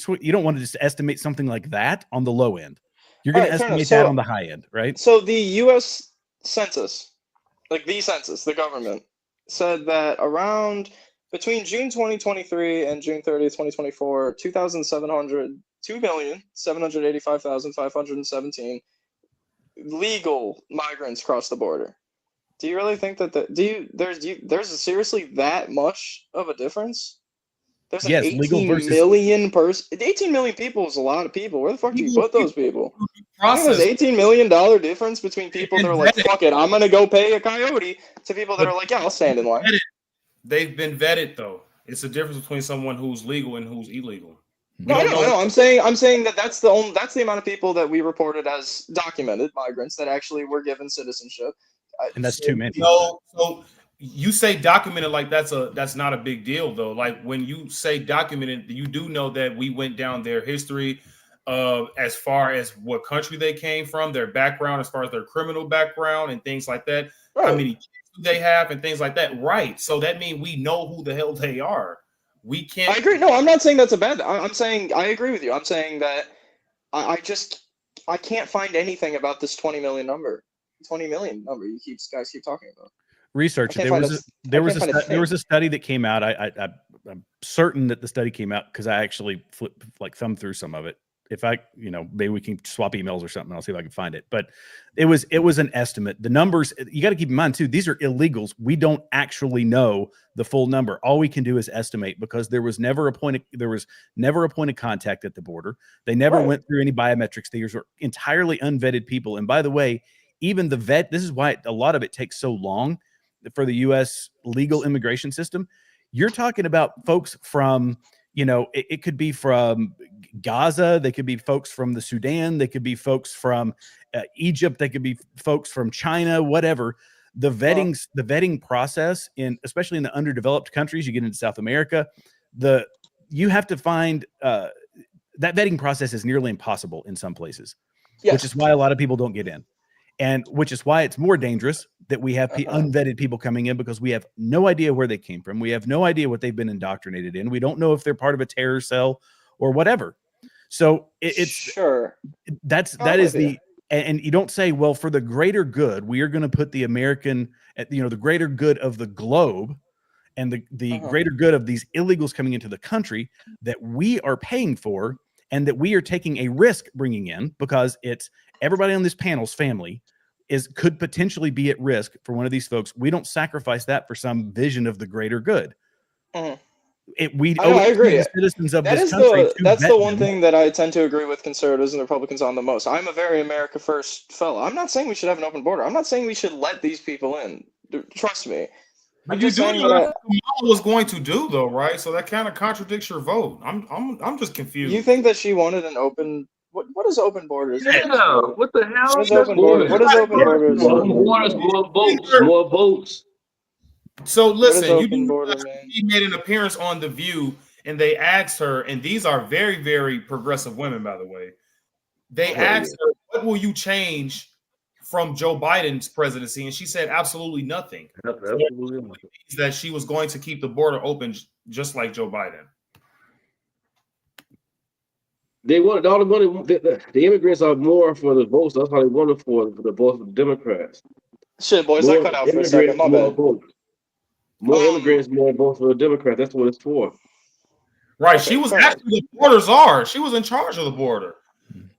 what you don't want to just estimate something like that on the low end. You're going to estimate that on the high end, right? So the U.S. Census, the government, said that around between June 2023 and June 30th, 2024, 2,785,517 legal migrants crossed the border. Do you really think that there's seriously that much of a difference? There's an 18 million people is a lot of people. Where the fuck do you put those people? I think there's $18 million difference between people that are like, fuck it, I'm going to go pay a coyote, to people that are like, yeah, I'll stand in line. They've been vetted, though. It's a difference between someone who's legal and who's illegal. No, I'm saying that's the amount of people that we reported as documented migrants that actually were given citizenship. And that's too many. So you say documented like that's not a big deal, though. Like when you say documented, you do know that we went down their history as far as what country they came from, their background, as far as their criminal background and things like that. Right. How many kids do they have and things like that. Right. So that means we know who the hell they are. We can't. I agree. No, I'm not saying that's a bad. I'm saying I agree with you. I'm saying that I can't find anything about this 20 million number. 20 million number guys keep talking about. Research. There was a study that came out. I'm certain that the study came out because I actually thumbed through some of it. If I, maybe we can swap emails or something. I'll see if I can find it. But it was an estimate. The numbers, you got to keep in mind too, these are illegals. We don't actually know the full number. All we can do is estimate because there was never a point of contact at the border. They never went through any biometrics. These were entirely unvetted people. And by the way, even the this is why a lot of it takes so long for the U.S. legal immigration system. You're talking about folks from, it could be from Gaza. They could be folks from the Sudan. They could be folks from Egypt. They could be folks from China, whatever. The vetting process, especially in the underdeveloped countries, you get into South America, you have to find that vetting process is nearly impossible in some places, which is why a lot of people don't get in. And which is why it's more dangerous that we have unvetted people coming in because we have no idea where they came from. We have no idea what they've been indoctrinated in. We don't know if they're part of a terror cell or whatever. So and you don't say, well, for the greater good, we are going to put the American, the greater good of the globe and the greater good of these illegals coming into the country that we are paying for and that we are taking a risk bringing in because it's everybody on this panel's family could potentially be at risk for one of these folks. We don't sacrifice that for some vision of the greater good. I agree. The citizens of this country. That's the one thing that I tend to agree with conservatives and Republicans on the most. I'm a very America First fellow. I'm not saying we should have an open border. I'm not saying we should let these people in. Trust me. But you do know what Kamala was going to do, though, right? So that kind of contradicts your vote. I'm just confused. You think that she wanted an open? What is open borders? Yeah, what the hell? What is open borders? What is open borders? More votes. So listen, she made an appearance on The View, and they asked her, and these are very, very progressive women, by the way. They asked her, "What will you change from Joe Biden's presidency?" And she said, "Absolutely nothing." That she was going to keep the border open, just like Joe Biden. They wanted all the money. The immigrants are more for the votes. That's how they wanted for the votes of the Democrats. Shit, boys, I cut out for a second. My bad. More immigrants, more votes for the Democrats. That's what it's for. Right. She was actually the border czar. She was in charge of the border.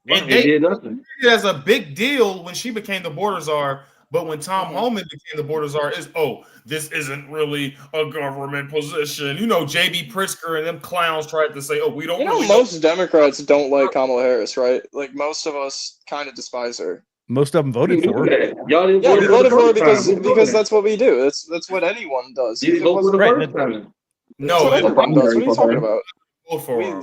And they did nothing. It as a big deal when she became the border czar. But when Tom Homan became the border czar, this isn't really a government position. J.B. Pritzker and them clowns tried to say, we don't. Most Democrats don't like Kamala Harris, right? Like most of us kind of despise her. Most of them voted for her. Y'all didn't we voted for her because that's what we do. That's what anyone does. You didn't vote for the first time. No, what are you talking about?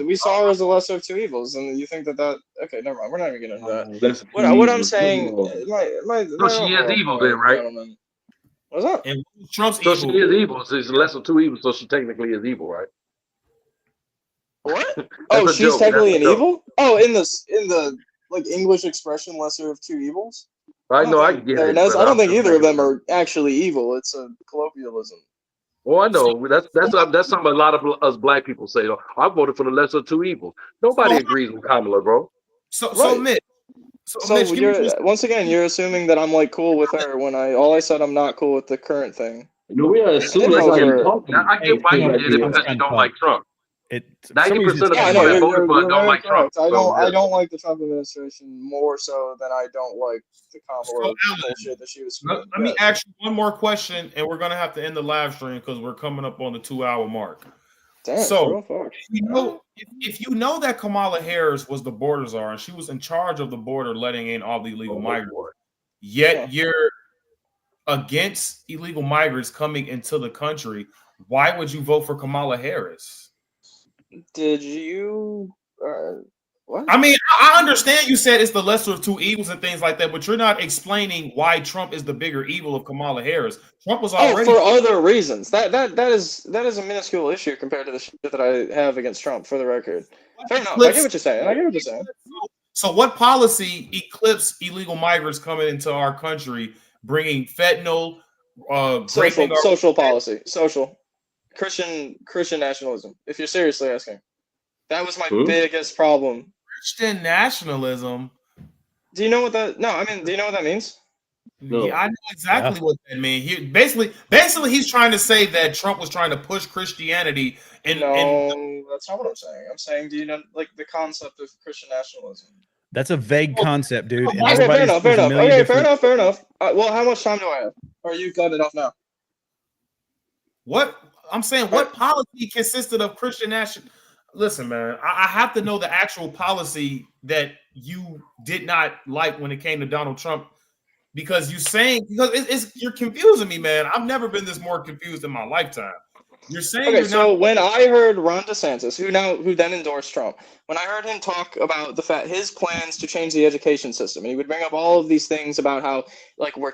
We saw her as the lesser of two evils, and you think that okay, never mind. We're not even getting into that. What I'm saying, so she is evil then, right? What's that? And Trump's evil. She is evil. So she's the lesser of two evils, so she technically is evil, right? What? Oh, she's technically an evil? Oh, in the English expression, lesser of two evils. I know, I get it. I don't think either of them are actually evil. It's a colloquialism. Well, I know that's something a lot of us black people say. I voted for the lesser of two evils. Nobody agrees with Kamala, bro. Mitch. So once again, you're assuming that I'm cool with her when all I said I'm not cool with the current thing. We are assuming. I get why you did it because you don't like Trump. 90% of people that voted for don't like Trump. I don't like the Trump administration more so than I don't like the Kamala bullshit that she was. Let me ask you one more question, and we're gonna have to end the live stream because we're coming up on the 2-hour mark. Damn, so if you know that Kamala Harris was the border czar and she was in charge of the border, letting in all the illegal migrants, yet you're against illegal migrants coming into the country, why would you vote for Kamala Harris? Did you? What? I mean, I understand you said it's the lesser of two evils and things like that, but you're not explaining why Trump is the bigger evil of Kamala Harris. Trump was already for other reasons. That is a minuscule issue compared to the shit that I have against Trump. For the record, fair enough. I get what you're saying. So, what policy eclipsed illegal migrants coming into our country, bringing fentanyl, great thing. Social policy, social Christian nationalism. If you're seriously asking, that was my biggest problem. Christian nationalism. Do you know what that? No, I mean, do you know what that means? No. Yeah, I know exactly what that means. He basically, he's trying to say that Trump was trying to push Christianity. No, that's not what I'm saying. I'm saying, do you know like the concept of Christian nationalism? That's a vague concept, dude. And Okay, fair enough. Okay, fair enough. Well, how much time do I have? Or are you cutting it off now? What I'm saying, what policy consisted of Christian national? Listen, man, I have to know the actual policy that you did not like when it came to Donald Trump, because you're confusing me, man. I've never been this more confused in my lifetime. You're saying okay, so when I heard Ron DeSantis, who then endorsed Trump, when I heard him talk about his plans to change the education system, and he would bring up all of these things about how like we're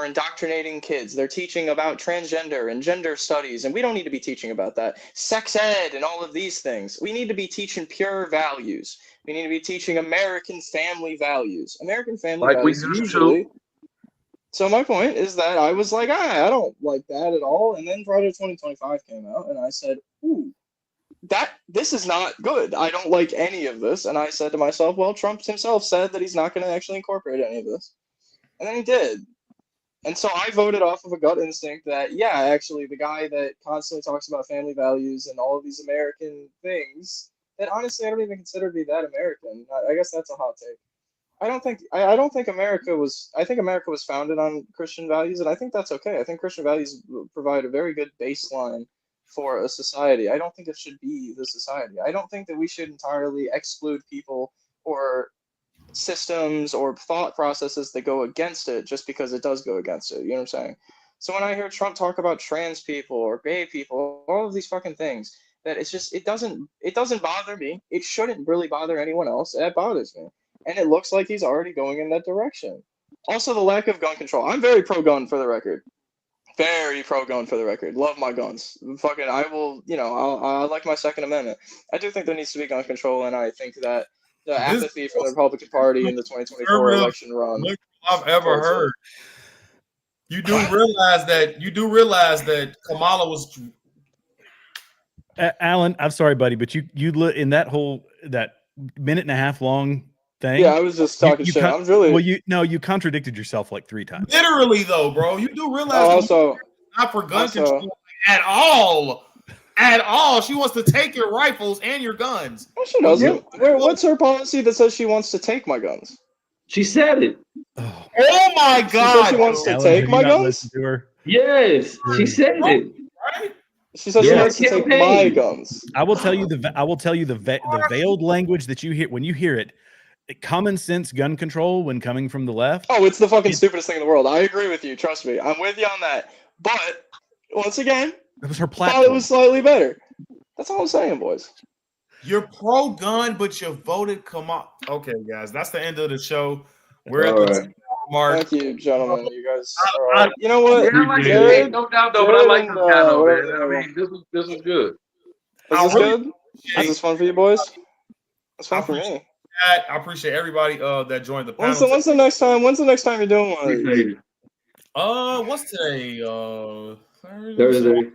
indoctrinating kids, they're teaching about transgender and gender studies, and we don't need to be teaching about that. Sex ed and all of these things. We need to be teaching pure values. We need to be teaching American family values. American family values usually. So my point is that I was like, I don't like that at all. And then Project 2025 came out, and I said, ooh, this is not good. I don't like any of this. And I said to myself, well, Trump himself said that he's not going to actually incorporate any of this. And then he did. And so I voted off of a gut instinct that, yeah, actually, the guy that constantly talks about family values and all of these American things, that honestly I don't even consider to be that American. I guess that's a hot take. I don't think America was. I think America was founded on Christian values, and I think that's okay. I think Christian values provide a very good baseline for a society. I don't think it should be the society. I don't think that we should entirely exclude people or systems or thought processes that go against it just because it does go against it. You know what I'm saying? So when I hear Trump talk about trans people or gay people, all of these fucking things, that it doesn't bother me. It shouldn't really bother anyone else. It bothers me. And it looks like he's already going in that direction. Also, the lack of gun control. I'm very pro-gun for the record. Very pro-gun for the record. Love my guns. Fucking, I will, I like my Second Amendment. I do think there needs to be gun control, and I think that the apathy from the Republican Party in the 2024 election run. I've ever heard. You do realize that Kamala was. Alan, I'm sorry, buddy, but you in that minute and a half long thing. Yeah, I was just talking shit. I'm really you contradicted yourself like 3 times. Literally, though, bro, you do realize not for gun control at all. At all, she wants to take your rifles and your guns. No, she doesn't. What's her policy that says she wants to take my guns? She said it. Oh my God! She says she wants to take my guns. To her? Yes, she said it. Right? She says she wants to take my guns. I will tell you the veiled language that you hear when you hear it. Common sense gun control when coming from the left. Oh, it's the fucking stupidest thing in the world. I agree with you. Trust me. I'm with you on that. But once again, that was her I platform. thought it was slightly better. That's all I'm saying, boys. You're pro-gun, but you voted Okay, guys, that's the end of the show. We're at the mark. Thank you, gentlemen. You guys. You know what? Yeah, no doubt, though. But I like this channel, man. I mean, this was good. Is this good? Is this fun for you, boys? It's fun for me. I appreciate everybody that joined the panel. When's the next time? When's the next time you're doing one of these? What's today? Thursday.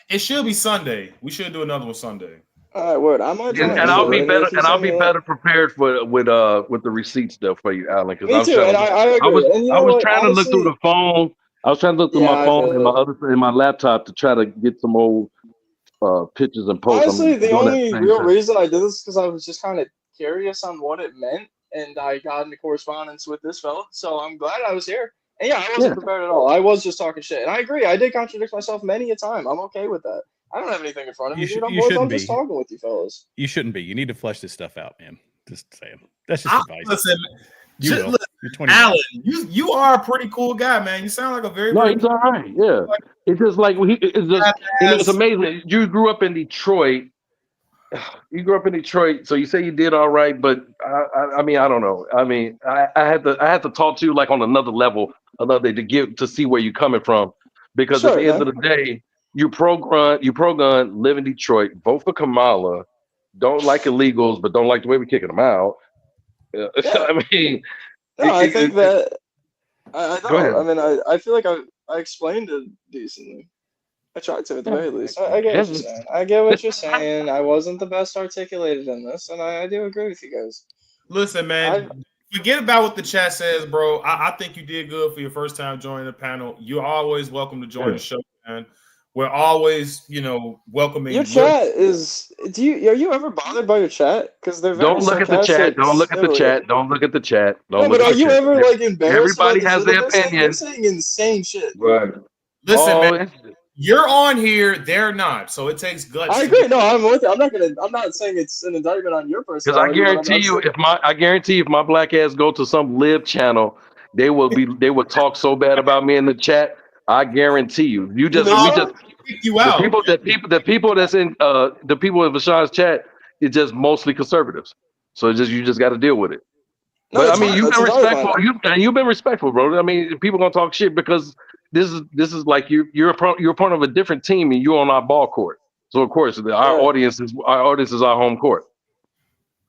It should be Sunday. We should do another one Sunday. All right, word. I might. And I'll be better. And I'll be better prepared with the receipt stuff for you, Alan. Me too. And I agree. I was trying to look through the phone. I was trying to look through my phone and my laptop to try to get some old pictures and posts. Honestly, the only real reason I did this is because I was just kind of curious on what it meant, and I got into correspondence with this fella. So I'm glad I was here. And yeah, I wasn't prepared at all. I was just talking shit. And I agree. I did contradict myself many a time. I'm okay with that. I don't have anything in front of me, dude. I'm just talking with you fellas. You shouldn't be. You need to flesh this stuff out, man. Just saying. That's just advice. Listen, you're 20. Alan, you are a pretty cool guy, man. You sound like a very he's all right. Yeah. It's just like it's amazing. You grew up in Detroit. You grew up in Detroit, so you say you did all right, but I mean, I don't know. I mean, I had to talk to you like on another level, to see where you're coming from, because at the end of the day, you pro-gun, live in Detroit, vote for Kamala, don't like illegals, but don't like the way we're kicking them out. I mean, I think that I Go ahead. know. I mean, I feel like I explained it decently. I tried to at the very least. I get what you're saying. I get what you're saying. I wasn't the best articulated in this, and I do agree with you guys. Listen, man, forget about what the chat says, bro. I think you did good for your first time joining the panel. You're always welcome to join the show, man. We're always, welcoming. Your chat is. Are you ever bothered by your chat? Because they're very Don't look at the chat. sarcastic. Don't look at the chat. Don't look at the chat. No, Don't but look are at the you chat. ever like embarrassed Everybody about the has shit their that they're saying? They're opinion. saying insane shit. Right. Listen, man, you're on here, they're not. So it takes guts. I agree. No, I'm with you. I'm not saying it's an indictment on your Because personality. I guarantee you, if my black ass go to some live channel, they will talk so bad about me in the chat. I guarantee you. kick you out. The people that's in the people in Vashan's chat is just mostly conservatives. So you just got to deal with it. No, But I it's mean, fine. you've That's been entirely respectful. fine. You've been respectful, bro. I mean, people gonna talk shit because this is like you're a part of a different team and you're on our ball court. So of course our audience is our home court.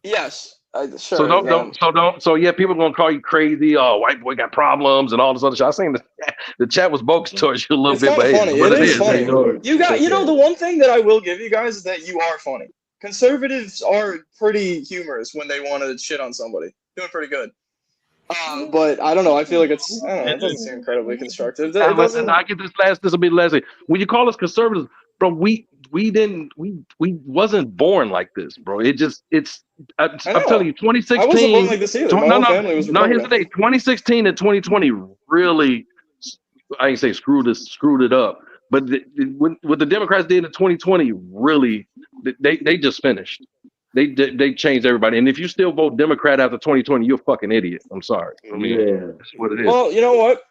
Yes. So yeah, people gonna call you crazy. Oh, white boy got problems and all this other shit. I saying the chat was bogus towards you a little It's bit, kind of but funny. it It is is. funny. The one thing that I will give you guys is that you are funny. Conservatives are pretty humorous when they want to shit on somebody. Doing pretty good. But I don't know. I feel like it doesn't seem incredibly constructive. It doesn't. I get this will be the last thing. When you call us conservatives, bro, we wasn't born like this, bro. I'm telling you, 2016. I wasn't born like this either. My whole family was Republican. Here's the thing: 2016 and 2020 really, I ain't say screwed it up, but what the Democrats did in 2020 really, they just finished. They changed everybody. And if you still vote Democrat after 2020, you're a fucking idiot. I'm sorry. I mean, that's what it is. Well, you know what?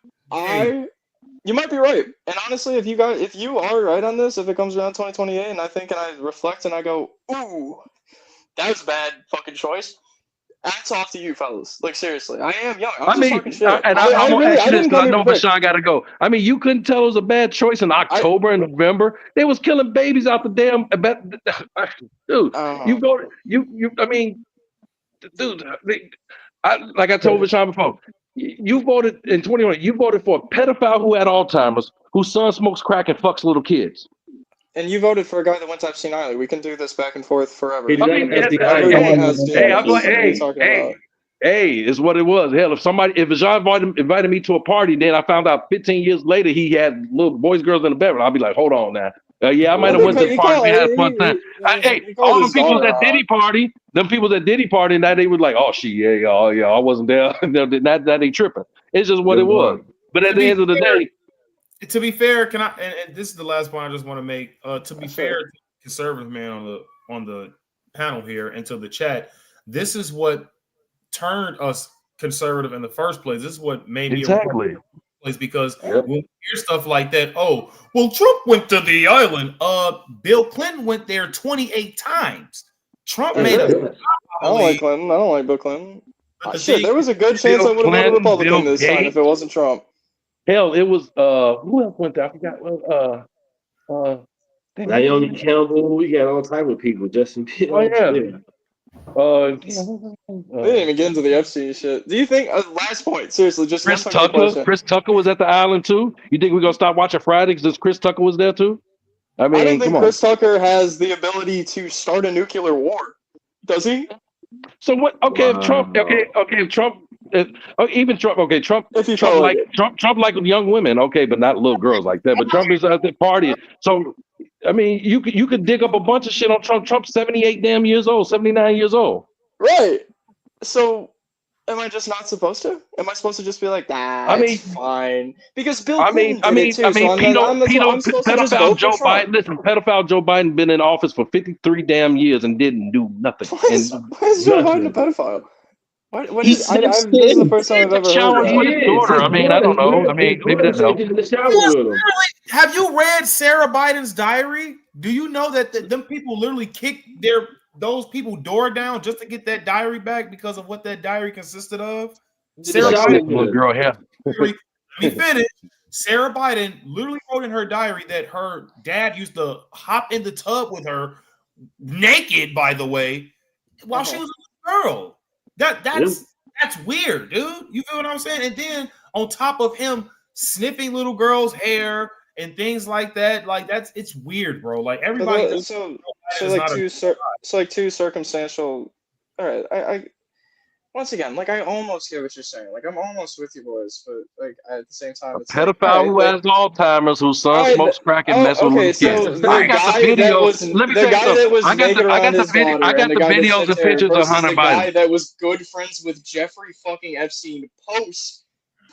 You might be right. And honestly, if you are right on this, if it comes around 2028, and I reflect and I go, ooh, that was a bad fucking choice. Hats off to you, fellas. Like seriously, I am young. I'm just talking shit. I'm gonna ask you this because I know Vashawn got to go. I mean, you couldn't tell it was a bad choice in October and November. They was killing babies out the damn. Dude, you voted. I mean, dude. Like I told Vashawn before, you voted in 2020. You voted for a pedophile who had Alzheimer's, whose son smokes crack and fucks little kids. And you voted for a guy that went to Epstein Island. We can do this back and forth forever. Hey, is what it was. Hell, if Vashawn invited me to a party, then I found out 15 years later he had little boys, girls in the bedroom. I'll be like, hold on now. Yeah, I might have went to the party. We had a fun time. All the people that Diddy party, now they were like, oh, I wasn't there. Now they tripping. It's just what it was. But at the end of the day. To be fair, can I? And this is the last point I just want to make. To be fair, conservative man on the panel here and to the chat, this is what turned us conservative in the first place. This is what made me place because when we hear stuff like that, oh, well, Trump went to the island. Bill Clinton went there 28 times. Trump made it. I don't like Clinton. I don't like Bill Clinton. Shit, there was a good chance I would have voted Republican this time if it wasn't Trump. Hell, it was who else went there? I forgot. Naomi Campbell. We got all type of people. Justin Peele. Oh yeah. They didn't even get into the Epstein shit. Do you think? Last point, seriously, just Chris Tucker was at the island too. You think we're gonna stop watching Friday because Chris Tucker was there too? I mean, I don't think Chris Tucker has the ability to start a nuclear war. Does he? So what? Okay, if Trump. If Trump. Even Trump. Okay, Trump. Trump like young women. Okay, but not little girls like that. But Trump is at the party. So I mean, you could dig up a bunch of shit on Trump. Trump's 78 damn years old, 79 years old. Right. So, am I just not supposed to? Am I supposed to just be like, it's fine? Because Bill Clinton did it too. Pedophile Joe Biden. Listen, pedophile Joe Biden been in office for 53 damn years and didn't do nothing. Why is Joe Biden a pedophile? This is the first time I've ever heard with his daughter. I mean, I don't know. I mean, maybe that's Have you read Sarah Biden's diary? Do you know that them people literally kicked those people door down just to get that diary back because of what that diary consisted of? Sarah Biden, little girl here. Let me finish. Sarah Biden literally wrote in her diary that her dad used to hop in the tub with her, naked, by the way, while she was a little girl. That's That's weird, dude. You feel what I'm saying? And then on top of him sniffing little girls' hair and things like that, like it's weird, bro. Like everybody knows So is like not a two circumstantial. All right, I once again, like I almost get what you're saying. Like I'm almost with you boys, but like at the same time, A it's like, pedophile who has Alzheimer's, whose son smokes crack and messes with okay. little So kids. I the got the guy that video. was Let me tell you something. naked around his daughter, I got and the the guy that videos sent and there pictures of versus Hunter the guy Biden. that was good friends with Jeffrey fucking Epstein post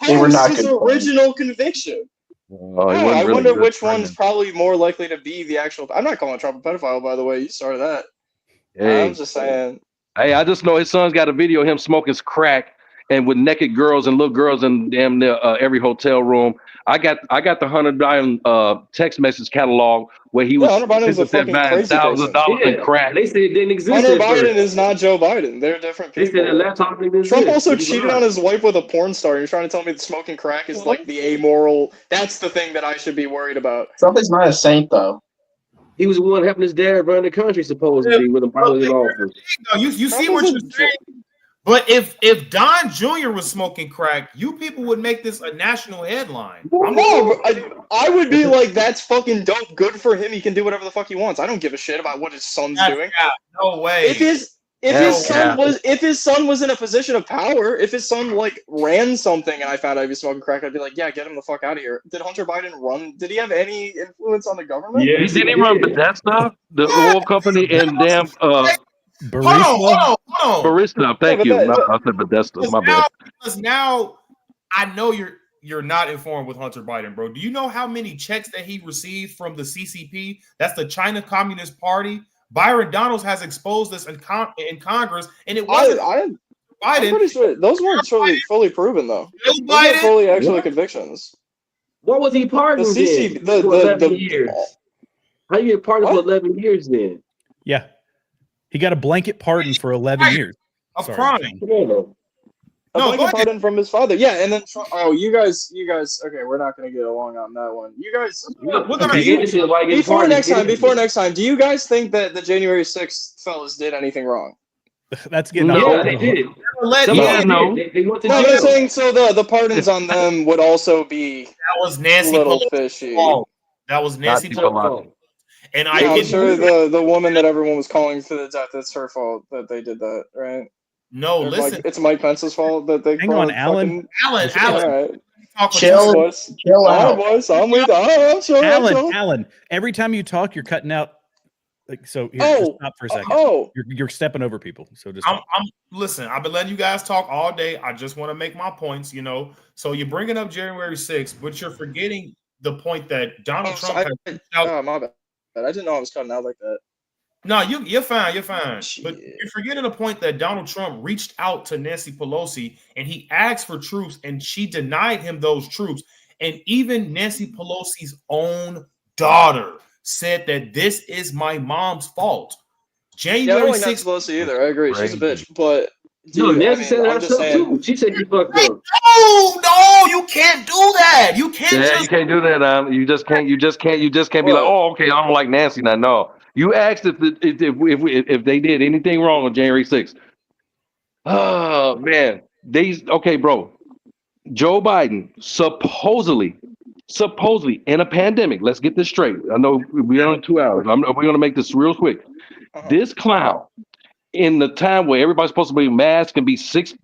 They were not his good friends. original conviction. Oh, he I wasn't really wonder good which friend. one's probably more likely to be the actual. I'm not calling Trump a pedophile, by the way. You started that. Hey, I'm just saying. hey, I just know his son's got a video of him smoking crack and with naked girls and little girls in damn near every hotel room. I got the Hunter Biden text message catalog where he was Hunter Biden's a fucking buying crazy person. $1,000 in crack. They said it didn't exist Hunter at Biden first. is not Joe Biden. They're different They people. said that laptop didn't exist. Trump also He cheated lied. on his wife with a porn star. You're trying to tell me that smoking crack is like the amoral. That's the thing that I should be worried about. Trump is not a saint, though. He was the one helping his dad run the country, supposedly, with a pilot in office. No, you see Trump what is you're a- saying. But if Don Jr. was smoking crack, you people would make this a national headline. No, but I would be like, that's fucking dope. Good for him. He can do whatever the fuck he wants. I don't give a shit about what his son's doing. No way. If his son was in a position of power, if his son like ran something and I found out he was smoking crack, I'd be like, yeah, get him the fuck out of here. Did Hunter Biden run? Did he have any influence on the government? Yes, Didn't he run Bethesda, the oil company, and damn Barista. Hold on. Barista? Thank you. I said Bethesda. My bad. Because now I know you're not informed with Hunter Biden, bro. Do you know how many checks that he received from the CCP? That's the China Communist Party. Byron Donalds has exposed this in Congress, and it wasn't I'm Biden. pretty sure those weren't fully proven though. Those weren't fully actually convictions. What was he pardoning CC then? For 11 years. How you get pardoned for 11 years then? Yeah. He got a blanket pardon for 11 years. Of crime. A blanket pardon from his father. Yeah, and then you guys. Okay, we're not gonna get along on that one. You guys. Before next time, do you guys think that the January 6th fellas did anything wrong? That's getting they did. I'm saying so. The pardons on them would also be that was Nancy a little Pelosi's fishy. fault. That was Nancy Pelosi. And I'm sure the woman that everyone was calling to the death, it's her fault that they did that, right? No, listen. It's Mike Pence's fault that they. Hang on, Alan. Alan. Chill out. Boys. I'm with. I'm sure. Alan. Every time you talk, you're cutting out. Like so. Here, just stop for a second. You're stepping over people. So just. Listen. I've been letting you guys talk all day. I just want to make my points. So you're bringing up January 6th, but you're forgetting the point that Donald Trump. My bad. I didn't know I was cutting out like that. No, you're fine. You're fine. But you're forgetting the point that Donald Trump reached out to Nancy Pelosi and he asked for troops and she denied him those troops. And even Nancy Pelosi's own daughter said that this is my mom's fault. January 6th. I don't like Nancy Pelosi either. I agree. She's a bitch. But Nancy said that herself too. She said you fucked up. No, you can't do that. You can't. Yeah, you can't do that. You just can't be like, oh, okay, I don't like Nancy now. No, you asked if they did anything wrong on January 6th. Oh man, okay, bro. Joe Biden supposedly in a pandemic. Let's get this straight. I know we're on 2 hours. We're gonna make this real quick. This clown, in the time where everybody's supposed to be masked and be 6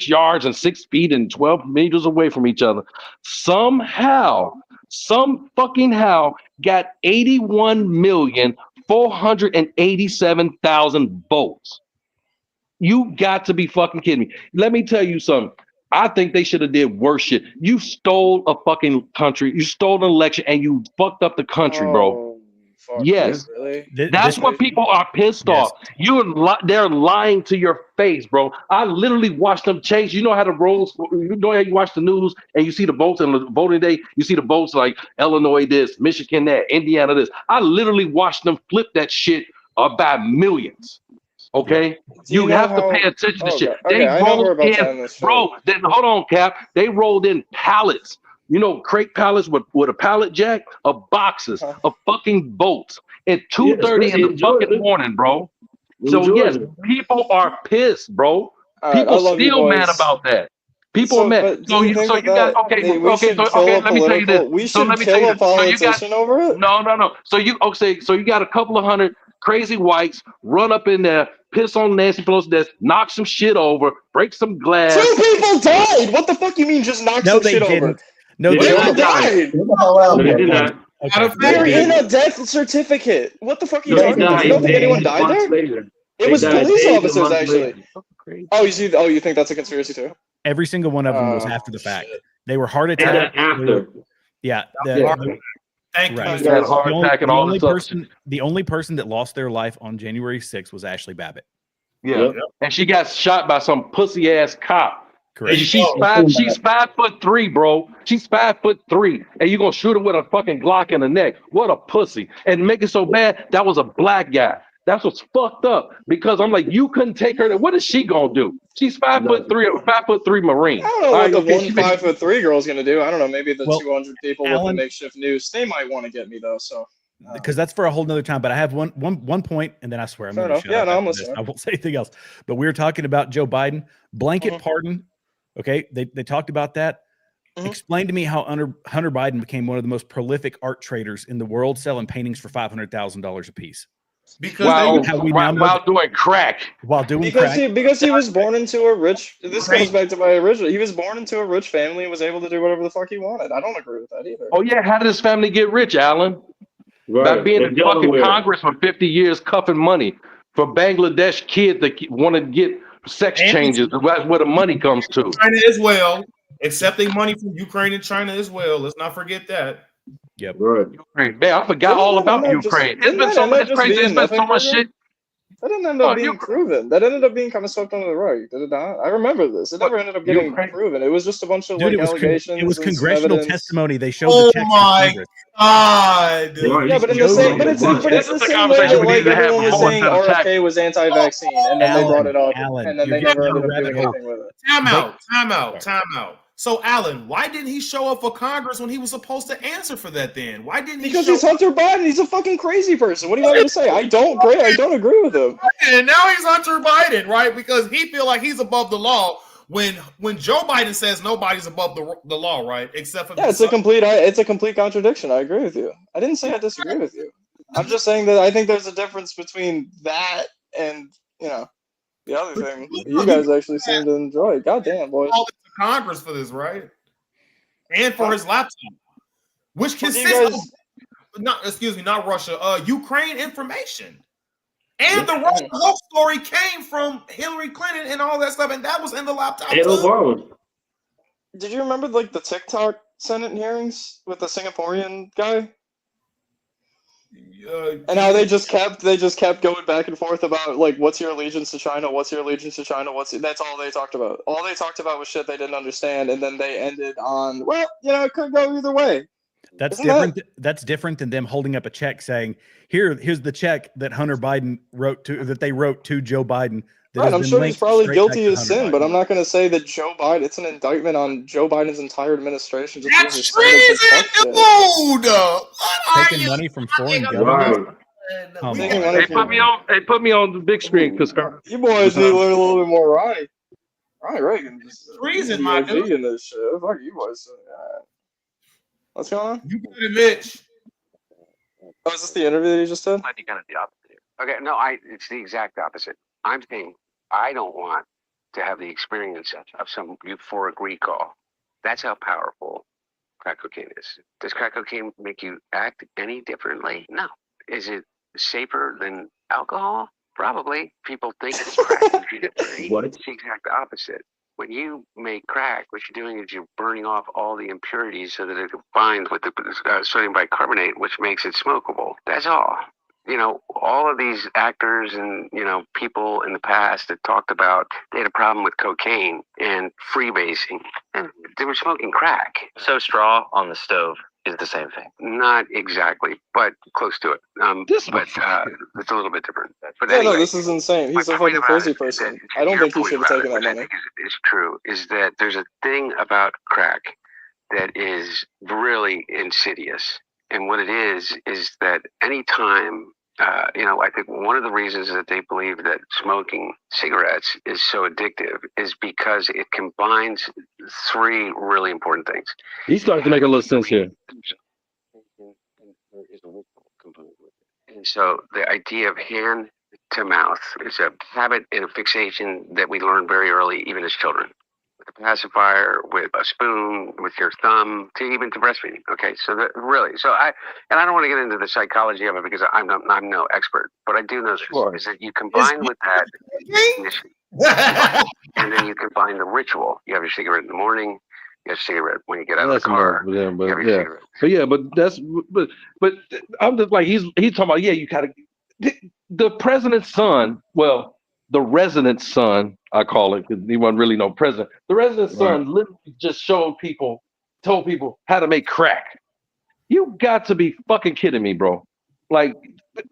yards and 6 feet and 12 meters away from each other, some fucking how got 81,487,000 votes. You got to be fucking kidding me. Let me tell you something. I think they should have did worse shit. You stole a fucking country. You stole an election and you fucked up the country, bro. Yes, really? That's what people are pissed off. They're lying to your face, bro. I literally watched them change. You know how the rolls. You know how you watch the news and you see the votes on the voting day. You see the votes like Illinois this, Michigan that, Indiana this. I literally watched them flip that shit by millions. Okay, you have to pay attention to shit. They rolled in, bro. Then hold on, Cap. They rolled in pallets. Crate pallets with a pallet jack of boxes of fucking votes at 2:30 in the fucking morning, bro. So yes, people are pissed, bro. All right, I People love you, still mad boys. about that. People are So, mad. but do you think You got okay. we should kill a Let me tell you this. political? We So should let me tell kill you a this. So you got politician over it? no. So you got a couple of hundred crazy whites run up in there, piss on Nancy Pelosi desk, knock some shit over, break some glass. 2 people died. What the fuck you mean just knock No, some they shit didn't. over? No, They they did People not die. died. Get the hell out No, of they here, did man. not. Okay. They're They in did. a death certificate. What the fuck are you No, they talking about? You died don't think anyone days, died months there? later. It They was died police days and officers months actually. later. Crazy. Oh, you think that's a conspiracy too? Every single one of them was Oh, after the fact. shit. They were heart They attack. died after. Yeah. Yeah. Thank you, Right. You They had a guys- heart attack and all this other shit. The only person that lost their life on January 6th was Ashley Babbitt. Yeah. Yep. And she got shot by some pussy ass cop. Correct. And she's 5'3", bro. She's 5'3", and you gonna shoot her with a fucking Glock in the neck? What a pussy! And make it so bad that was a black guy. That's what's fucked up. Because I'm like, you couldn't take her. What is she gonna do? She's 5'3", a 5'3" Marine. I don't know what All right, the okay, one she been- 5'3" girl's gonna do. I don't know. Maybe the Well, 200 people with Alan- the makeshift noose. They might want to get me though. So Because that's for a whole nother time. But I have one point, and then I swear I'm Fair going to enough. shut Yeah, up. no, I'm after this. listening. I won't say anything else. But we were talking about Joe Biden blanket Mhm. pardon. Okay, they talked about that. Mhm. Explain to me how Hunter Biden became one of the most prolific art traders in the world, selling paintings for $500,000 a piece because while doing crack. while doing because crack. he was born into a rich. This goes back to my original. He was born into a rich family and was able to do whatever the fuck he wanted. I don't agree with that either. Oh yeah, how did his family get rich, Alan? By being in fucking Congress for 50 years, cuffing money for Bangladesh kids that want to get sex changes. That's where the money comes to. China as well, accepting money from Ukraine and China as well. Let's not forget that. Yep. Right. Man, I forgot all about Ukraine. It's been so much crazy. It's been so much shit. That didn't end up being proven. That ended up being kind of swept under the rug, did it not? I remember this. It never ended up getting proven. It was just a bunch of Dude, like allegations. it was and some congressional evidence. testimony. They showed the checks in Congress. God. Yeah, but in the same, but it's the same way that like everyone was saying RFK was anti-vaccine, and then they brought it up, and then they never ended up doing anything with it. Time out. So, Alan, why didn't he show up for Congress when he was supposed to answer for that then? Why didn't he Because he's Hunter Biden. He's a fucking crazy person. What do you want me to say? I don't agree with him. And now he's Hunter Biden, right? Because he feel like he's above the law when Joe Biden says nobody's above the law, right? Except for it's a complete contradiction. I agree with you. I didn't say I disagree with you. I'm just saying that I think there's a difference between that and the other thing you guys actually seem to enjoy. Goddamn, boys. Congress for this, right? And for his laptop, which consists of not Russia, Ukraine information. And the Russia whole story came from Hillary Clinton and all that stuff, and that was in the laptop. And Obama. Did you remember like the TikTok Senate hearings with the Singaporean guy? And how they just kept going back and forth about like what's your allegiance to China, that's all they talked about. All they talked about was shit they didn't understand, and then they ended on it could go either way. That's different. That's different than them holding up a check saying, here's the check that Hunter Biden wrote to Joe Biden. Right, I'm sure he's probably guilty of sin, but I'm not going to say that Joe Biden. It's an indictment on Joe Biden's entire administration. That's treason, dude. Taking money from foreign governments. Oh, they put me on the big screen because you boys need to learn a little bit more. Ronnie Reagan just treason, my dude. In this shit. Fuck you boys. What's going on? You got it, Mitch. Oh, is this the interview that you just did? I think kind of the opposite. Okay, no, it's the exact opposite. I'm saying I don't want to have the experience of some euphoric recall. That's how powerful crack cocaine is. Does crack cocaine make you act any differently? No. Is it safer than alcohol? Probably. People think it's crack. What? It's the exact opposite. When you make crack, what you're doing is you're burning off all the impurities so that it binds with the sodium bicarbonate, which makes it smokable. That's all. All of these actors and, people in the past that talked about they had a problem with cocaine and freebasing, and they were smoking crack. So straw on the stove is the same thing. Not exactly, but close to it. It's a little bit different. But anyway, this is insane. He's a fucking crazy person. I don't think he should have taken that money. I think is true is that there's a thing about crack that is really insidious. And what it is that anytime I think one of the reasons that they believe that smoking cigarettes is so addictive is because it combines three really important things. He's starting to make a little sense here. There is a ritual component with it. And so the idea of hand to mouth is a habit and a fixation that we learn very early, even as children. With a pacifier, with a spoon, with your thumb, to even to breastfeeding. Okay, so that really, I don't want to get into the psychology of it because I'm no expert, but I do know this, is that you combine with that and then you combine the ritual. You have your cigarette in the morning. You have a cigarette when you get out of the car. But I'm just like he's talking about. Yeah, you gotta. The president's son. Well, the resident's son, I call it, because he wasn't really no president. The resident's son literally just told people how to make crack. You got to be fucking kidding me, bro. Like,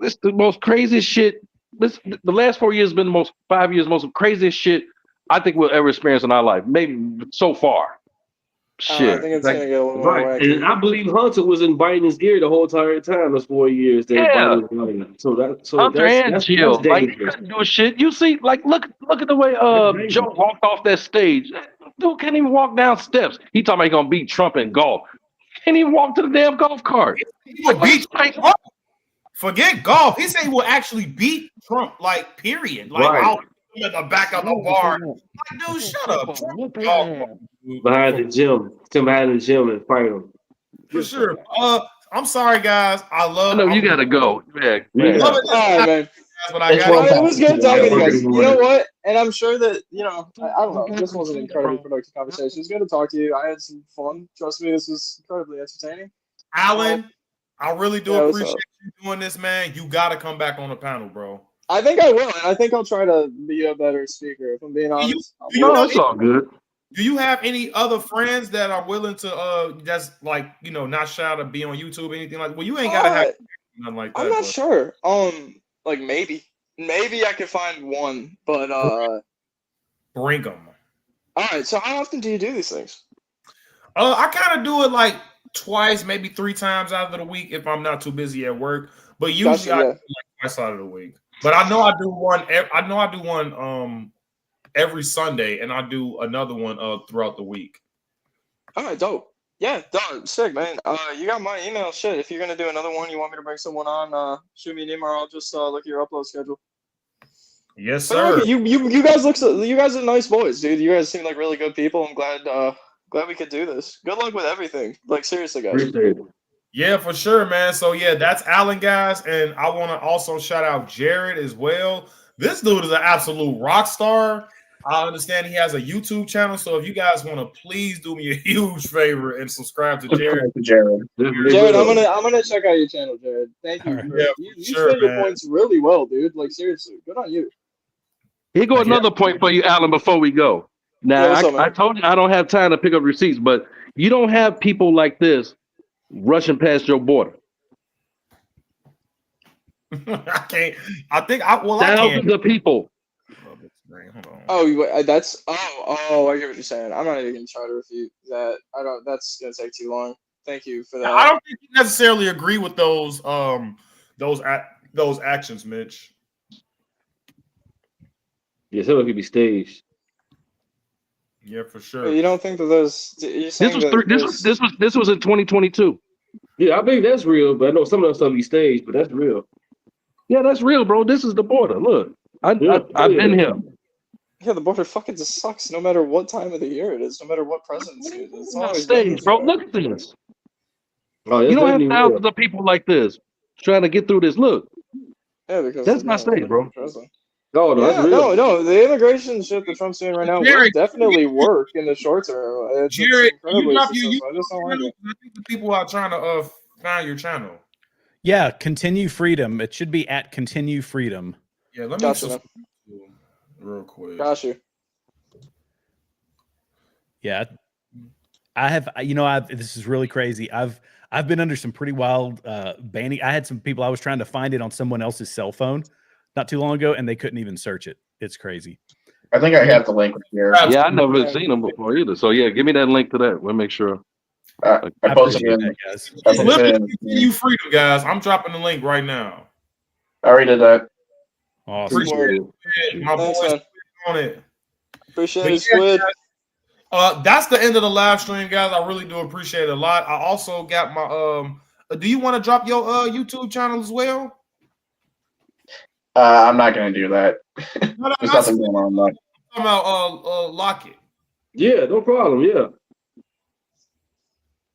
it's the most craziest shit. The last 4 years has been 5 years, most craziest shit I think we'll ever experience in our life. Maybe so far. Shit. I think it's gonna get a little more wacky. And I believe Hunter was in Biden's ear the whole entire time. Those 4 years that Biden was running. So Hunter and that's Jill, like dangerous. do shit. You see, like look at the way Joe walked off that stage. Dude can't even walk down steps. He talking about he gonna beat Trump in golf. Can't even walk to the damn golf cart. He would beat Trump. Forget golf. He said he will actually beat Trump. Like period. Like out at the back of the bar. Like, dude, shut up. Behind the gym. Come behind the gym and fight him. For sure. I'm sorry, guys. I know you gotta go. Yeah. All right, man. It was good talking to you guys. You know what? And I'm sure that, I don't know. This was an incredibly productive conversation. It's good to talk to you. I had some fun. Trust me, this was incredibly entertaining. Alan, I really do appreciate you doing this, man. You got to come back on the panel, bro. I think I will. And I think I'll try to be a better speaker, if I'm being honest. It's all good. Do you have any other friends that are willing to just like, not shy to be on YouTube or anything like? Well, you ain't gotta have nothing like that. I'm not sure. Like maybe I could find one, but bring them. All right. So how often do you do these things? I kind of do it like twice, maybe 3 times out of the week if I'm not too busy at work. But usually I do like twice out of the week. But I know I do one. Every Sunday, and I do another one throughout the week. All right, dope. Yeah, dope. Sick, man. You got my email. Shit, if you're gonna do another one, you want me to bring someone on, shoot me an email. I'll just look at your upload schedule. Yes, sir. But you guys you guys are nice boys, dude. You guys seem like really good people. I'm glad we could do this. Good luck with everything. Like seriously, guys. Yeah, for sure, man. So yeah, that's Alan, guys, and I want to also shout out Jared as well. This dude is an absolute rock star. I understand he has a YouTube channel, so if you guys want to please do me a huge favor and subscribe to Jared. Jared, I'm gonna check out your channel, Jared. Thank you. You said your points really well, dude. Like seriously, good on you. Here go another point for you, Alan, before we go. Now I told you I don't have time to pick up receipts, but you don't have people like this rushing past your border. I can't. I think I can. Thousands of people. Oh, that's I get what you're saying. I'm not even gonna try to refute that. That's gonna take too long. Thank you for that. I don't think you necessarily agree with those actions, Mitch. Yeah, some of it could be staged. Yeah, for sure. You don't think that those? This was in 2022. Yeah, I think that's real, but I know some of that stuff be staged, but that's real. Yeah, that's real, bro. This is the border. Look, I've been here. Yeah, the border fucking just sucks no matter what time of the year it is, no matter what presidency it is. It's always stage, bro. Look at this. You don't have thousands of people like this trying to get through this. Look. Yeah, because that's not stage, bro. No, the immigration shit that Trump's doing right now will definitely work in the short term. Jared, I think the people are trying to find your channel. Yeah, Continue Freedom. It should be at Continue Freedom. Yeah, let me real quick. Got you. Yeah, I have. This is really crazy. I've been under some pretty wild banning. I had some people. I was trying to find it on someone else's cell phone not too long ago, and they couldn't even search it. It's crazy. I think I have the link here. Yeah, I've never seen them before either. So yeah, give me that link to that. We'll make sure. I posted it, guys. Continue Freedom, guys. I'm dropping the link right now. I already did that. Awesome. Appreciate it. My Thanks, boys man. on it. Appreciate But it, Squid. That's the end of the live stream, guys. I really do appreciate it a lot. I also got my do you want to drop your YouTube channel as well? I'm not gonna do that. No, There's nothing going on there. I'm about lock it. Yeah, no problem. Yeah.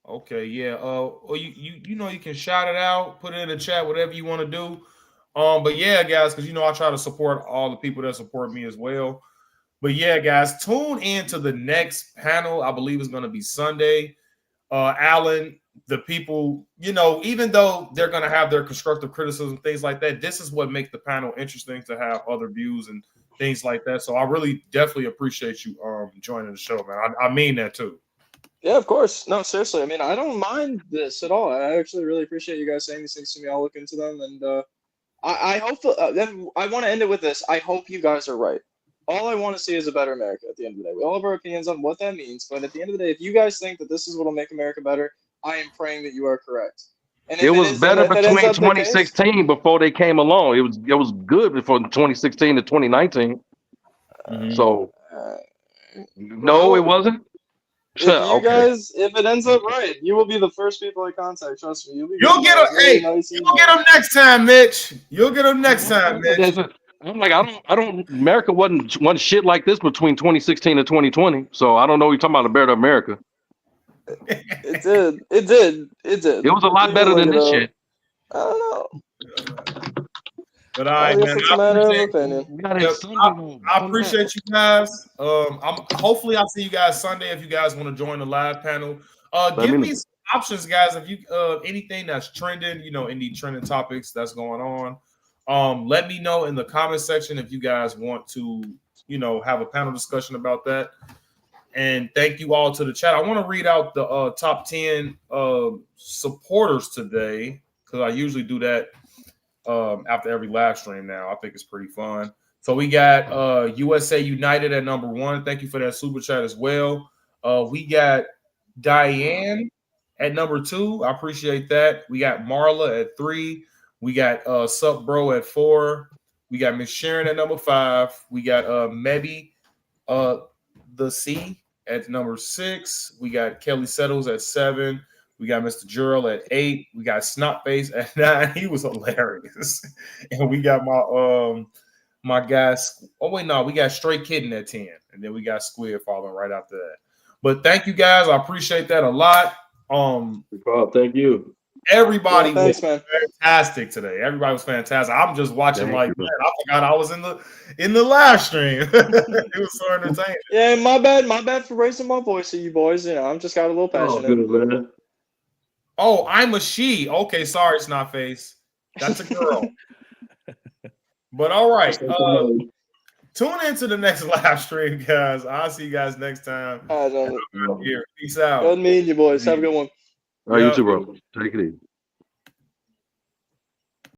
Okay, yeah. Or you know you can shout it out, put it in the chat, whatever you want to do. But yeah, guys, because I try to support all the people that support me as well. But yeah, guys, tune in to the next panel. I believe it's going to be Sunday. Alan, the people, even though they're going to have their constructive criticism, things like that, this is what makes the panel interesting, to have other views and things like that. So I really definitely appreciate you joining the show, man. I mean that too. Yeah, of course. No, seriously. I mean, I don't mind this at all. I actually really appreciate you guys saying these things to me. I'll look into them, and I hope. Then I want to end it with this. I hope you guys are right. All I want to see is a better America at the end of the day. We all have our opinions on what that means, but at the end of the day, if you guys think that this is what will make America better, I am praying that you are correct. And It was better between 2016 before they came along. It was good before 2016 to 2019. So no, it wasn't. If it ends up right, you will be the first people I contact. Trust me. You'll get them. Hey, you'll get them next time, Mitch. You'll get them next time, Mitch. I'm like, I don't. America wasn't shit like this between 2016 and 2020. So I don't know what you're talking about. A better America. It did. It was a lot better than this shit. I don't know. But I appreciate you guys. Hopefully I'll see you guys Sunday if you guys want to join the live panel. Give me some options, guys. If you anything that's trending, any trending topics that's going on. Let me know in the comment section if you guys want to, have a panel discussion about that. And thank you all to the chat. I want to read out the top 10 supporters today, because I usually do that after every live stream now. I think it's pretty fun. So we got USA United at number 1. Thank you for that super chat as well. We got Diane at number 2. I appreciate that. We got Marla at 3. We got Sup Bro at 4. We got Miss Sharon at number 5. We got Mebby the C at number 6. We got Kelly Settles at 7. We got Mr. Jurel at 8. We got Snotface at 9. He was hilarious. And we got my guys. Oh wait, no, we got Straight Kitten at 10, and then we got Squid following right after that. But thank you guys. I appreciate that a lot. Thank you. Everybody was fantastic today. Everybody was fantastic. I'm just watching man, I forgot I was in the live stream. It was so entertaining. Yeah, my bad for raising my voice to you boys. I'm just got a little passionate. Good, man. Oh, I'm a she. Okay, sorry, Snotface. That's a girl. But all right. Tune into the next live stream, guys. I'll see you guys next time. All right, here. Peace out. Good meeting you, boys. Have a good one. All right, you too, bro. Take it easy.